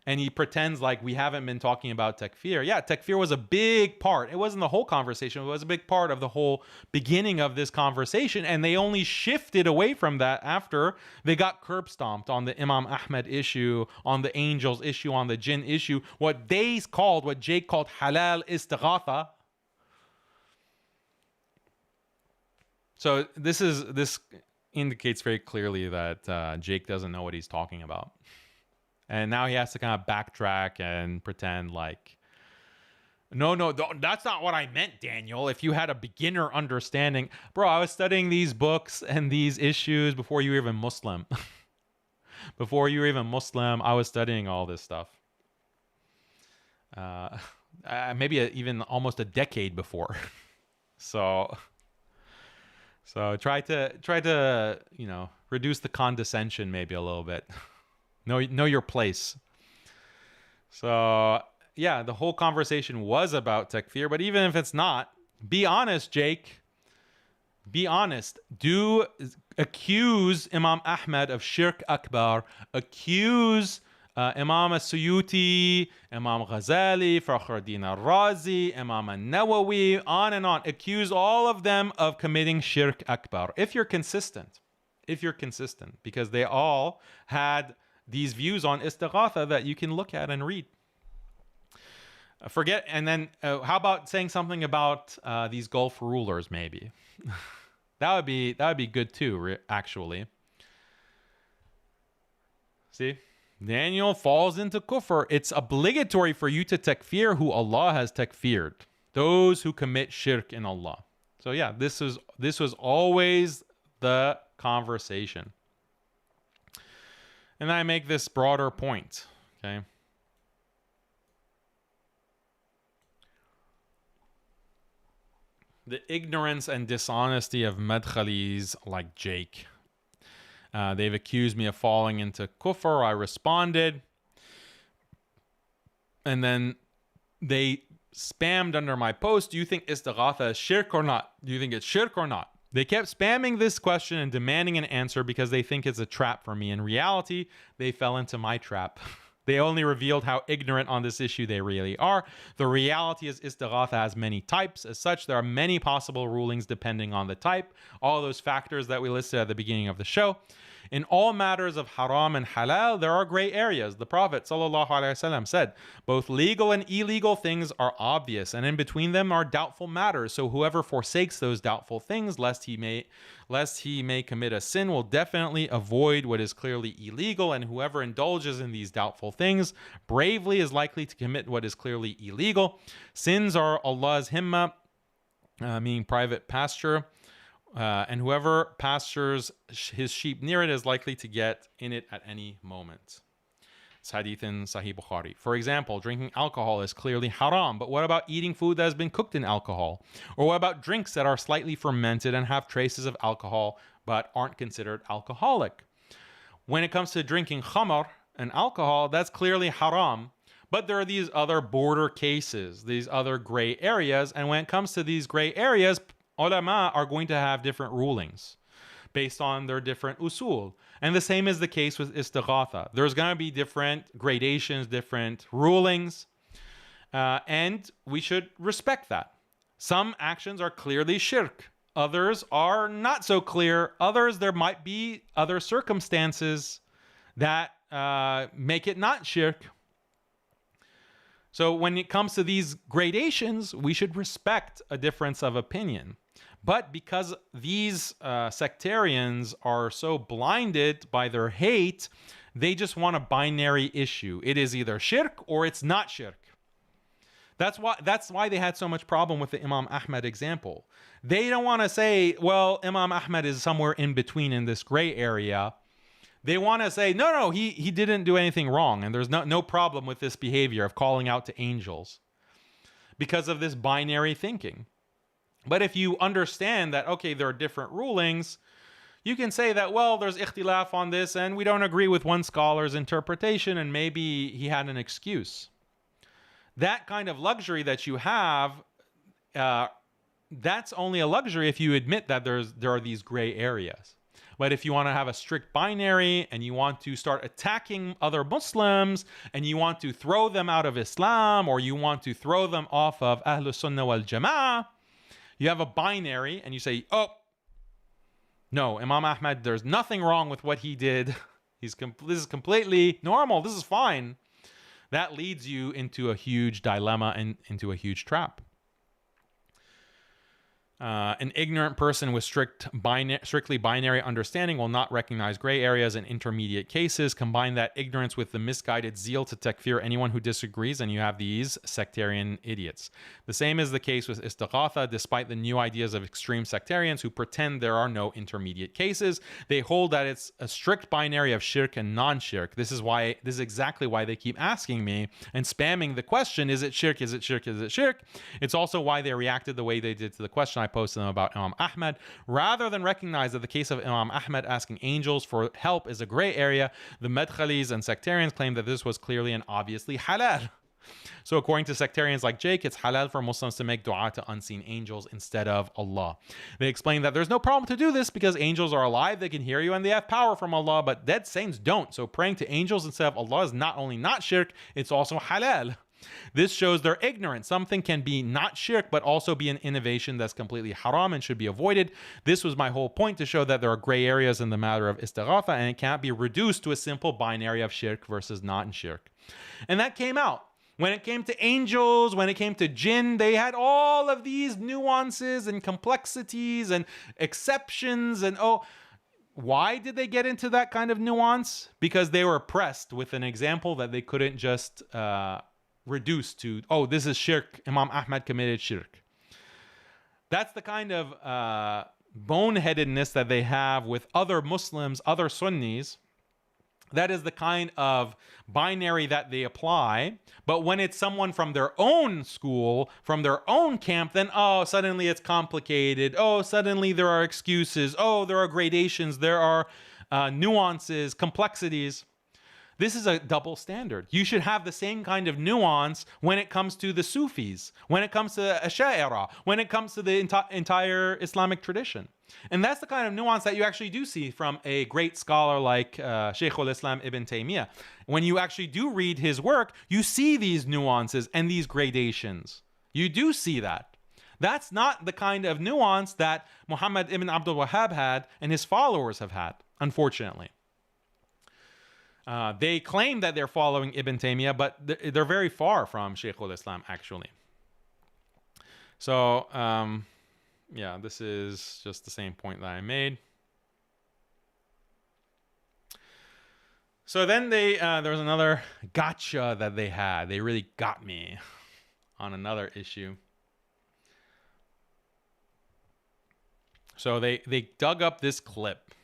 [SPEAKER 1] And he pretends like we haven't been talking about takfir. Yeah, takfir was a big part. It wasn't the whole conversation. It was a big part of the whole beginning of this conversation. And they only shifted away from that after they got curb stomped on the Imam Ahmed issue, on the angels issue, on the jinn issue. What Jake called halal istighatha. So this indicates very clearly that Jake doesn't know what he's talking about. And now he has to kind of backtrack and pretend like, no, that's not what I meant, Daniel. If you had a beginner understanding. Bro, I was studying these books and these issues before you were even Muslim. Before you were even Muslim, I was studying all this stuff. Maybe even almost a decade before. So try to reduce the condescension maybe a little bit. Know your place. So yeah, the whole conversation was about takfir, but even if it's not, be honest, Jake. Be honest. Do accuse Imam Ahmed of Shirk Akbar. Accuse Imam As-Suyuti, Imam Ghazali, Fakhruddin Al-Razi, Imam Al-Nawawi, on and on. Accuse all of them of committing Shirk Akbar. If you're consistent, because they all had these views on Istighatha that you can look at and read. Forget, and then how about saying something about these Gulf rulers? Maybe that would be good too. Actually, see, Daniel falls into kufr. It's obligatory for you to takfir who Allah has takfired, those who commit shirk in Allah. So yeah, this was always the conversation. And I make this broader point, okay? The ignorance and dishonesty of madkhalis like Jake. They've accused me of falling into kufr. I responded. And then they spammed under my post, do you think Istighatha is shirk or not? Do you think it's shirk or not? They kept spamming this question and demanding an answer because they think it's a trap for me. In reality, they fell into my trap. They only revealed how ignorant on this issue they really are. The reality is Istighatha has many types. As such, there are many possible rulings depending on the type. All those factors that we listed at the beginning of the show. In all matters of haram and halal, there are gray areas. The Prophet ﷺ said, both legal and illegal things are obvious, and in between them are doubtful matters. So whoever forsakes those doubtful things, lest he may commit a sin, will definitely avoid what is clearly illegal. And whoever indulges in these doubtful things bravely is likely to commit what is clearly illegal. Sins are Allah's himma, meaning private pasture. And whoever pastures his sheep near it is likely to get in it at any moment. It's hadith in Sahih Bukhari. For example, drinking alcohol is clearly haram, but what about eating food that has been cooked in alcohol? Or what about drinks that are slightly fermented and have traces of alcohol but aren't considered alcoholic? When it comes to drinking khamr and alcohol, that's clearly haram, But there are these other border cases, these other gray areas. And when it comes to these gray areas, ulama are going to have different rulings based on their different usul. And the same is the case with istighatha. There's going to be different gradations, different rulings, and we should respect that. Some actions are clearly shirk. Others are not so clear. Others, there might be other circumstances that make it not shirk. So when it comes to these gradations, we should respect a difference of opinion. But because these sectarians are so blinded by their hate, they just want a binary issue. It is either shirk or it's not shirk. That's why they had so much problem with the Imam Ahmad example. They don't want to say, well, Imam Ahmad is somewhere in between in this gray area. They want to say, no, he didn't do anything wrong, and there's no problem with this behavior of calling out to angels because of this binary thinking. But if you understand that, okay, there are different rulings, you can say that, well, there's ikhtilaf on this, and we don't agree with one scholar's interpretation, and maybe he had an excuse. That kind of luxury that you have, that's only a luxury if you admit that there are these gray areas. But if you want to have a strict binary and you want to start attacking other Muslims and you want to throw them out of Islam or you want to throw them off of Ahlus Sunnah wal Jama'ah, you have a binary and you say, oh, no, Imam Ahmad, there's nothing wrong with what he did. This is completely normal. This is fine. That leads you into a huge dilemma and into a huge trap. An ignorant person with strictly binary understanding will not recognize gray areas and intermediate cases. Combine that ignorance with the misguided zeal to takfir anyone who disagrees, and you have these sectarian idiots. The same is the case with Istighatha. Despite the new ideas of extreme sectarians who pretend there are no intermediate cases, they hold that it's a strict binary of shirk and non-shirk. This is exactly why they keep asking me and spamming the question, is it shirk, is it shirk, is it shirk? It's also why they reacted the way they did to the question I posted them about Imam Ahmad. Rather than recognize that the case of Imam Ahmad asking angels for help is a gray area, the Madkhalis and sectarians claim that this was clearly and obviously halal. So according to sectarians like Jake, it's halal for Muslims to make dua to unseen angels instead of Allah. They explain that there's no problem to do this because angels are alive, they can hear you, and they have power from Allah, but dead saints don't. So praying to angels instead of Allah is not only not shirk, it's also halal. This shows their ignorance. Something can be not shirk, but also be an innovation that's completely haram and should be avoided. This was my whole point, to show that there are gray areas in the matter of istighatha, and it can't be reduced to a simple binary of shirk versus not shirk. And that came out. When it came to angels, when it came to jinn, they had all of these nuances and complexities and exceptions and why did they get into that kind of nuance? Because they were pressed with an example that they couldn't just reduced to, this is shirk, Imam Ahmad committed shirk. That's the kind of boneheadedness that they have with other Muslims, other Sunnis. That is the kind of binary that they apply. But when it's someone from their own school, from their own camp, then suddenly it's complicated. Suddenly there are excuses. There are gradations. There are nuances, complexities. This is a double standard. You should have the same kind of nuance when it comes to the Sufis, when it comes to Asha'ira, when it comes to the entire Islamic tradition. And that's the kind of nuance that you actually do see from a great scholar like Shaykh al-Islam Ibn Taymiyyah. When you actually do read his work, you see these nuances and these gradations. You do see that. That's not the kind of nuance that Muhammad ibn Abdul Wahhab had and his followers have had, unfortunately. They claim that they're following Ibn Taymiyyah, but they're very far from Shaykh al-Islam, actually. So, this is just the same point that I made. So then there was another gotcha that they had. They really got me on another issue. So they dug up this clip.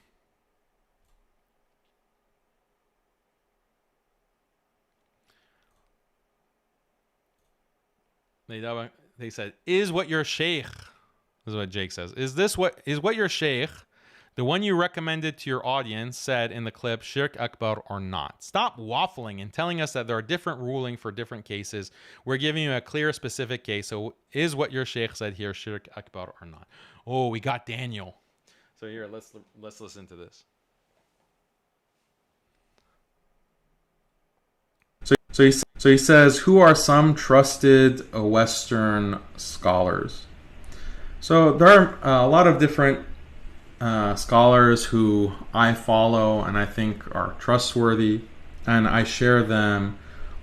[SPEAKER 1] They said, is what your sheikh, this is what Jake says, is what your sheikh The one you recommended to your audience said in the clip, Shirk Akbar or not. Stop waffling and telling us that there are different rulings for different cases. We're giving you a clear, specific case. So is what your sheikh said here Shirk Akbar or not? Oh, we got Daniel. So here, let's listen to this. So he says, who are some trusted Western scholars? So there are a lot of different scholars who I follow and I think are trustworthy, and I share them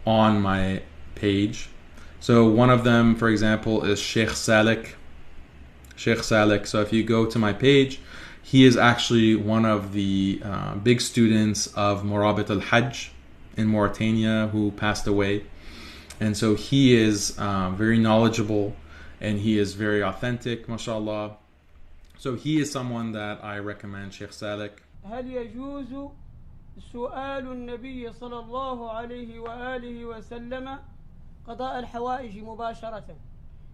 [SPEAKER 1] on my page. So one of them, for example, is Sheikh Salik. Sheikh Salik. So if you go to my page, he is actually one of the big students of Murabit al-Hajj in Mauritania who passed away. And so he is very knowledgeable and he is very authentic, mashallah. So he is someone that I recommend, Sheikh Salik.
[SPEAKER 4] هل يجوز سؤال النبي صلى الله عليه وآله وسلم قضاء الحوائج مباشرة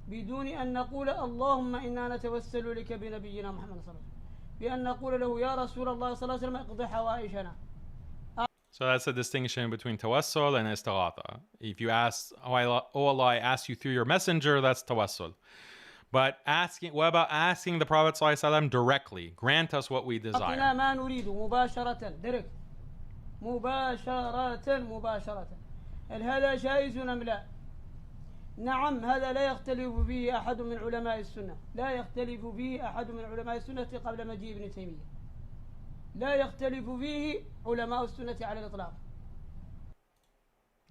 [SPEAKER 4] بدون أن نقول اللهم إنا نتوسل لك بنبينا محمد صلى الله عليه وسلم بأن نقول له يا رسول الله صلى الله عليه وسلم اقضي حوائجنا.
[SPEAKER 1] So that's the distinction between tawassul and istighatha. If you ask, oh Allah, I ask you through your messenger, that's tawassul. But what about asking the Prophet ﷺ directly? Grant us what we desire.
[SPEAKER 4] ما نريد مباشرة direct مباشرة هل هذا جائز أم لا؟ نعم، هذا لا يختلف به أحد من علماء السنة، لا يختلف به أحد من علماء السنة قبل مجيء ابن تيمية، لا يختلف فيه علماء السنة على الإطلاق.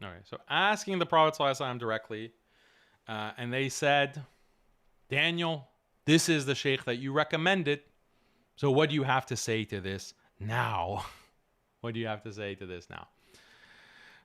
[SPEAKER 1] Okay, so asking the Prophet ﷺ directly, and they said, Daniel, this is the sheikh that you recommended, so what do you have to say to this now? What do you have to say to this now?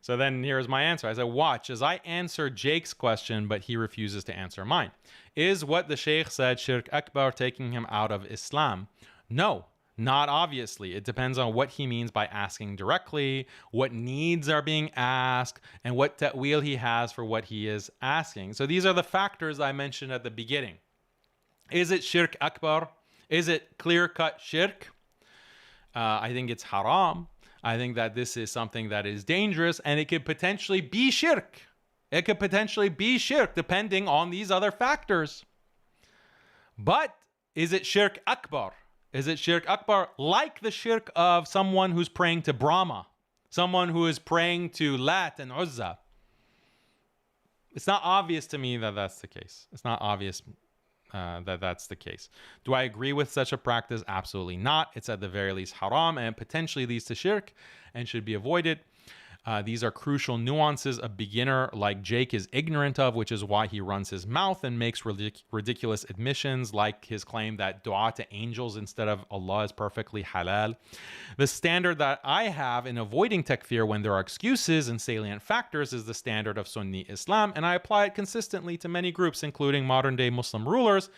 [SPEAKER 1] So then here's my answer. I said, watch as I answer Jake's question, but he refuses to answer mine. Is what the sheikh said Shirk Akbar taking him out of Islam? No, not obviously. It depends on what he means by asking directly, what needs are being asked, and what ta'wil he has for what he is asking. So these are the factors I mentioned at the beginning. Is it Shirk Akbar? Is it clear-cut shirk? I think it's haram. I think that this is something that is dangerous, and it could potentially be shirk. It could potentially be shirk depending on these other factors. But is it Shirk Akbar? Is it Shirk Akbar like the shirk of someone who's praying to Brahma? Someone who is praying to Lat and Uzza? It's not obvious to me that that's the case. It's not obvious that that's the case. Do I agree with such a practice? Absolutely not. It's at the very least haram and potentially leads to shirk and should be avoided. These are crucial nuances a beginner like Jake is ignorant of, which is why he runs his mouth and makes ridiculous admissions like his claim that dua to angels instead of Allah is perfectly halal. The standard that I have in avoiding takfir when there are excuses and salient factors is the standard of Sunni Islam, and I apply it consistently to many groups, including modern-day Muslim rulers.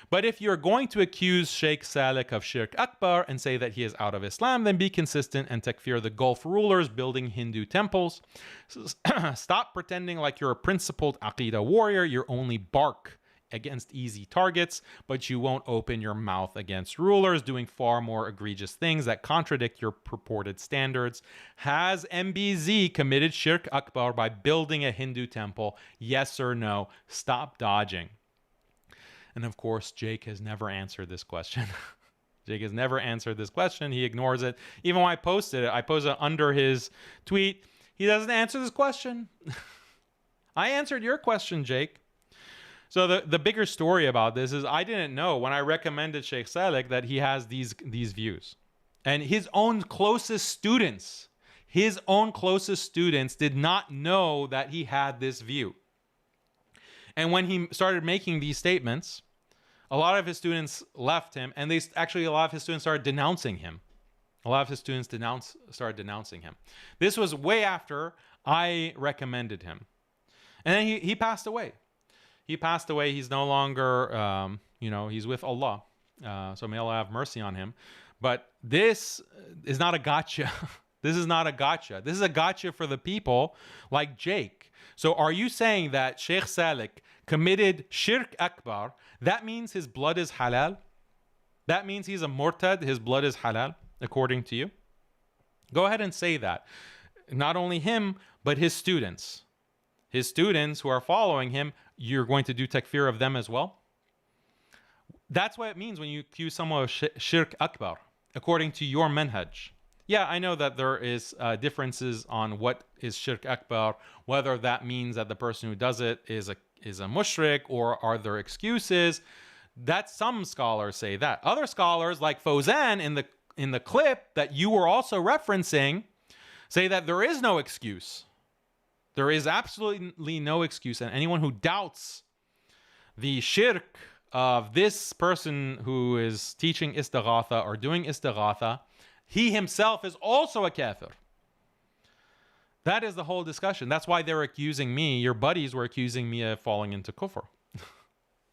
[SPEAKER 1] But if you're going to accuse Sheikh Salik of Shirk Akbar and say that he is out of Islam, then be consistent and takfir the Gulf rulers building Hindu temples. Stop pretending like you're a principled AQIDA warrior. You only bark against easy targets, but you won't open your mouth against rulers doing far more egregious things that contradict your purported standards. Has MBZ committed Shirk Akbar by building a Hindu temple? Yes or no? Stop dodging. And of course, Jake has never answered this question. Jake has never answered this question. He ignores it. Even when I posted it under his tweet. He doesn't answer this question. I answered your question, Jake. So the bigger story about this is I didn't know when I recommended Sheikh Salik that he has these views. And his own closest students did not know that he had this view. And when he started making these statements, a lot of his students left him, and a lot of his students started denouncing him. A lot of his students started denouncing him. This was way after I recommended him. And then he passed away. He passed away. He's no longer, he's with Allah. So may Allah have mercy on him. But this is not a gotcha. This is not a gotcha. This is a gotcha for the people like Jake. So are you saying that Sheikh Salik committed Shirk Akbar? That means his blood is halal? That means he's a murtad, his blood is halal, according to you. Go ahead and say that. Not only him, but his students. His students who are following him, you're going to do takfir of them as well. That's what it means when you accuse someone of shirk akbar, according to your manhaj. Yeah, I know that there is differences on what is shirk akbar, whether that means that the person who does it is a mushrik, or are there excuses. That some scholars say that. Other scholars, like Fawzan in the clip that you were also referencing, say that there is no excuse. There is absolutely no excuse, and anyone who doubts the shirk of this person who is teaching istighatha or doing istighatha, he himself is also a kafir. That is the whole discussion. That's why they're accusing me, your buddies were accusing me of falling into kufr.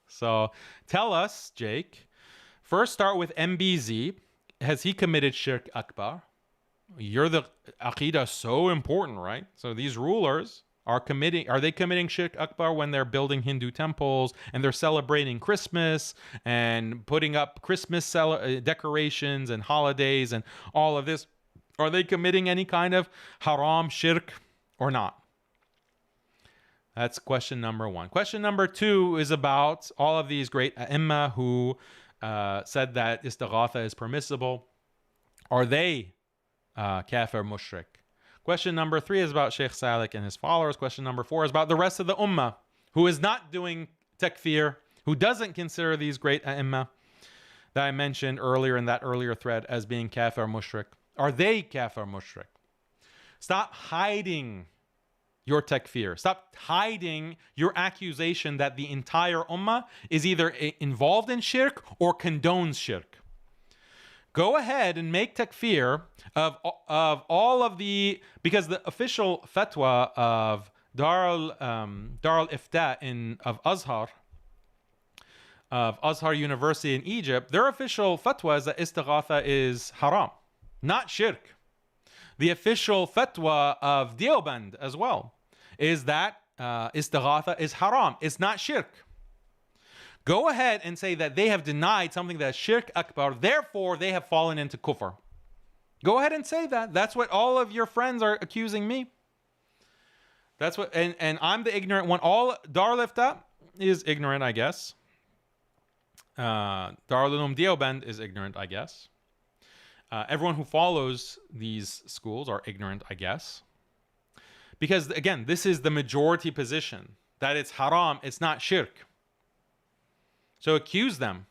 [SPEAKER 1] So tell us, Jake, first start with MBZ. Has he committed shirk akbar? You're the AQIDA so important, right? So these rulers are they committing shirk akbar when they're building Hindu temples and they're celebrating Christmas and putting up Christmas decorations and holidays and all of this? Are they committing any kind of haram shirk or not? That's question number one. Question number two is about all of these great a'imma who said that istighatha is permissible. Are they kafir mushrik? Question number three is about Sheikh Salik and his followers. Question number four is about the rest of the ummah who is not doing takfir, who doesn't consider these great a'imma that I mentioned earlier in that earlier thread as being kafir mushrik. Are they kafir mushrik? Stop hiding your takfir. Stop hiding your accusation that the entire ummah is either involved in shirk or condones shirk. Go ahead and make takfir of all of the, because the official fatwa of Dar al-Ifta of Azhar University in Egypt, their official fatwa is that istighatha is haram, not shirk. The official fatwa of Deoband as well is that istighatha is haram. It's not shirk. Go ahead and say that they have denied something that is shirk akbar, therefore they have fallen into kufr. Go ahead and say that. That's what all of your friends are accusing me. That's what, and I'm the ignorant one. All Dar al-Ifta is ignorant, I guess. Darul Uloom Deoband is ignorant, I guess. Everyone who follows these schools are ignorant, I guess. Because, again, this is the majority position, that it's haram, it's not shirk. So accuse them.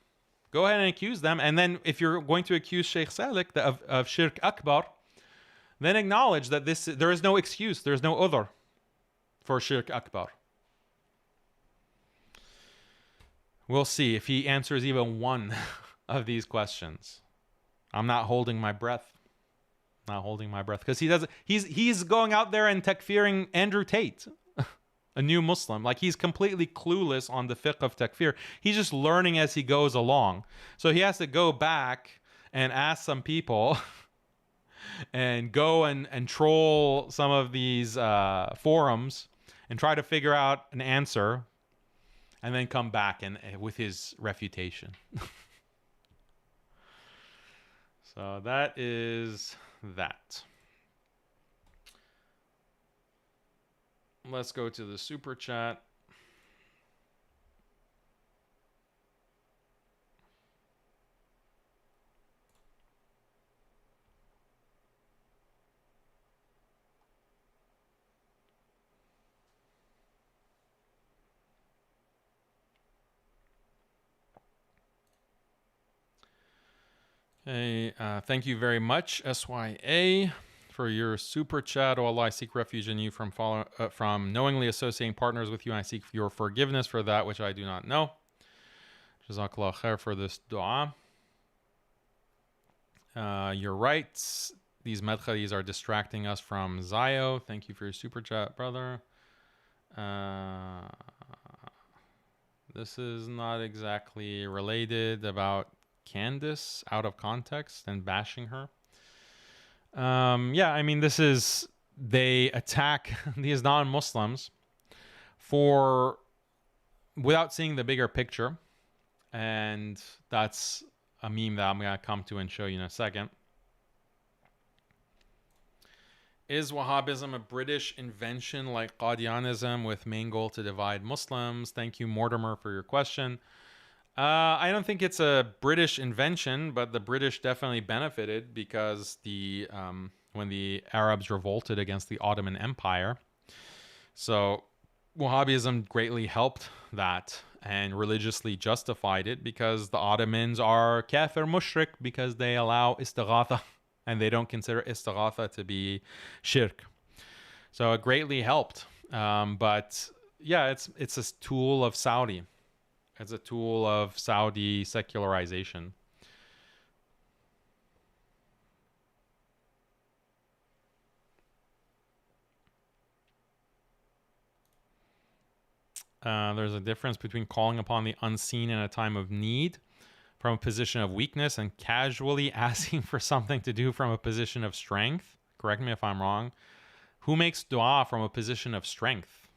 [SPEAKER 1] Go ahead and accuse them. And then if you're going to accuse Sheikh Salik of shirk akbar, then acknowledge that there is no excuse, there is no udhr for shirk akbar. We'll see if he answers even one of these questions. I'm not holding my breath. Not holding my breath. Because he's going out there and takfiring Andrew Tate, a new Muslim. Like, he's completely clueless on the fiqh of takfir. He's just learning as he goes along. So he has to go back and ask some people and go and troll some of these forums and try to figure out an answer and then come back and with his refutation. So that is that. Let's go to the super chat. Okay, thank you very much, SYA, for your super chat. Oh Allah, I seek refuge in you from knowingly associating partners with you, and I seek your forgiveness for that which I do not know. Jazakallah khair for this dua. You're right. These madkhalis are distracting us from Zayo. Thank you for your super chat, brother. This is not exactly related about Candace out of context and bashing her. Yeah, I mean, this is, they attack these non-Muslims without seeing the bigger picture, and that's a meme that I'm going to come to and show you in a second. Is Wahhabism a British invention like Qadianism with main goal to divide Muslims? Thank you, Mortimer, for your question. I don't think it's a British invention, but the British definitely benefited because when the Arabs revolted against the Ottoman Empire. So Wahhabism greatly helped that and religiously justified it because the Ottomans are kafir mushrik because they allow Istighatha and they don't consider Istighatha to be shirk. So it greatly helped. But yeah, it's a tool of Saudi. It's a tool of Saudi secularization. There's a difference between calling upon the unseen in a time of need from a position of weakness and casually asking for something to do from a position of strength. Correct me if I'm wrong. Who makes dua from a position of strength?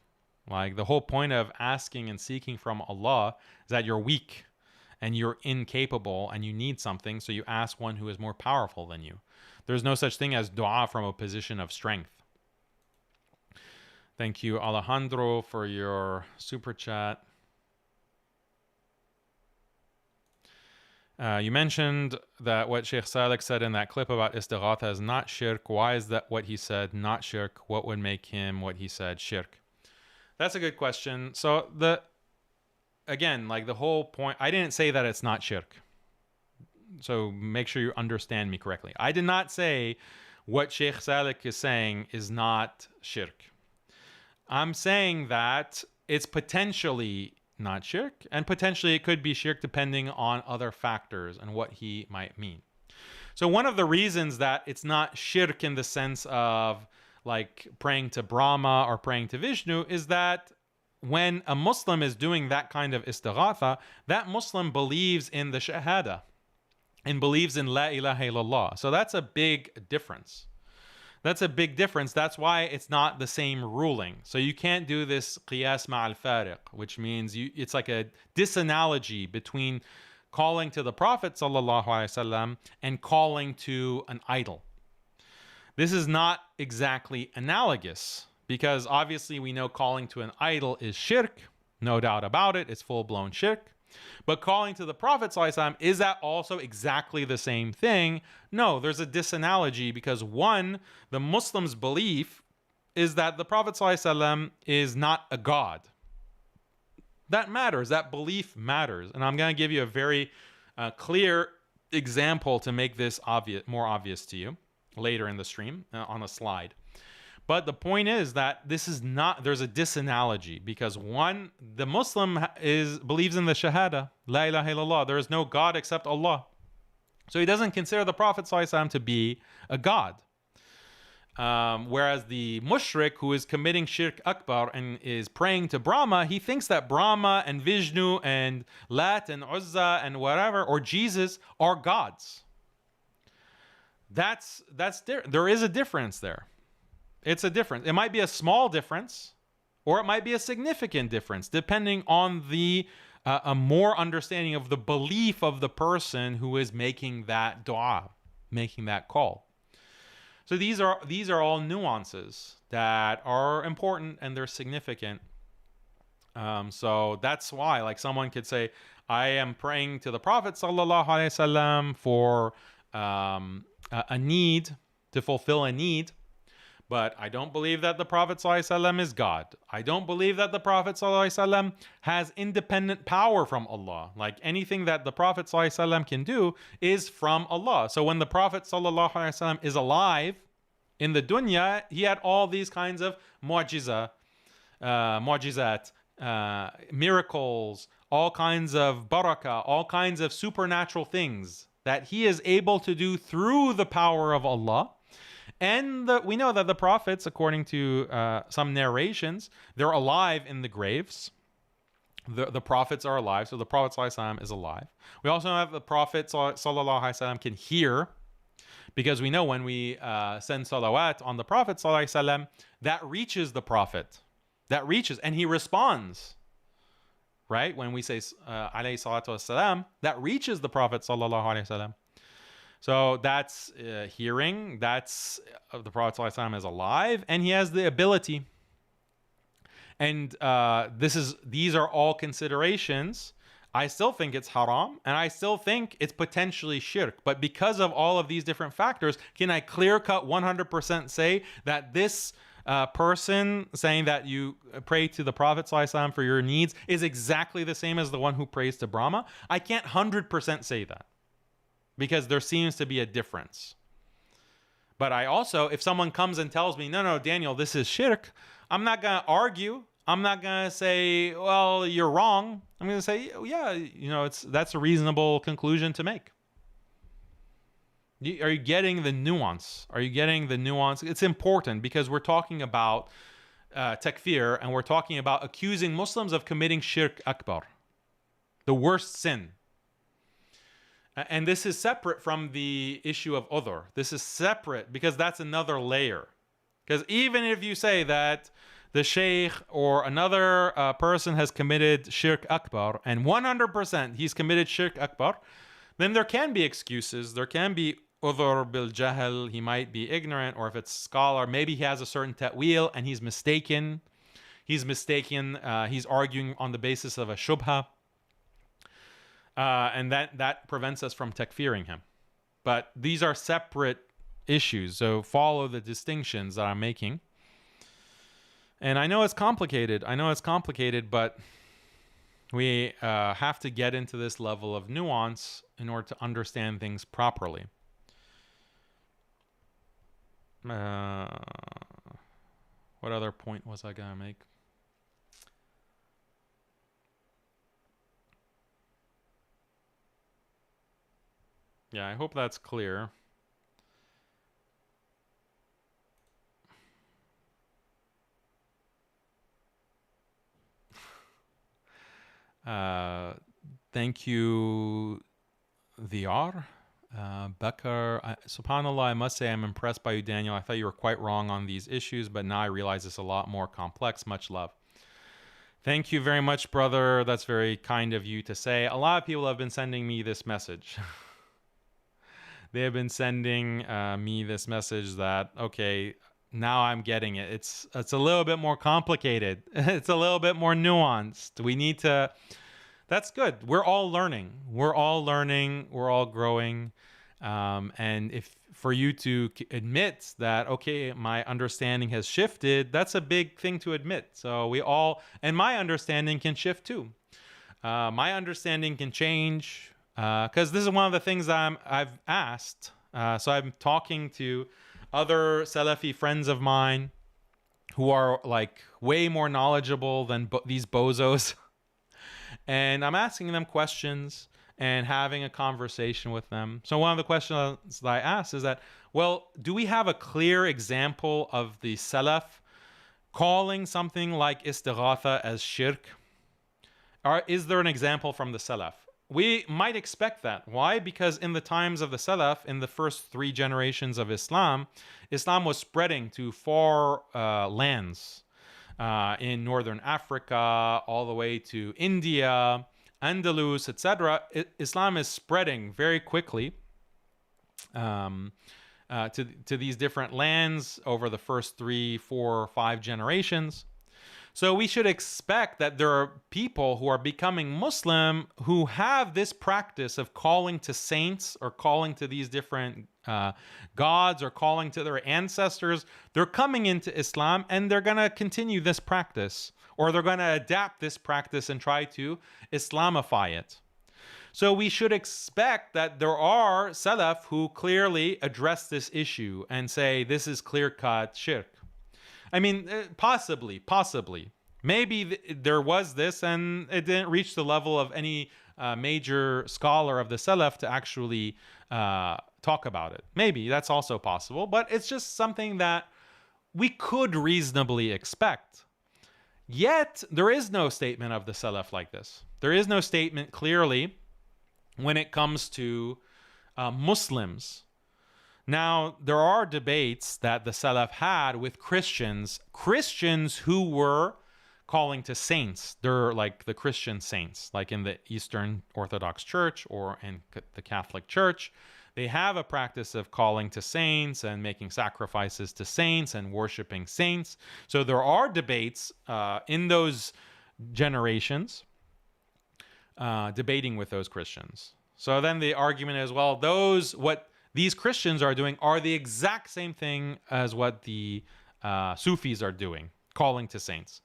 [SPEAKER 1] Like, the whole point of asking and seeking from Allah is that you're weak and you're incapable and you need something, so you ask one who is more powerful than you. There's no such thing as dua from a position of strength. Thank you, Alejandro, for your super chat. You mentioned that what Sheikh Salek said in that clip about Istighatha is not shirk. Why is that what he said not shirk? What would make him what he said shirk? That's a good question. So again, like the whole point, I didn't say that it's not shirk. So make sure you understand me correctly. I did not say what Sheikh Salek is saying is not shirk. I'm saying that it's potentially not shirk, and potentially it could be shirk depending on other factors and what he might mean. So one of the reasons that it's not shirk in the sense of like praying to Brahma or praying to Vishnu is that when a Muslim is doing that kind of istighatha, that Muslim believes in the shahada and believes in la ilaha illallah. So that's a big difference. That's a big difference. That's why it's not the same ruling. So you can't do this qiyas ma'al fariq, which means it's like a disanalogy between calling to the Prophet sallallahu alaihi wasallam and calling to an idol. This is not exactly analogous because obviously we know calling to an idol is shirk, no doubt about it. It's full-blown shirk. But calling to the Prophet ﷺ, is that also exactly the same thing? No, there's a disanalogy because one, the Muslim's belief is that the Prophet ﷺ is not a god. That matters. That belief matters. And I'm going to give you a very clear example to make this more obvious to you later in the stream on a slide. But the point is that this is not, there's a disanalogy because one, the Muslim believes in the shahada, la ilaha illallah. There is no God except Allah. So he doesn't consider the Prophet ﷺ to be a God. Whereas the mushrik who is committing shirk akbar and is praying to Brahma, he thinks that Brahma and Vishnu and Lat and Uzza and whatever, or Jesus, are gods. There is a difference there. It's a difference. It might be a small difference, or it might be a significant difference, depending on a more understanding of the belief of the person who is making that dua, making that call. So these are all nuances that are important and they're significant. So that's why, like, someone could say, I am praying to the Prophet sallallahu alaihi wasallam for a need, to fulfill a need. But I don't believe that the Prophet ﷺ is God. I don't believe that the Prophet ﷺ has independent power from Allah. Like, anything that the Prophet ﷺ can do is from Allah. So when the Prophet ﷺ is alive in the dunya, he had all these kinds of mu'jizat, miracles, all kinds of barakah, all kinds of supernatural things that he is able to do through the power of Allah. And we know that the prophets, according to some narrations, they're alive in the graves. The prophets are alive, so the Prophet ﷺ is alive. We also know that the Prophet ﷺ can hear, because we know when we send salawat on the Prophet ﷺ, that reaches the Prophet. That reaches, and he responds. right? When we say alayhi salatu wassalam, that reaches the Prophet sallallahu alaihi wasallam. So that's hearing. That's the Prophet sallallahu alaihi wasallam is alive, and he has the ability. And these are all considerations. I still think it's haram, and I still think it's potentially shirk. But because of all of these different factors, can I clear-cut 100% say that this person saying that you pray to the Prophet ﷺ for your needs is exactly the same as the one who prays to Brahma? I can't 100% say that, because there seems to be a difference. But I also, if someone comes and tells me, no, Daniel, this is shirk, I'm not going to argue. I'm not going to say, well, you're wrong. I'm going to say, yeah, that's a reasonable conclusion to make. Are you getting the nuance? Are you getting the nuance? It's important because we're talking about takfir, and we're talking about accusing Muslims of committing shirk akbar, the worst sin. And this is separate from the issue of udhr. This is separate because that's another layer. Because even if you say that the sheikh or another person has committed shirk akbar, and 100% he's committed shirk akbar, then there can be excuses. There can be udhr bil jahl. He might be ignorant, or if it's scholar, maybe he has a certain ta'wil and he's mistaken. He's arguing on the basis of a shubha. And that prevents us from takfiring him. But these are separate issues. So follow the distinctions that I'm making. And I know it's complicated. But we have to get into this level of nuance in order to understand things properly. What other point was I going to make? Yeah, I hope that's clear. Thank you, Diyar. Bakar, subhanAllah, I must say I'm impressed by you, Daniel. I thought you were quite wrong on these issues, but now I realize it's a lot more complex. Much love. Thank you very much, brother. That's very kind of you to say. A lot of people have been sending me this message. They have been sending me this message that, okay, now I'm getting it. It's a little bit more complicated. It's a little bit more nuanced. We need to... That's good. We're all learning. We're all growing. And if for you to admit that, okay, my understanding has shifted, that's a big thing to admit. So and my understanding can shift too. My understanding can change. Because this is one of the things I've asked. So I'm talking to other Salafi friends of mine who are like way more knowledgeable than these bozos. And I'm asking them questions and having a conversation with them. So one of the questions that I asked is that, well, do we have a clear example of the Salaf calling something like Istighatha as shirk? Or is there an example from the Salaf? We might expect that. Why? Because in the times of the Salaf, in the first 3 generations of Islam, Islam was spreading to far lands in northern Africa, all the way to India, Andalus, etc. Islam is spreading very quickly to these different lands over the first 3, 4, 5 generations. So we should expect that there are people who are becoming Muslim who have this practice of calling to saints or calling to these different gods or calling to their ancestors. They're coming into Islam and they're going to continue this practice, or they're going to adapt this practice and try to Islamify it. So we should expect that there are Salaf who clearly address this issue and say this is clear-cut shirk. I mean, possibly. Maybe there was this and it didn't reach the level of any major scholar of the Salaf to actually talk about it. Maybe that's also possible, but it's just something that we could reasonably expect. Yet, there is no statement of the Salaf like this. There is no statement clearly when it comes to Muslims. Now, there are debates that the Salaf had with Christians who were calling to saints. They're like the Christian saints, like in the Eastern Orthodox Church or in the Catholic Church. They have a practice of calling to saints and making sacrifices to saints and worshiping saints. So there are debates in those generations debating with those Christians. So then the argument is, well, what these Christians are doing are the exact same thing as what the Sufis are doing, calling to saints.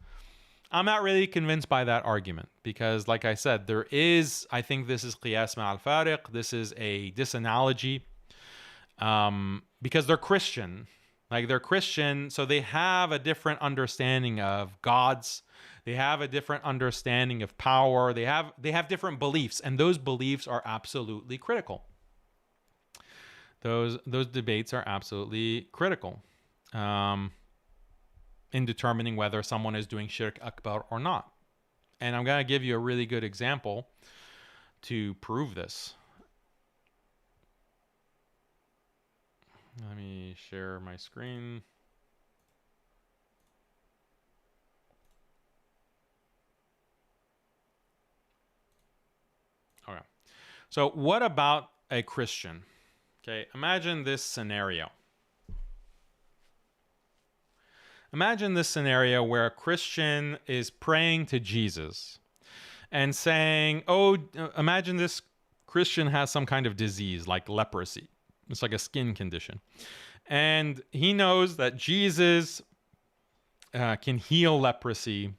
[SPEAKER 1] I'm not really convinced by that argument because, like I said, I think this is qiyas ma'al fariq. This is a disanalogy because they're Christian. Like, they're Christian, so they have a different understanding of gods. They have a different understanding of power. They have different beliefs, and those beliefs are absolutely critical. Those debates are absolutely critical in determining whether someone is doing shirk akbar or not. And I'm going to give you a really good example to prove this. Let me share my screen. Okay. So what about a Christian? Okay, imagine this scenario. Imagine this scenario where a Christian is praying to Jesus and saying, imagine this Christian has some kind of disease like leprosy. It's like a skin condition. And he knows that Jesus can heal leprosy.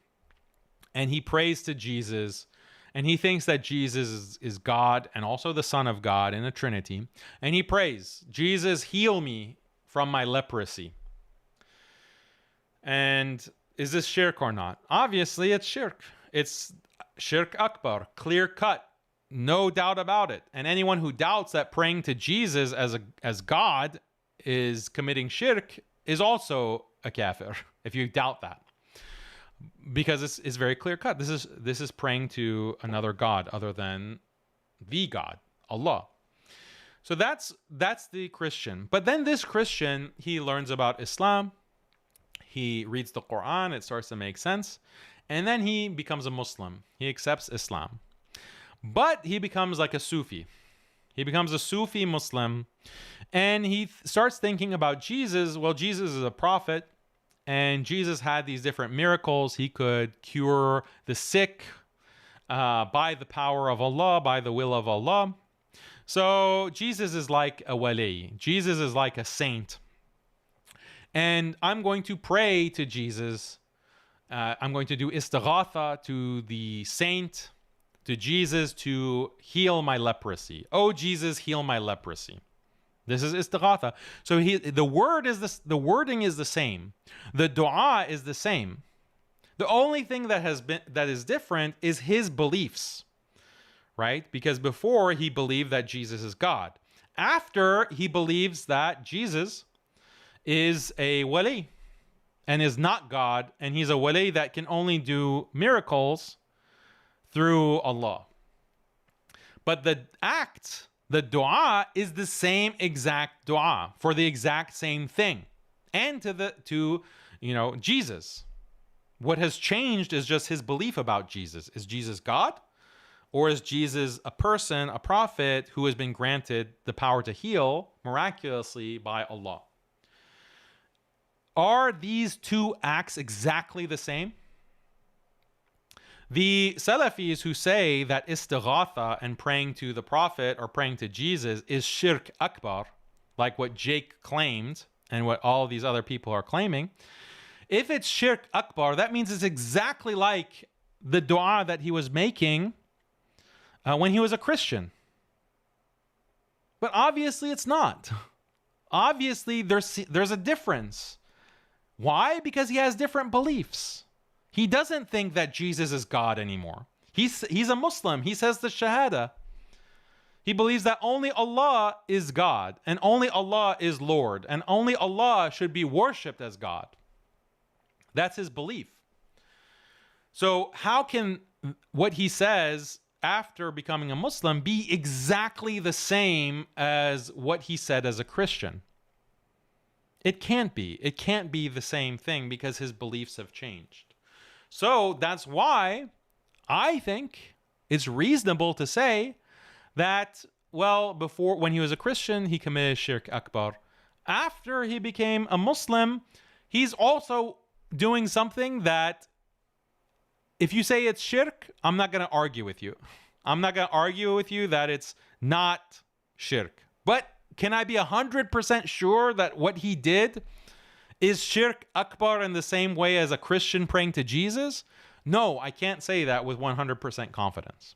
[SPEAKER 1] And he prays to Jesus. And he thinks that Jesus is God and also the Son of God in a Trinity. And he prays, Jesus, heal me from my leprosy. And is this shirk or not? Obviously, it's shirk. It's shirk akbar, clear cut, no doubt about it. And anyone who doubts that praying to Jesus as God is committing shirk is also a kafir, if you doubt that. Because it's very clear cut. This is praying to another God other than the God, Allah. So that's the Christian. But then this Christian, he learns about Islam. He reads the Quran, it starts to make sense, and then he becomes a Muslim. He accepts Islam. But he becomes like a Sufi. He becomes a Sufi Muslim, and he starts thinking about Jesus. Well, Jesus is a prophet, and Jesus had these different miracles. He could cure the sick by the power of Allah, by the will of Allah. So Jesus is like a wali. Jesus is like a saint. And I'm going to pray to Jesus. I'm going to do Istighatha to the saint, to Jesus, to heal my leprosy. Oh, Jesus, heal my leprosy. This is Istighatha. So the wording is the same. The dua is the same. The only thing that is different is his beliefs, right? Because before he believed that Jesus is God. After he believes that Jesus is a wali and is not God, and he's a wali that can only do miracles through Allah. But the act, the dua, is the same exact dua for the exact same thing, and to Jesus. What has changed is just his belief about Jesus. Is Jesus God, or is Jesus a person, a prophet who has been granted the power to heal miraculously by Allah? Are these two acts exactly the same? The Salafis who say that Istighatha and praying to the Prophet or praying to Jesus is shirk akbar, like what Jake claimed and what all these other people are claiming, if it's shirk akbar, that means it's exactly like the dua that he was making when he was a Christian. But obviously it's not. Obviously there's a difference. Why? Because he has different beliefs. He doesn't think that Jesus is God anymore. He's a Muslim. He says the Shahada. He believes that only Allah is God, and only Allah is Lord, and only Allah should be worshipped as God. That's his belief. So how can what he says after becoming a Muslim be exactly the same as what he said as a Christian? It can't be. It can't be the same thing because his beliefs have changed. So that's why I think it's reasonable to say that, well, before, when he was a Christian, he committed Shirk Akbar. After he became a Muslim, he's also doing something that, if you say it's Shirk, I'm not going to argue with you. I'm not going to argue with you that it's not Shirk. But can I be 100% sure that what he did is Shirk Akbar in the same way as a Christian praying to Jesus? No, I can't say that with 100% confidence.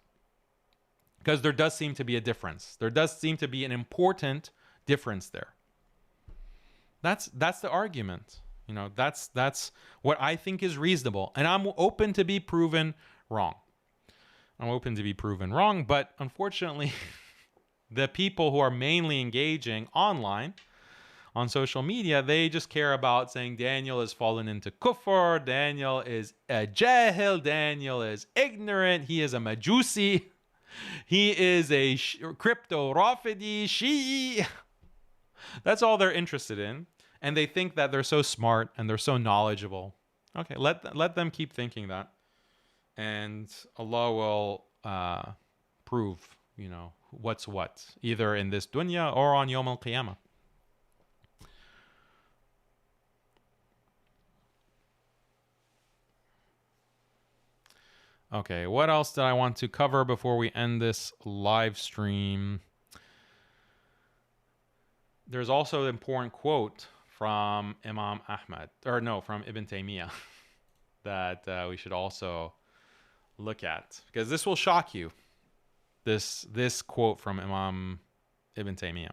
[SPEAKER 1] Because there does seem to be a difference. There does seem to be an important difference there. That's the argument. You know, that's what I think is reasonable. And I'm open to be proven wrong. I'm open to be proven wrong, but unfortunately, the people who are mainly engaging online on social media, they just care about saying Daniel has fallen into kufr, Daniel is a jahil, Daniel is ignorant, he is a majusi, he is a crypto rafidi Shi'i. That's all they're interested in. And they think that they're so smart and they're so knowledgeable. Okay, let them keep thinking that. And Allah will prove, you know, what's what, either in this dunya or on Yawm al-Qiyamah. Okay, what else did I want to cover before we end this live stream? There's also an important quote from Imam Ahmad, from Ibn Taymiyyah, that we should also look at, because this will shock you. This quote from Imam Ibn Taymiyyah.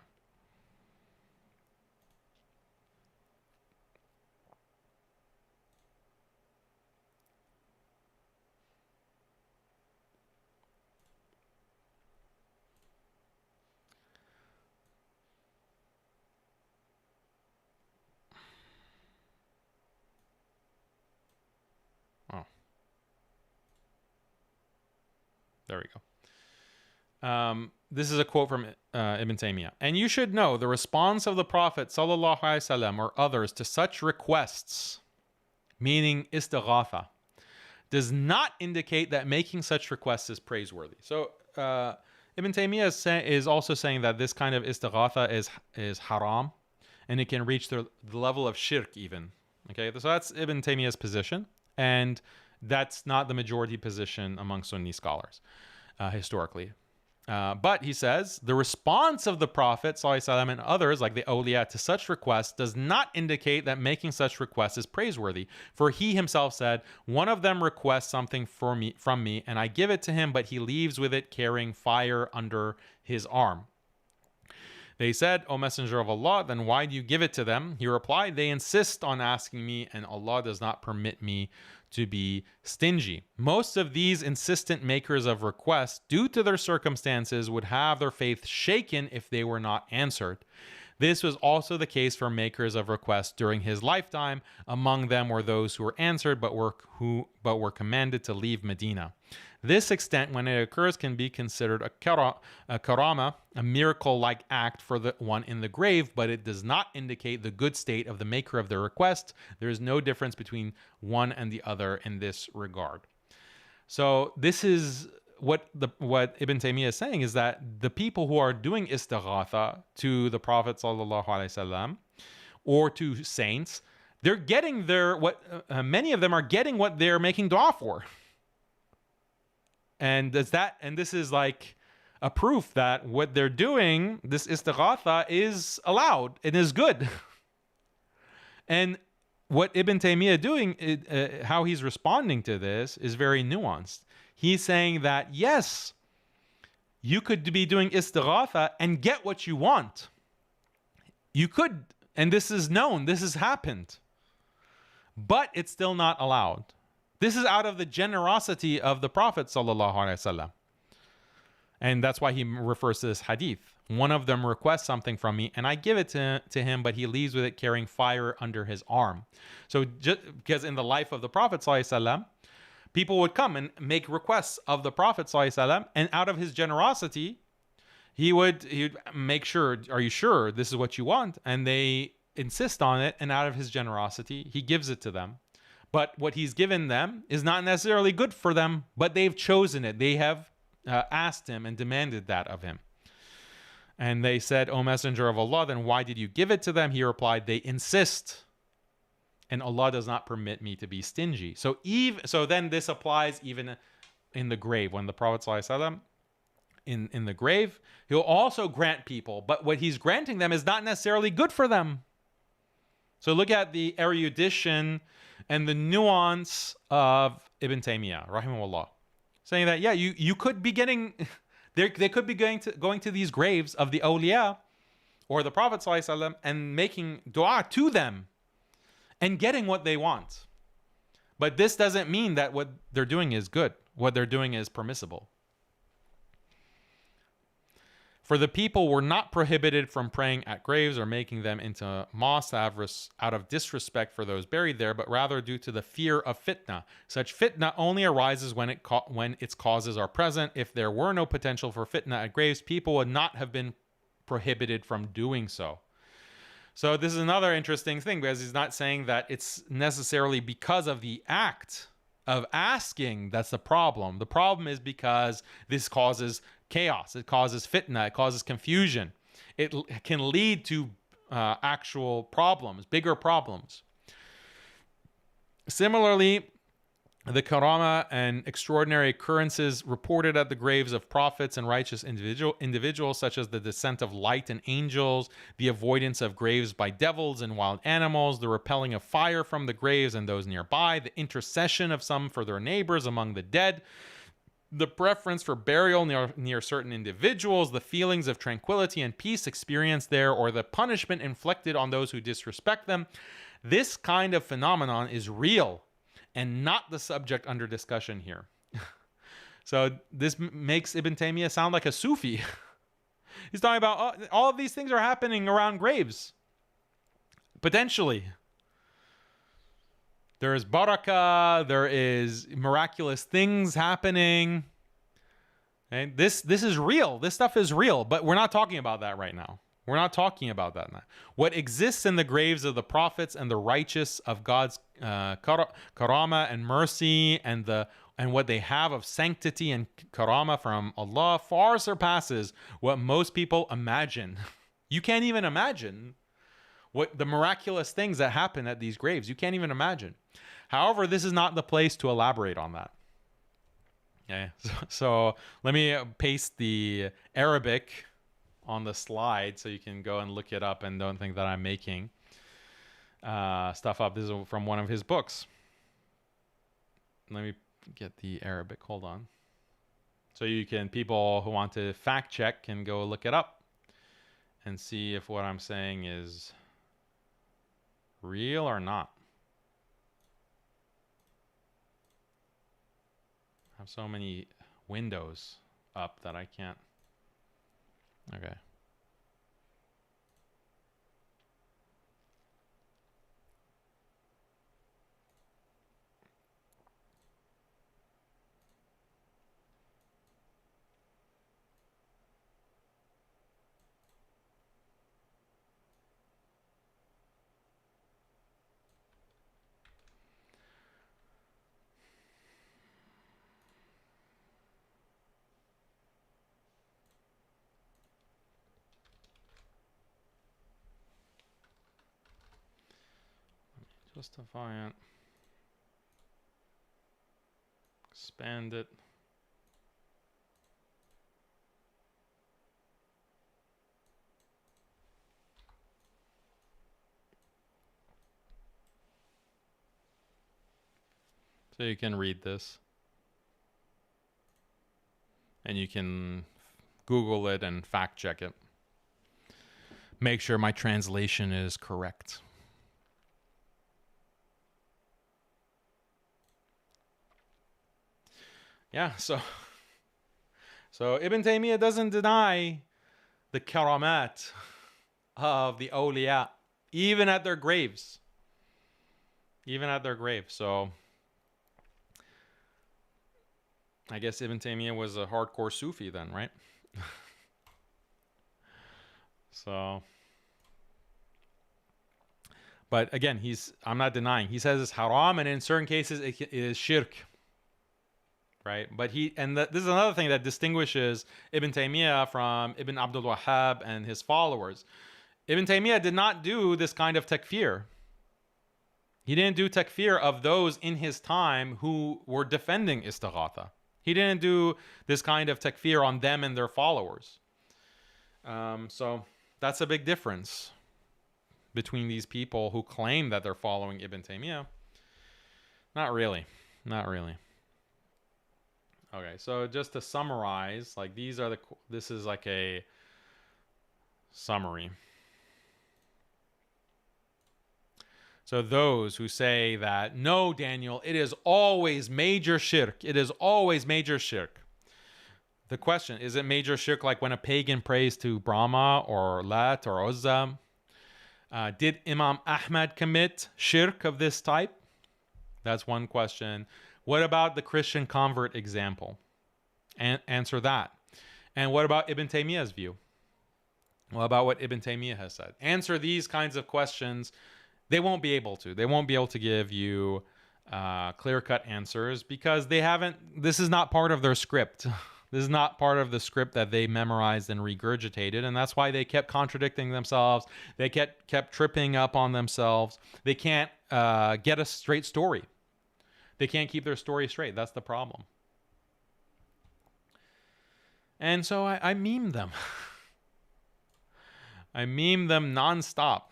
[SPEAKER 1] There we go. This is a quote from Ibn Taymiyyah. And you should know the response of the Prophet ﷺ or others to such requests, meaning istighatha, does not indicate that making such requests is praiseworthy. So Ibn Taymiyyah is also saying that this kind of istighatha is haram, and it can reach the level of shirk even. Okay, so that's Ibn Taymiyyah's position, and that's not the majority position among Sunni scholars historically. But he says, the response of the Prophet ﷺ and others, like the awliya, to such requests does not indicate that making such requests is praiseworthy. For he himself said, one of them requests something from me, and I give it to him, but he leaves with it carrying fire under his arm. They said, O Messenger of Allah, then why do you give it to them? He replied, they insist on asking me, and Allah does not permit me to be stingy. Most of these insistent makers of requests, due to their circumstances, would have their faith shaken if they were not answered. This was also the case for makers of requests during his lifetime. Among them were those who were answered but were commanded to leave Medina. This extent, when it occurs, can be considered a karama, a miracle-like act for the one in the grave, but it does not indicate the good state of the maker of the request. There is no difference between one and the other in this regard. So this is what Ibn Taymiyyah is saying, is that the people who are doing istighatha to the Prophet ﷺ or to saints, they're getting many of them are getting what they're making dua for. And this is like a proof that what they're doing, this istighatha, is allowed and is good. And what Ibn Taymiyyah doing, how he's responding to this, is very nuanced. He's saying that, yes, you could be doing istighatha and get what you want. You could, and this is known, this has happened. But it's still not allowed. This is out of the generosity of the Prophet ﷺ. And that's why he refers to this hadith. One of them requests something from me, and I give it to him, but he leaves with it carrying fire under his arm. So just because in the life of the Prophet ﷺ, people would come and make requests of the Prophet ﷺ, and out of his generosity, he would make sure, are you sure this is what you want? And they insist on it, and out of his generosity, he gives it to them. But what he's given them is not necessarily good for them, but they've chosen it. They have asked him and demanded that of him. And they said, O Messenger of Allah, then why did you give it to them? He replied, they insist. And Allah does not permit me to be stingy. So then this applies even in the grave. When the Prophet ﷺ in the grave, he'll also grant people. But what he's granting them is not necessarily good for them. So look at the erudition and the nuance of Ibn Taymiyyah, rahimahullah. Saying that, yeah, you could be getting... They could be going to these graves of the awliya or the Prophet ﷺ and making dua to them and getting what they want. But this doesn't mean that what they're doing is good. What they're doing is permissible. For the people were not prohibited from praying at graves or making them into mosques out of disrespect for those buried there, but rather due to the fear of fitna. Such fitna only arises when its causes are present. If there were no potential for fitna at graves, people would not have been prohibited from doing so. So this is another interesting thing, because he's not saying that it's necessarily because of the act of asking that's the problem. The problem is because this causes chaos, it causes fitna, it causes confusion. It can lead to actual problems, bigger problems. Similarly, the karama and extraordinary occurrences reported at the graves of prophets and righteous individuals, such as the descent of light and angels, the avoidance of graves by devils and wild animals, the repelling of fire from the graves and those nearby, the intercession of some for their neighbors among the dead, the preference for burial near certain individuals, the feelings of tranquility and peace experienced there, or the punishment inflicted on those who disrespect them. This kind of phenomenon is real and not the subject under discussion here. So this makes Ibn Taymiyyah sound like a Sufi. He's talking about all of these things are happening around graves. Potentially. There is barakah, there is miraculous things happening. Okay? This is real. This stuff is real, but we're not talking about that right now. We're not talking about that now. What exists in the graves of the prophets and the righteous of God's karama and mercy and what they have of sanctity and karama from Allah far surpasses what most people imagine. You can't even imagine what the miraculous things that happen at these graves. You can't even imagine. However, this is not the place to elaborate on that. Okay, so let me paste the Arabic on the slide so you can go and look it up and don't think that I'm making stuff up. This is from one of his books. Let me get the Arabic. Hold on. So people who want to fact check can go look it up and see if what I'm saying is real or not. I have so many windows up that I can't. Okay. Justify it. Expand it. So you can read this. And you can Google it and fact check it. Make sure my translation is correct. Yeah, so Ibn Taymiyyah doesn't deny the karamat of the awliya, even at their graves. Even at their graves. So I guess Ibn Taymiyyah was a hardcore Sufi then, right? But again, I'm not denying. He says it's haram, and in certain cases it is shirk. Right? But this is another thing that distinguishes Ibn Taymiyyah from Ibn Abdul Wahhab and his followers. Ibn Taymiyyah did not do this kind of takfir. He didn't do takfir of those in his time who were defending Istighatha. He didn't do this kind of takfir on them and their followers. So that's a big difference between these people who claim that they're following Ibn Taymiyyah. Not really. Not really. Okay, so just to summarize, like this is like a summary. So those who say that, no, Daniel, it is always major shirk. It is always major shirk. The question, is it major shirk like when a pagan prays to Brahma or Lat or Uzza? Did Imam Ahmad commit shirk of this type? That's one question. What about the Christian convert example? Answer that. And what about Ibn Taymiyyah's view? What about what Ibn Taymiyyah has said? Answer these kinds of questions. They won't be able to. They won't be able to give you clear-cut answers because this is not part of their script. This is not part of the script that they memorized and regurgitated, and that's why they kept contradicting themselves. They kept tripping up on themselves. They can't get a straight story. They can't keep their story straight. That's the problem. And so I meme them. I meme them nonstop.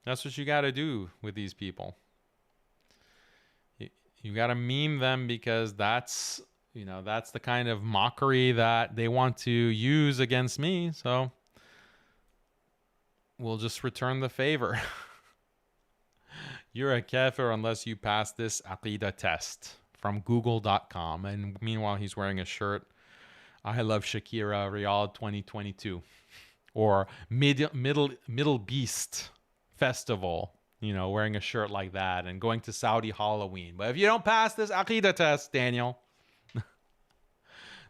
[SPEAKER 1] That's what you got to do with these people. You got to meme them because that's the kind of mockery that they want to use against me. So we'll just return the favor. You're a kafir unless you pass this AQIDA test from google.com. And meanwhile, he's wearing a shirt, I love Shakira, Riyadh 2022. Or Middle Beast Festival, wearing a shirt like that and going to Saudi Halloween. But if you don't pass this AQIDA test, Daniel,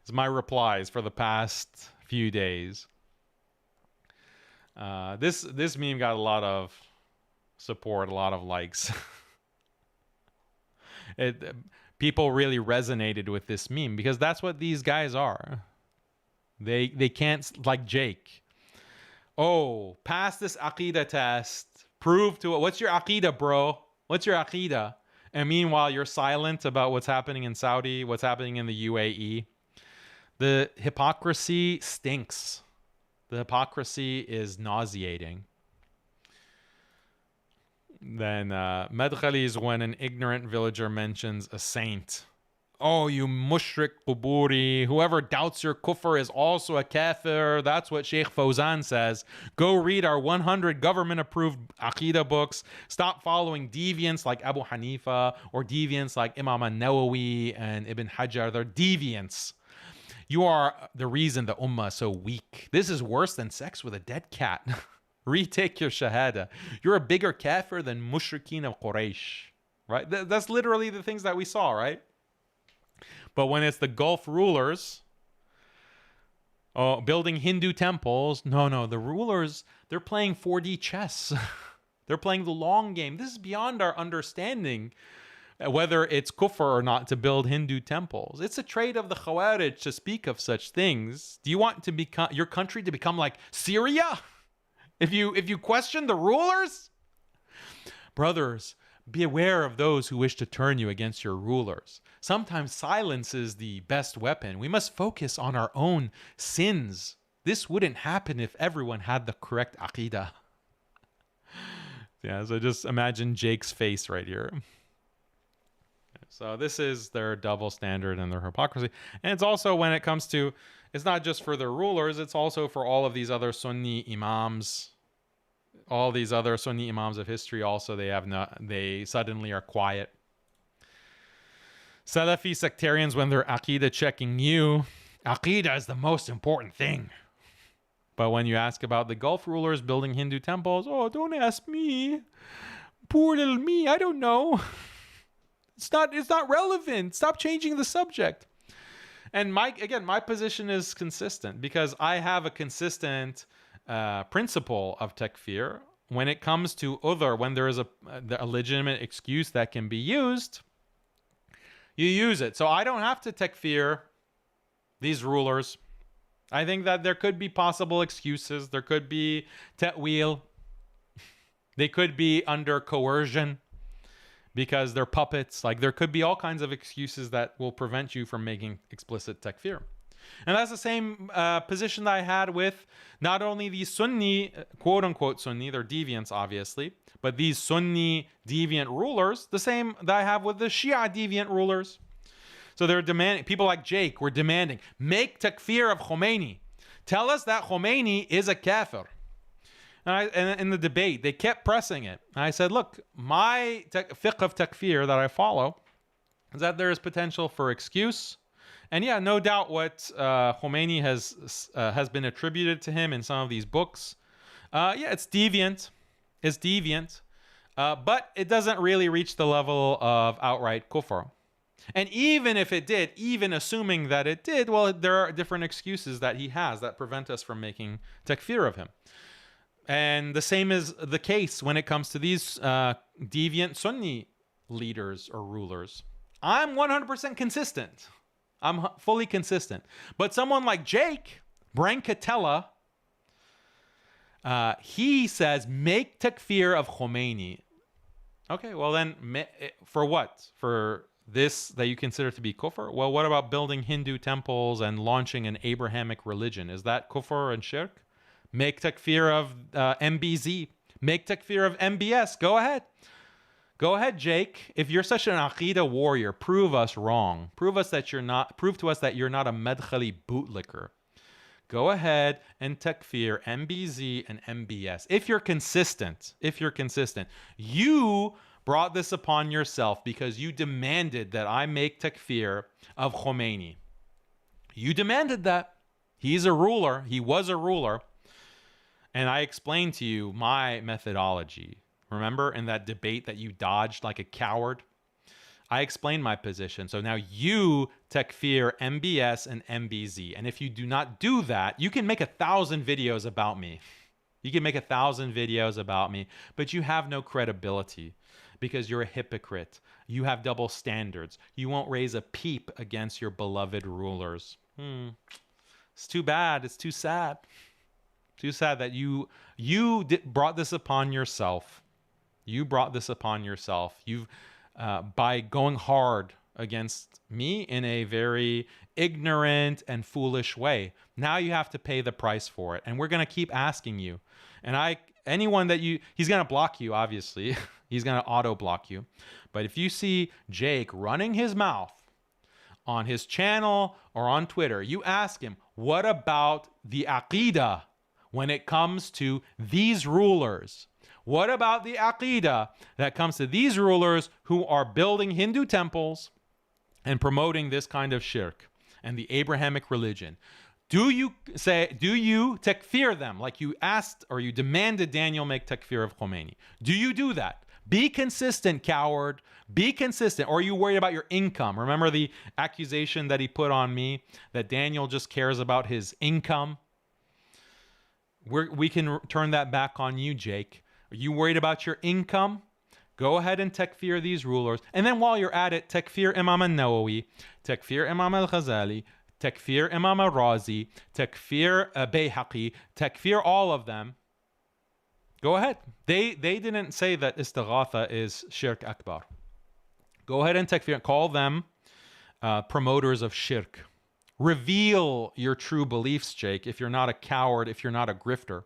[SPEAKER 1] it's my replies for the past few days. This meme got a lot of support, a lot of likes. People really resonated with this meme because that's what these guys are. They can't, like Jake. Oh, pass this AQIDA test. Prove to it. What's your AQIDA, bro? What's your AQIDA? And meanwhile, you're silent about what's happening in Saudi, what's happening in the UAE. The hypocrisy stinks. The hypocrisy is nauseating. Then Madkhali is when an ignorant villager mentions a saint. Oh, you mushrik QUBOORI. Whoever doubts your kufr is also a kafir. That's what Sheikh Fawzan says. Go read our 100 government-approved Aqidah books. Stop following deviants like Abu Hanifa or deviants like Imam al-Nawawi and Ibn Hajar. They're deviants. You are the reason the ummah is so weak. This is worse than sex with a dead cat. Retake your shahada. You're a bigger kafir than mushrikeen of Quraysh. Right? That's literally the things that we saw, right? But when it's the Gulf rulers building Hindu temples, no, the rulers, they're playing 4D chess. They're playing the long game. This is beyond our understanding, whether it's kufr or not to build Hindu temples. It's a trait of the Khawarij to speak of such things. Do you want your country to become like Syria? If you question the rulers? Brothers, be aware of those who wish to turn you against your rulers. Sometimes silence is the best weapon. We must focus on our own sins. This wouldn't happen if everyone had the correct aqidah. Yeah, so just imagine Jake's face right here. So this is their double standard and their hypocrisy. And it's also when it comes to, it's not just for their rulers, it's also for all of these other Sunni imams. All these other Sunni imams of history also, they suddenly are quiet. Salafi sectarians, when they're Aqidah checking you, Aqidah is the most important thing. But when you ask about the Gulf rulers building Hindu temples, oh, don't ask me. Poor little me, I don't know. It's not relevant. Stop changing the subject. And my position is consistent because I have a consistent principle of takfir. when it comes to udhr, when there is a legitimate excuse that can be used, you use it. So I don't have to takfir these rulers. I think that there could be possible excuses. There could be ta'wil. They could be under coercion because they're puppets. Like, there could be all kinds of excuses that will prevent you from making explicit takfir. And that's the same position that I had with not only these Sunni, quote-unquote Sunni, they're deviants obviously, but these Sunni deviant rulers, the same that I have with the Shia deviant rulers. So they're demanding, people like Jake were demanding, make takfir of Khomeini. Tell us that Khomeini is a kafir. And in the debate, they kept pressing it. And I said, look, my fiqh of takfir that I follow is that there is potential for excuse. And yeah, no doubt what Khomeini has been attributed to him in some of these books. Yeah, it's deviant. It's deviant. But it doesn't really reach the level of outright kufr. And even if it did, even assuming that it did, well, there are different excuses that he has that prevent us from making takfir of him. And the same is the case when it comes to these deviant Sunni leaders or rulers. I'm 100% consistent. I'm fully consistent. But someone like Jake Brancatella, he says, make takfir of Khomeini. Okay, well then, for what? For this that you consider to be kufr? Well, what about building Hindu temples and launching an Abrahamic religion? Is that kufr and shirk? Make takfir of MBZ. Make takfir of MBS. Go ahead. Go ahead, Jake. If you're such an Aqidah warrior, prove us wrong. Prove to us that you're not a Madkhali bootlicker. Go ahead and takfir MBZ and MBS. If you're consistent, you brought this upon yourself because you demanded that I make takfir of Khomeini. You demanded that. He's a ruler. He was a ruler. And I explained to you my methodology. Remember in that debate that you dodged like a coward? I explained my position. So now you takfir MBS and MBZ. And if you do not do that, you can make 1,000 videos about me. You can make 1,000 videos about me, but you have no credibility because you're a hypocrite. You have double standards. You won't raise a peep against your beloved rulers. It's too bad. It's too sad. Too sad that you brought this upon yourself. You brought this upon yourself. You've by going hard against me in a very ignorant and foolish way. Now you have to pay the price for it. And we're going to keep asking you. And anyone that he's going to block you, obviously. He's going to auto block you. But if you see Jake running his mouth on his channel or on Twitter, you ask him, what about the AQIDA when it comes to these rulers? What about the AQIDA that comes to these rulers who are building Hindu temples and promoting this kind of shirk and the Abrahamic religion? Do you takfir them like you asked or you demanded Daniel make takfir of Khomeini? Do you do that? Be consistent, coward. Be consistent. Or are you worried about your income? Remember the accusation that he put on me that Daniel just cares about his income? We can turn that back on you, Jake. Are you worried about your income? Go ahead and takfir these rulers. And then while you're at it, takfir Imam al-Nawawi, takfir Imam al-Ghazali, takfir Imam al-Razi, takfir Bayhaqi, takfir all of them. Go ahead. They didn't say that Istighatha is Shirk Akbar. Go ahead and takfir. Call them promoters of shirk. Reveal your true beliefs, Jake, if you're not a coward, if you're not a grifter.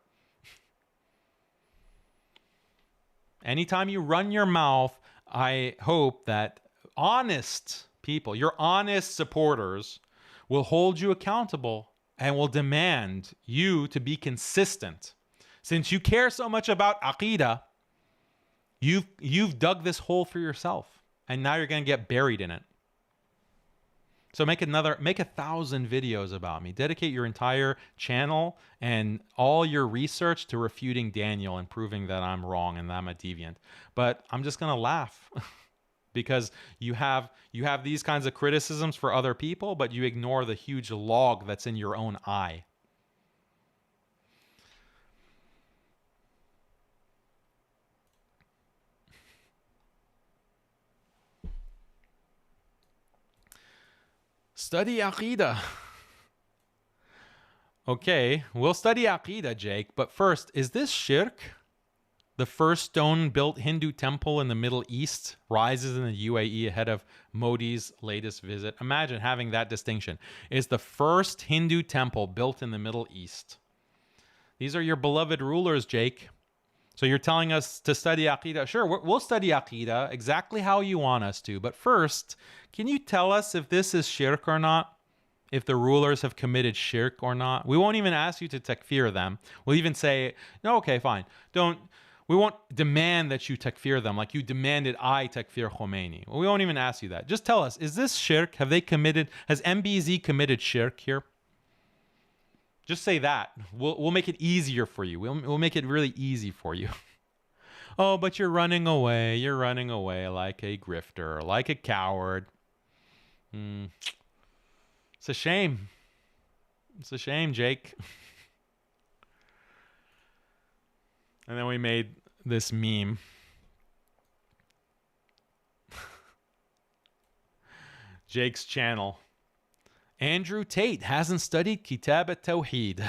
[SPEAKER 1] Anytime you run your mouth, I hope that honest people, your honest supporters, will hold you accountable and will demand you to be consistent. Since you care so much about Aqidah, you've dug this hole for yourself, and now you're going to get buried in it. So make 1,000 videos about me. Dedicate your entire channel and all your research to refuting Daniel and proving that I'm wrong and that I'm a deviant. But I'm just going to laugh because you have these kinds of criticisms for other people, but you ignore the huge log that's in your own eye. study AQIDA. Okay, we'll study AQIDA, Jake. But first, is this Shirk? The first stone-built Hindu temple in the Middle East rises in the UAE ahead of Modi's latest visit. Imagine having that distinction. It's the first Hindu temple built in the Middle East. These are your beloved rulers, Jake. So you're telling us to study AQIDA. Sure, we'll study AQIDA exactly how you want us to. But first, can you tell us if this is Shirk or not? If the rulers have committed Shirk or not? We won't even ask you to takfir them. We'll even say, no, okay, fine. We won't demand that you takfir them like you demanded I takfir Khomeini. We won't even ask you that. Just tell us, is this Shirk? Has MBZ committed Shirk here? Just say that. We'll make it easier for you. We'll make it really easy for you. Oh, but you're running away. You're running away like a grifter, like a coward. It's a shame. It's a shame, Jake. And then we made this meme. Jake's channel. Andrew Tate hasn't studied Kitab at-Tawheed.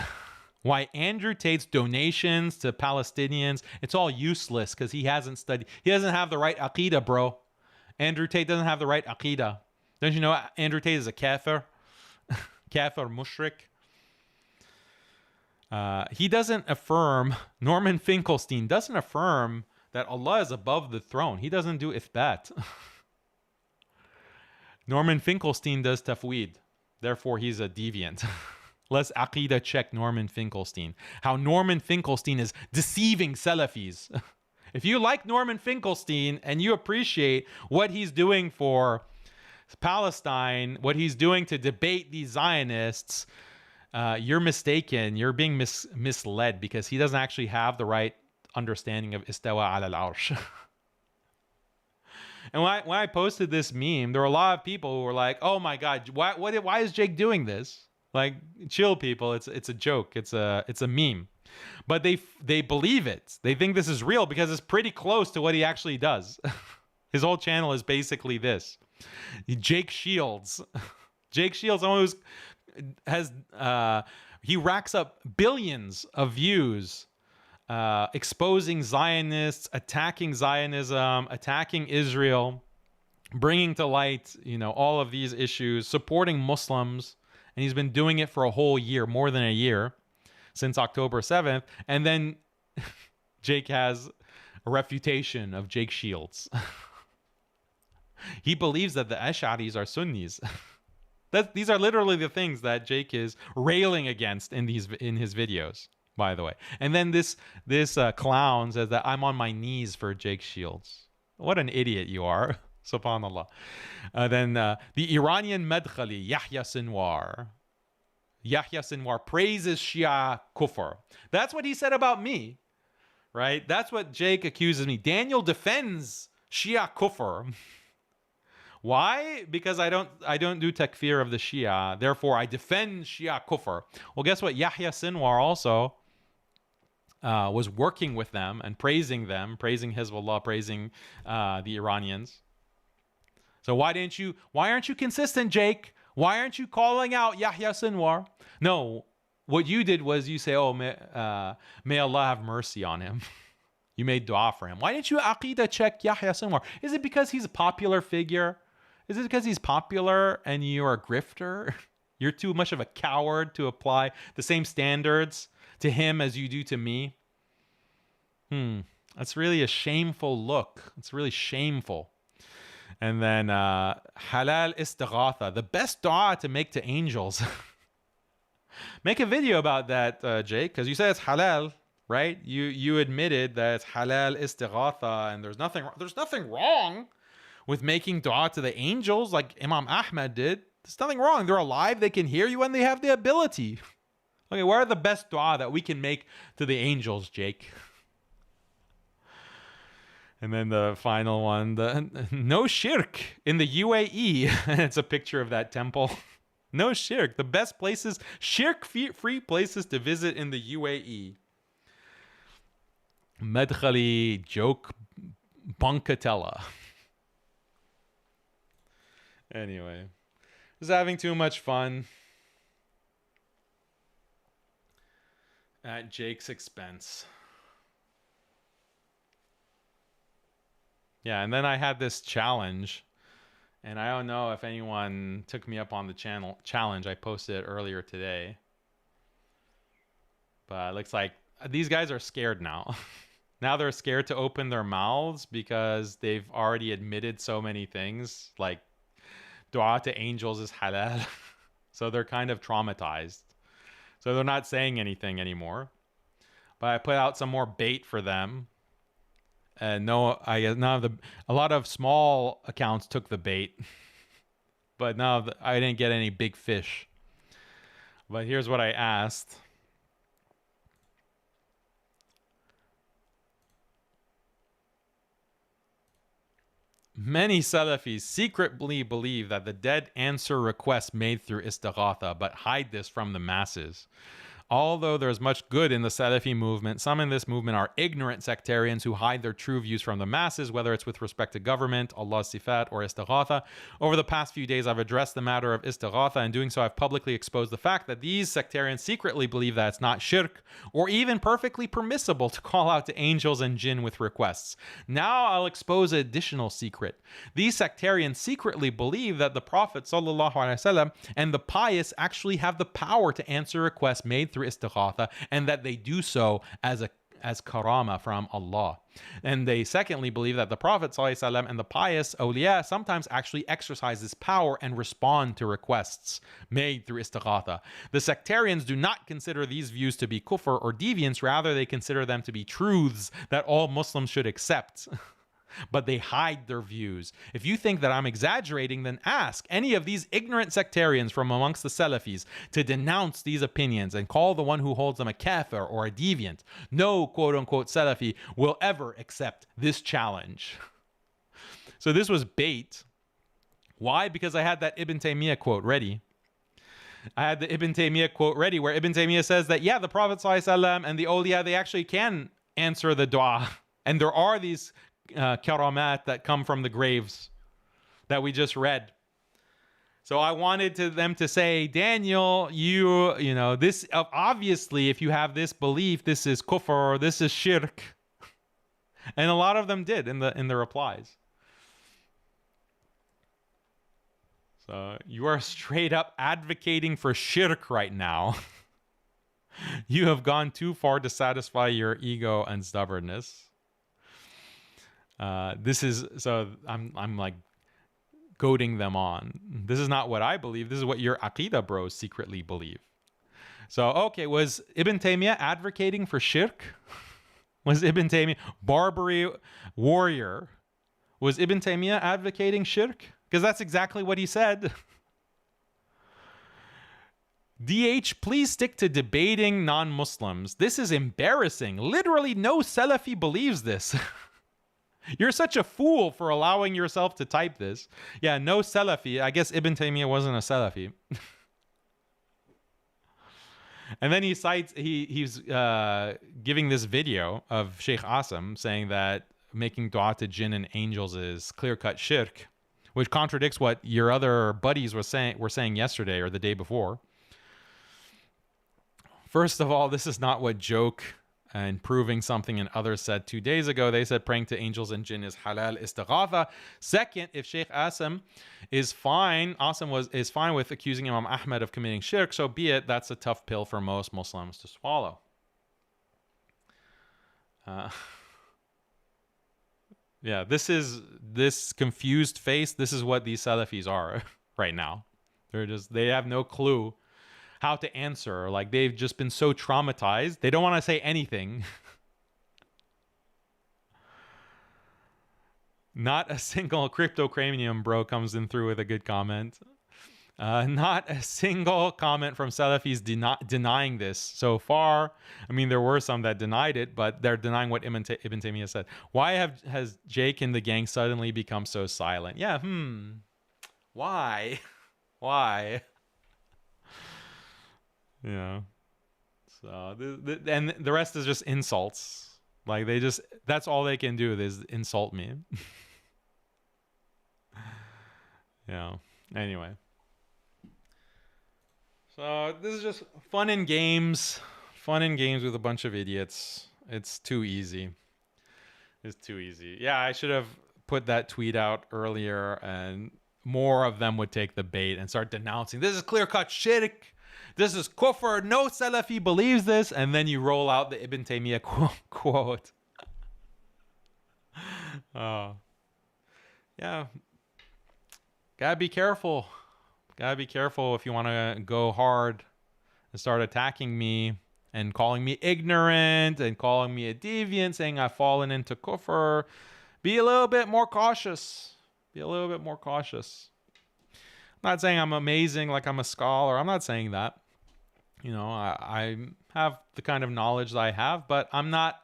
[SPEAKER 1] Why Andrew Tate's donations to Palestinians, it's all useless because he hasn't studied. He doesn't have the right Aqidah, bro. Andrew Tate doesn't have the right Aqidah. Don't you know Andrew Tate is a kafir? Kafir mushrik. He doesn't affirm, Norman Finkelstein doesn't affirm that Allah is above the throne. He doesn't do ithbat. Norman Finkelstein does tafweed. Therefore, he's a deviant. Let's Aqidah check Norman Finkelstein. How Norman Finkelstein is deceiving Salafis. If you like Norman Finkelstein and you appreciate what he's doing for Palestine, what he's doing to debate these Zionists, you're mistaken. You're being misled because he doesn't actually have the right understanding of istawa al arsh. And when I posted this meme, there were a lot of people who were like, "Oh my God, why is Jake doing this?" Like, chill, people. It's a joke. It's a meme, but they believe it. They think this is real because it's pretty close to what he actually does. His whole channel is basically this. Jake Shields. Jake Shields, someone he racks up billions of views, exposing Zionists, attacking Zionism, attacking Israel, bringing to light, all of these issues, supporting Muslims. And he's been doing it for a whole year, more than a year, since October 7th. And then Jake has a refutation of Jake Shields. He believes that the Ash'aris are Sunnis. These are literally the things that Jake is railing against in his videos, by the way. And then this clown says that I'm on my knees for Jake Shields. What an idiot you are. Subhanallah. Then the Iranian Madkhali, Yahya Sinwar. Yahya Sinwar praises Shia kufr. That's what he said about me, right? That's what Jake accuses me. Daniel defends Shia kufr. Why? Because I don't do takfir of the Shia. Therefore, I defend Shia kufr. Well, guess what? Yahya Sinwar also was working with them and praising Hezbollah, praising the Iranians. So why aren't you consistent, Jake? Why aren't you calling out Yahya Sinwar? No, what you did was you say, oh, may Allah have mercy on him. You made dua for him. Why didn't you Aqidah check Yahya Sinwar? Is it because he's a popular figure? Is it because he's popular and you're a grifter? You're too much of a coward to apply the same standards to him as you do to me? That's really a shameful look. It's really shameful. And then halal istighatha, the best dua to make to angels. Make a video about that, Jake, because you said it's halal, right? You admitted that it's halal istighatha, and there's nothing wrong with making dua to the angels like Imam Ahmad did. There's nothing wrong. They're alive. They can hear you, and they have the ability. Okay, what are the best dua that we can make to the angels, Jake? And then the final one, no shirk in the UAE. It's a picture of that temple. No shirk. The best places, shirk-free places to visit in the UAE. Madkhali joke Bunkatella. Anyway. Just having too much fun at Jake's expense. Yeah, and then I had this challenge, and I don't know if anyone took me up on the challenge. I posted it earlier today. But it looks like these guys are scared now. Now they're scared to open their mouths because they've already admitted so many things, like dua to angels is halal. So they're kind of traumatized. So they're not saying anything anymore. But I put out some more bait for them. And no, a lot of small accounts took the bait. But no, I didn't get any big fish. But here's what I asked. Many Salafis secretly believe that the dead answer requests made through Istighatha, but hide this from the masses. Although there's much good in the Salafi movement, some in this movement are ignorant sectarians who hide their true views from the masses, whether it's with respect to government, Allah's sifat, or Istighatha. Over the past few days, I've addressed the matter of Istighatha, and doing so, I've publicly exposed the fact that these sectarians secretly believe that it's not shirk, or even perfectly permissible to call out to angels and jinn with requests. Now I'll expose an additional secret. These sectarians secretly believe that the Prophet ﷺ and the pious actually have the power to answer requests made through Istighatha, and that they do so as karama from Allah. And they secondly believe that the Prophet ﷺ and the pious awliya sometimes actually exercise this power and respond to requests made through Istighatha. The sectarians do not consider these views to be kufr or deviance, rather they consider them to be truths that all Muslims should accept. But they hide their views. If you think that I'm exaggerating, then ask any of these ignorant sectarians from amongst the Salafis to denounce these opinions and call the one who holds them a kafir or a deviant. No quote-unquote Salafi will ever accept this challenge. So this was bait. Why? Because I had that Ibn Taymiyyah quote ready. I had the Ibn Taymiyyah quote ready where Ibn Taymiyyah says that, yeah, the Prophet ﷺ and the awliya, they actually can answer the dua. And there are these karamat that come from the graves that we just read. So I wanted them to say, Daniel, you know, this obviously, if you have this belief, this is kufr, this is shirk. And a lot of them did in the replies. So you are straight up advocating for shirk right now. You have gone too far to satisfy your ego and stubbornness. This is, so I'm like goading them on. This is not what I believe. This is what your AQIDA bros secretly believe. So, okay, was Ibn Taymiyyah advocating for shirk? Was Ibn Taymiyyah, Barbary warrior, was Ibn Taymiyyah advocating shirk? Because that's exactly what he said. DH, please stick to debating non-Muslims. This is embarrassing. Literally no Salafi believes this. You're such a fool for allowing yourself to type this. Yeah, no Salafi. I guess Ibn Taymiyyah wasn't a Salafi. And then he cites, he's giving this video of Sheikh Asim saying that making dua to jinn and angels is clear-cut shirk, which contradicts what your other buddies were saying yesterday or the day before. First of all, this is not what Joke and proving something and others said 2 days ago. They said praying to angels and jinn is halal istighatha. Second, if Sheikh Asim is fine, is fine with accusing Imam Ahmed of committing shirk, so be it. That's a tough pill for most Muslims to swallow. Yeah, this confused face. This is what these Salafis are right now. They have no clue how to answer. Like, they've just been so traumatized. They don't want to say anything. Not a single cryptocranium bro comes in through with a good comment. Not a single comment from Salafis denying this so far. I mean, there were some that denied it, but they're denying what Ibn Taymiyyah said. Why has Jake and the gang suddenly become so silent? Yeah, why? Why? Yeah. So, and the rest is just insults. Like, that's all they can do is insult me. Yeah. Anyway. So this is just fun and games. Fun and games with a bunch of idiots. It's too easy. It's too easy. Yeah, I should have put that tweet out earlier, and more of them would take the bait and start denouncing. This is clear-cut shirk. This is kufr. No Salafi believes this. And then you roll out the Ibn Taymiyyah quote. Yeah. Gotta be careful. Gotta be careful if you want to go hard and start attacking me and calling me ignorant and calling me a deviant, saying I've fallen into kufr. Be a little bit more cautious. Be a little bit more cautious. I'm not saying I'm amazing like I'm a scholar. I'm not saying that. You know, I have the kind of knowledge that I have, but I'm not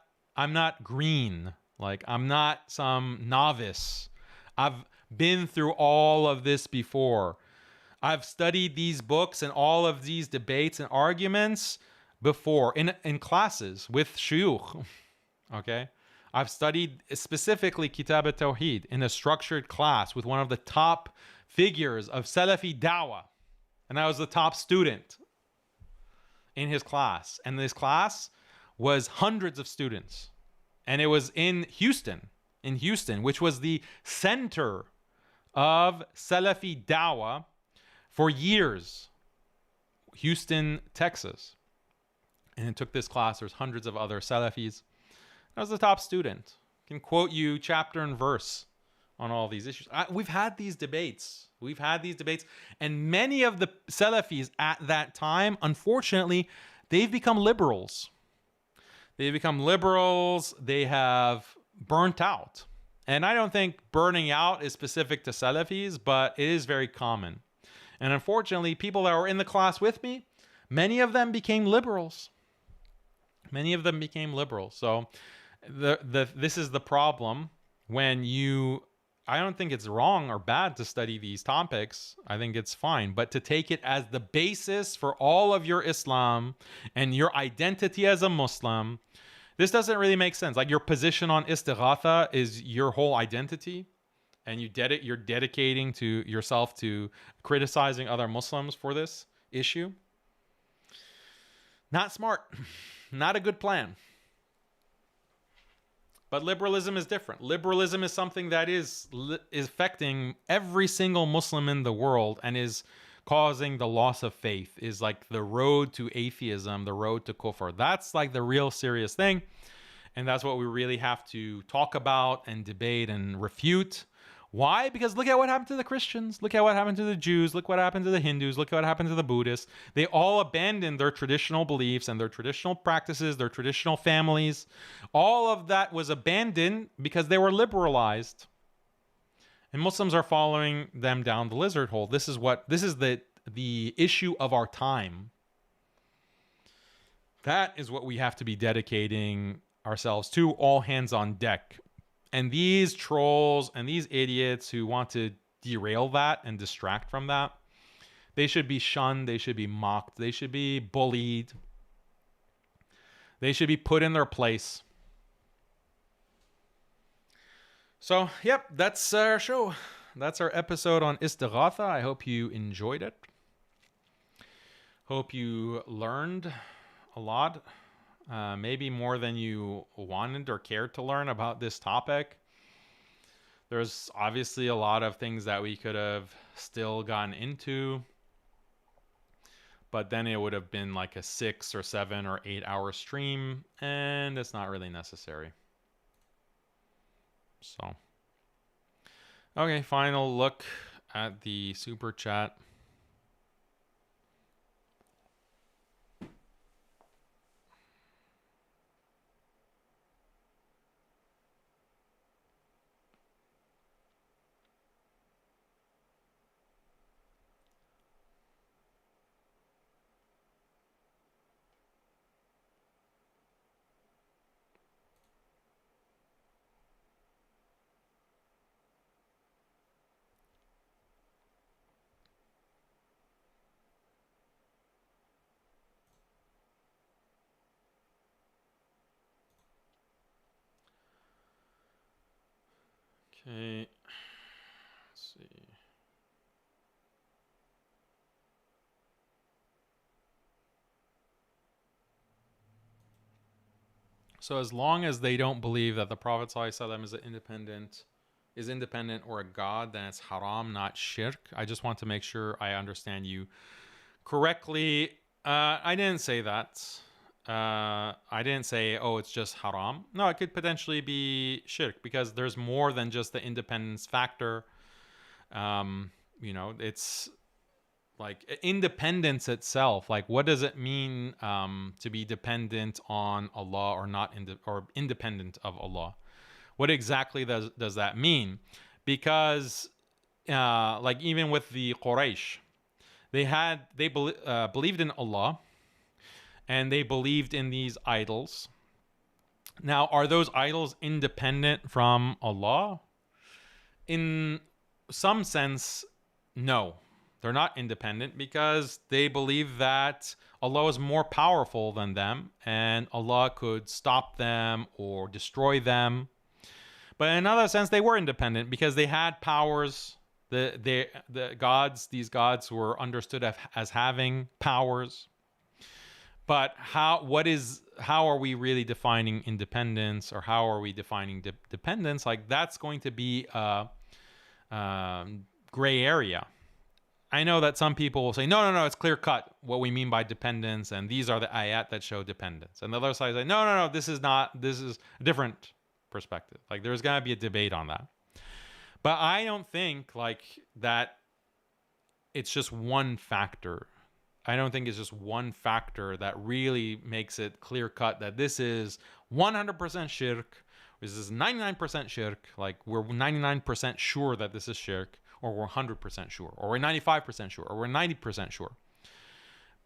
[SPEAKER 1] green. Like, I'm not some novice. I've been through all of this before. I've studied these books and all of these debates and arguments before in classes with shuyukh. Okay? I've studied specifically Kitab al-Tawheed in a structured class with one of the top figures of Salafi Dawah. And I was the top student in his class. And this class was hundreds of students. And it was in Houston, which was the center of Salafi Dawah for years. Houston, Texas. And it took this class. There's hundreds of other Salafis. I was the top student. I can quote you chapter and verse on all these issues. We've had these debates. And many of the Salafis at that time, unfortunately, they've become liberals. They have burnt out. And I don't think burning out is specific to Salafis, but it is very common. And unfortunately, people that were in the class with me, many of them became liberals. So this is the problem when I don't think it's wrong or bad to study these topics. I think it's fine. But to take it as the basis for all of your Islam and your identity as a Muslim, this doesn't really make sense. Like, your position on Istighatha is your whole identity, and you're dedicating to yourself to criticizing other Muslims for this issue. Not smart. Not a good plan. But liberalism is different. Liberalism is something that is affecting every single Muslim in the world and is causing the loss of faith, is like the road to atheism, the road to kufr. That's like the real serious thing. And that's what we really have to talk about and debate and refute. Why? Because look at what happened to the Christians. Look at what happened to the Jews. Look what happened to the Hindus. Look at what happened to the Buddhists. They all abandoned their traditional beliefs and their traditional practices, their traditional families. All of that was abandoned because they were liberalized. And Muslims are following them down the lizard hole. This is the issue of our time. That is what we have to be dedicating ourselves to, all hands on deck. And these trolls and these idiots who want to derail that and distract from that, they should be shunned. They should be mocked. They should be bullied. They should be put in their place. So, yep, that's our show. That's our episode on Istighatha. I hope you enjoyed it. Hope you learned a lot. Maybe more than you wanted or cared to learn about this topic. There's obviously a lot of things that we could have still gotten into, but then it would have been like a 6 or 7 or 8 hour stream, and it's not really necessary. So, okay, final look at the super chat. Okay, let's see. So as long as they don't believe that the Prophet ﷺ is independent or a god, then it's haram, not shirk. I just want to make sure I understand you correctly. I didn't say that. I didn't say, oh, it's just haram. No, it could potentially be shirk because there's more than just the independence factor. It's like independence itself. Like, what does it mean to be dependent on Allah or not or independent of Allah? What exactly does that mean? Because like even with the Quraysh, they believed in Allah and they believed in these idols. Now, are those idols independent from Allah? In some sense, no. They're not independent because they believe that Allah is more powerful than them and Allah could stop them or destroy them. But in another sense, they were independent because they had powers. The gods, these gods were understood as having powers. But how are we really defining independence, or how are we defining dependence? Like, that's going to be a gray area. I know that some people will say, no, it's clear cut what we mean by dependence, and these are the ayat that show dependence. And the other side is like, no, this is a different perspective. Like, there's going to be a debate on that. But I don't think like that it's just one factor. I don't think it's just one factor that really makes it clear cut that this is 100% shirk, this is 99% shirk, like we're 99% sure that this is shirk, or we're 100% sure, or we're 95% sure, or we're 90% sure.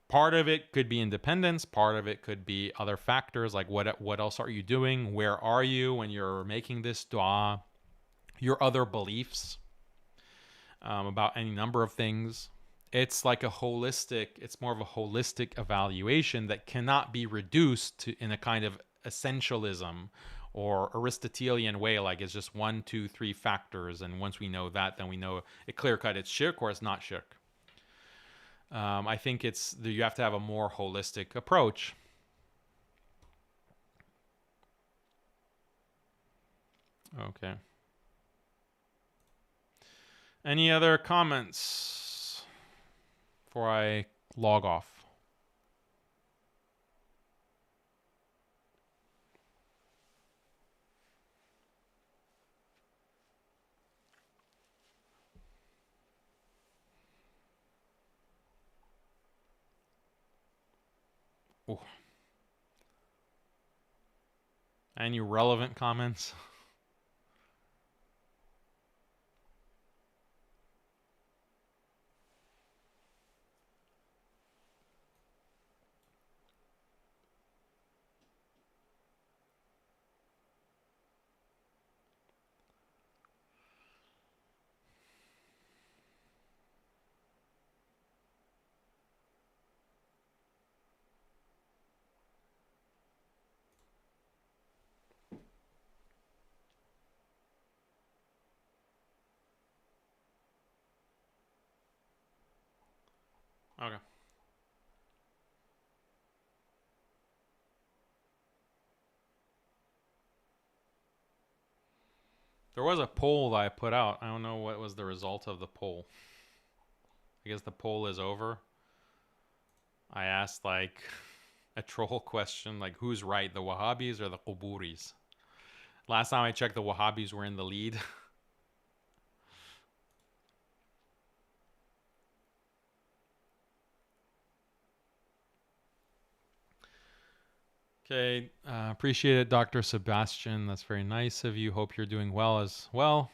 [SPEAKER 1] Part of it could be independence, part of it could be other factors, like what else are you doing, where are you when you're making this dua, your other beliefs about any number of things. It's like it's more of a holistic evaluation that cannot be reduced to in a kind of essentialism or Aristotelian way, like it's just 1, 2, 3 factors, and once we know that, then we know it clear cut it's shirk or it's not shirk. I think you have to have a more holistic approach. Okay. Any other comments before I log off? Ooh. Any relevant comments? Okay. There was a poll that I put out. I don't know what was the result of the poll. I guess the poll is over. I asked like a troll question, like who's right, the Wahhabis or the Quburis? Last time I checked, the Wahhabis were in the lead. Okay, appreciate it, Dr. Sebastian. That's very nice of you. Hope you're doing well as well.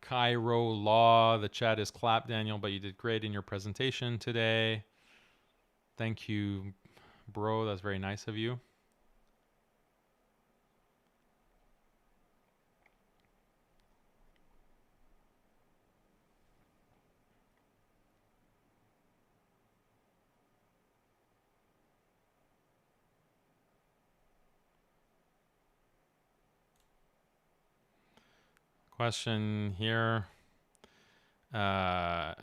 [SPEAKER 1] Cairo Law, the chat is clapped, Daniel, but you did great in your presentation today. Thank you, bro. That's very nice of you. Question here. I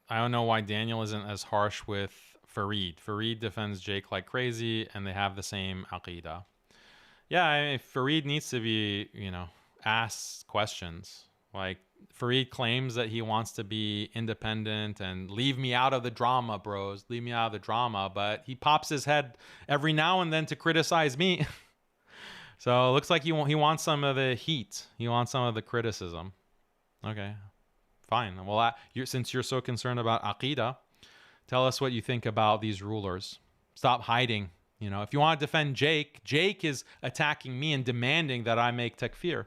[SPEAKER 1] don't know why Daniel isn't as harsh with Fareed. Fareed defends Jake like crazy, and they have the same AQIDA. Yeah, I mean, Fareed needs to be, asked questions. Like, Fareed claims that he wants to be independent and leave me out of the drama, bros. Leave me out of the drama. But he pops his head every now and then to criticize me. So it looks like he wants some of the heat. He wants some of the criticism. Okay, fine. Well, since you're so concerned about Aqidah, tell us what you think about these rulers. Stop hiding. If you want to defend Jake is attacking me and demanding that I make takfir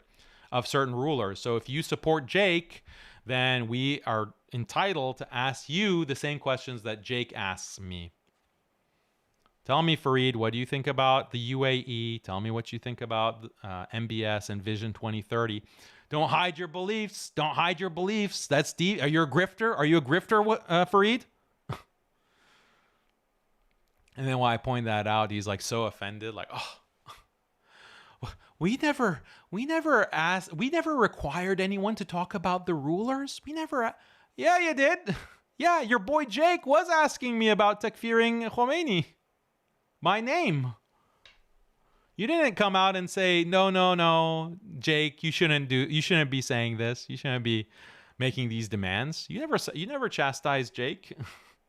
[SPEAKER 1] of certain rulers. So if you support Jake, then we are entitled to ask you the same questions that Jake asks me. Tell me, Fareed, what do you think about the UAE? Tell me what you think about MBS and Vision 2030. Don't hide your beliefs. Don't hide your beliefs. That's deep. Are you a grifter? Are you a grifter, Fareed? And then when I point that out, he's like so offended, like, oh, we never required anyone to talk about the rulers. Yeah, you did. Yeah, your boy Jake was asking me about takfiring Khomeini. My name. You didn't come out and say, no, Jake, you shouldn't be saying this. You shouldn't be making these demands. You never chastised Jake.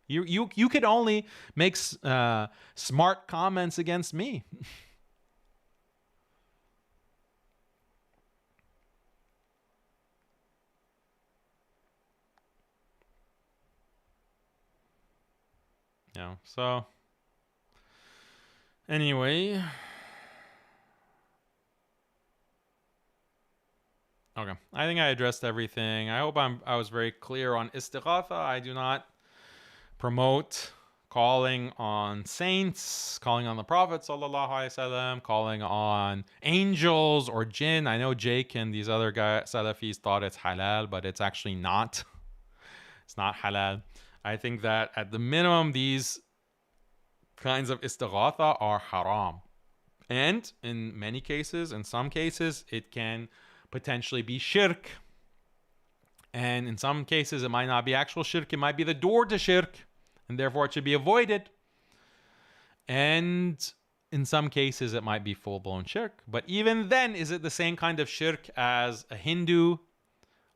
[SPEAKER 1] You could only make smart comments against me. So anyway, okay, I think I addressed everything. I hope I was very clear on Istighatha. I do not promote calling on saints, calling on the Prophet sallallahu alaihi wasallam, calling on angels or jinn. I know Jake and these other Salafis thought it's halal, but it's actually not. It's not halal. I think that at the minimum, these kinds of istighatha are haram. And in some cases, it can potentially be shirk. And in some cases, it might not be actual shirk. It might be the door to shirk. And therefore, it should be avoided. And in some cases, it might be full-blown shirk. But even then, is it the same kind of shirk as a Hindu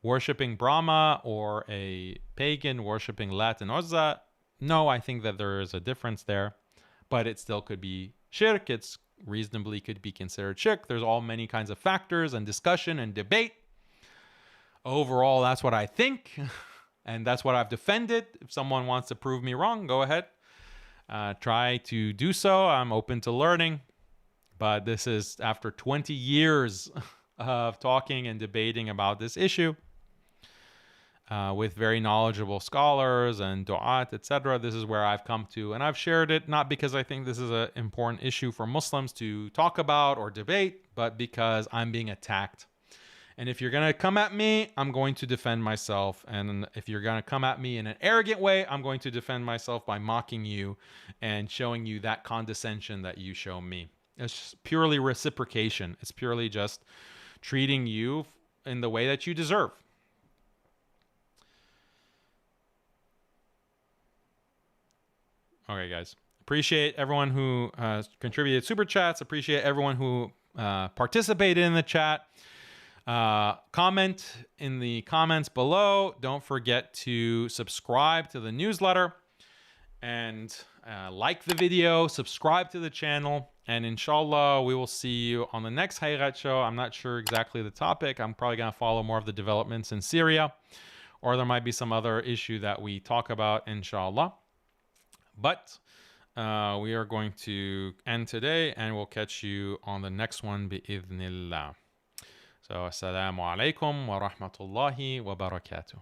[SPEAKER 1] worshipping Brahma or a pagan worshipping Lat and Uzza? No, I think that there is a difference there. But it still could be shirk. It's reasonably could be considered shirk. There's all many kinds of factors and discussion and debate. Overall, that's what I think. And that's what I've defended. If someone wants to prove me wrong, go ahead. Try to do so. I'm open to learning. But this is after 20 years of talking and debating about this issue with very knowledgeable scholars and du'at, etc. This is where I've come to. And I've shared it not because I think this is an important issue for Muslims to talk about or debate, but because I'm being attacked. And if you're going to come at me, I'm going to defend myself. And if you're going to come at me in an arrogant way, I'm going to defend myself by mocking you and showing you that condescension that you show me. It's just purely reciprocation. It's purely just treating you in the way that you deserve. Okay, guys. Appreciate everyone who contributed super chats. Appreciate everyone who participated in the chat. Comment in the comments below. Don't forget to subscribe to the newsletter and like the video, subscribe to the channel, and inshallah we will see you on the next Haqiqat show. I'm not sure exactly the topic. I'm probably going to follow more of the developments in Syria, or there might be some other issue that we talk about, inshallah. But we are going to end today, and we'll catch you on the next one bi'idhnillah. So, assalamu alaikum wa rahmatullahi wa barakatuh.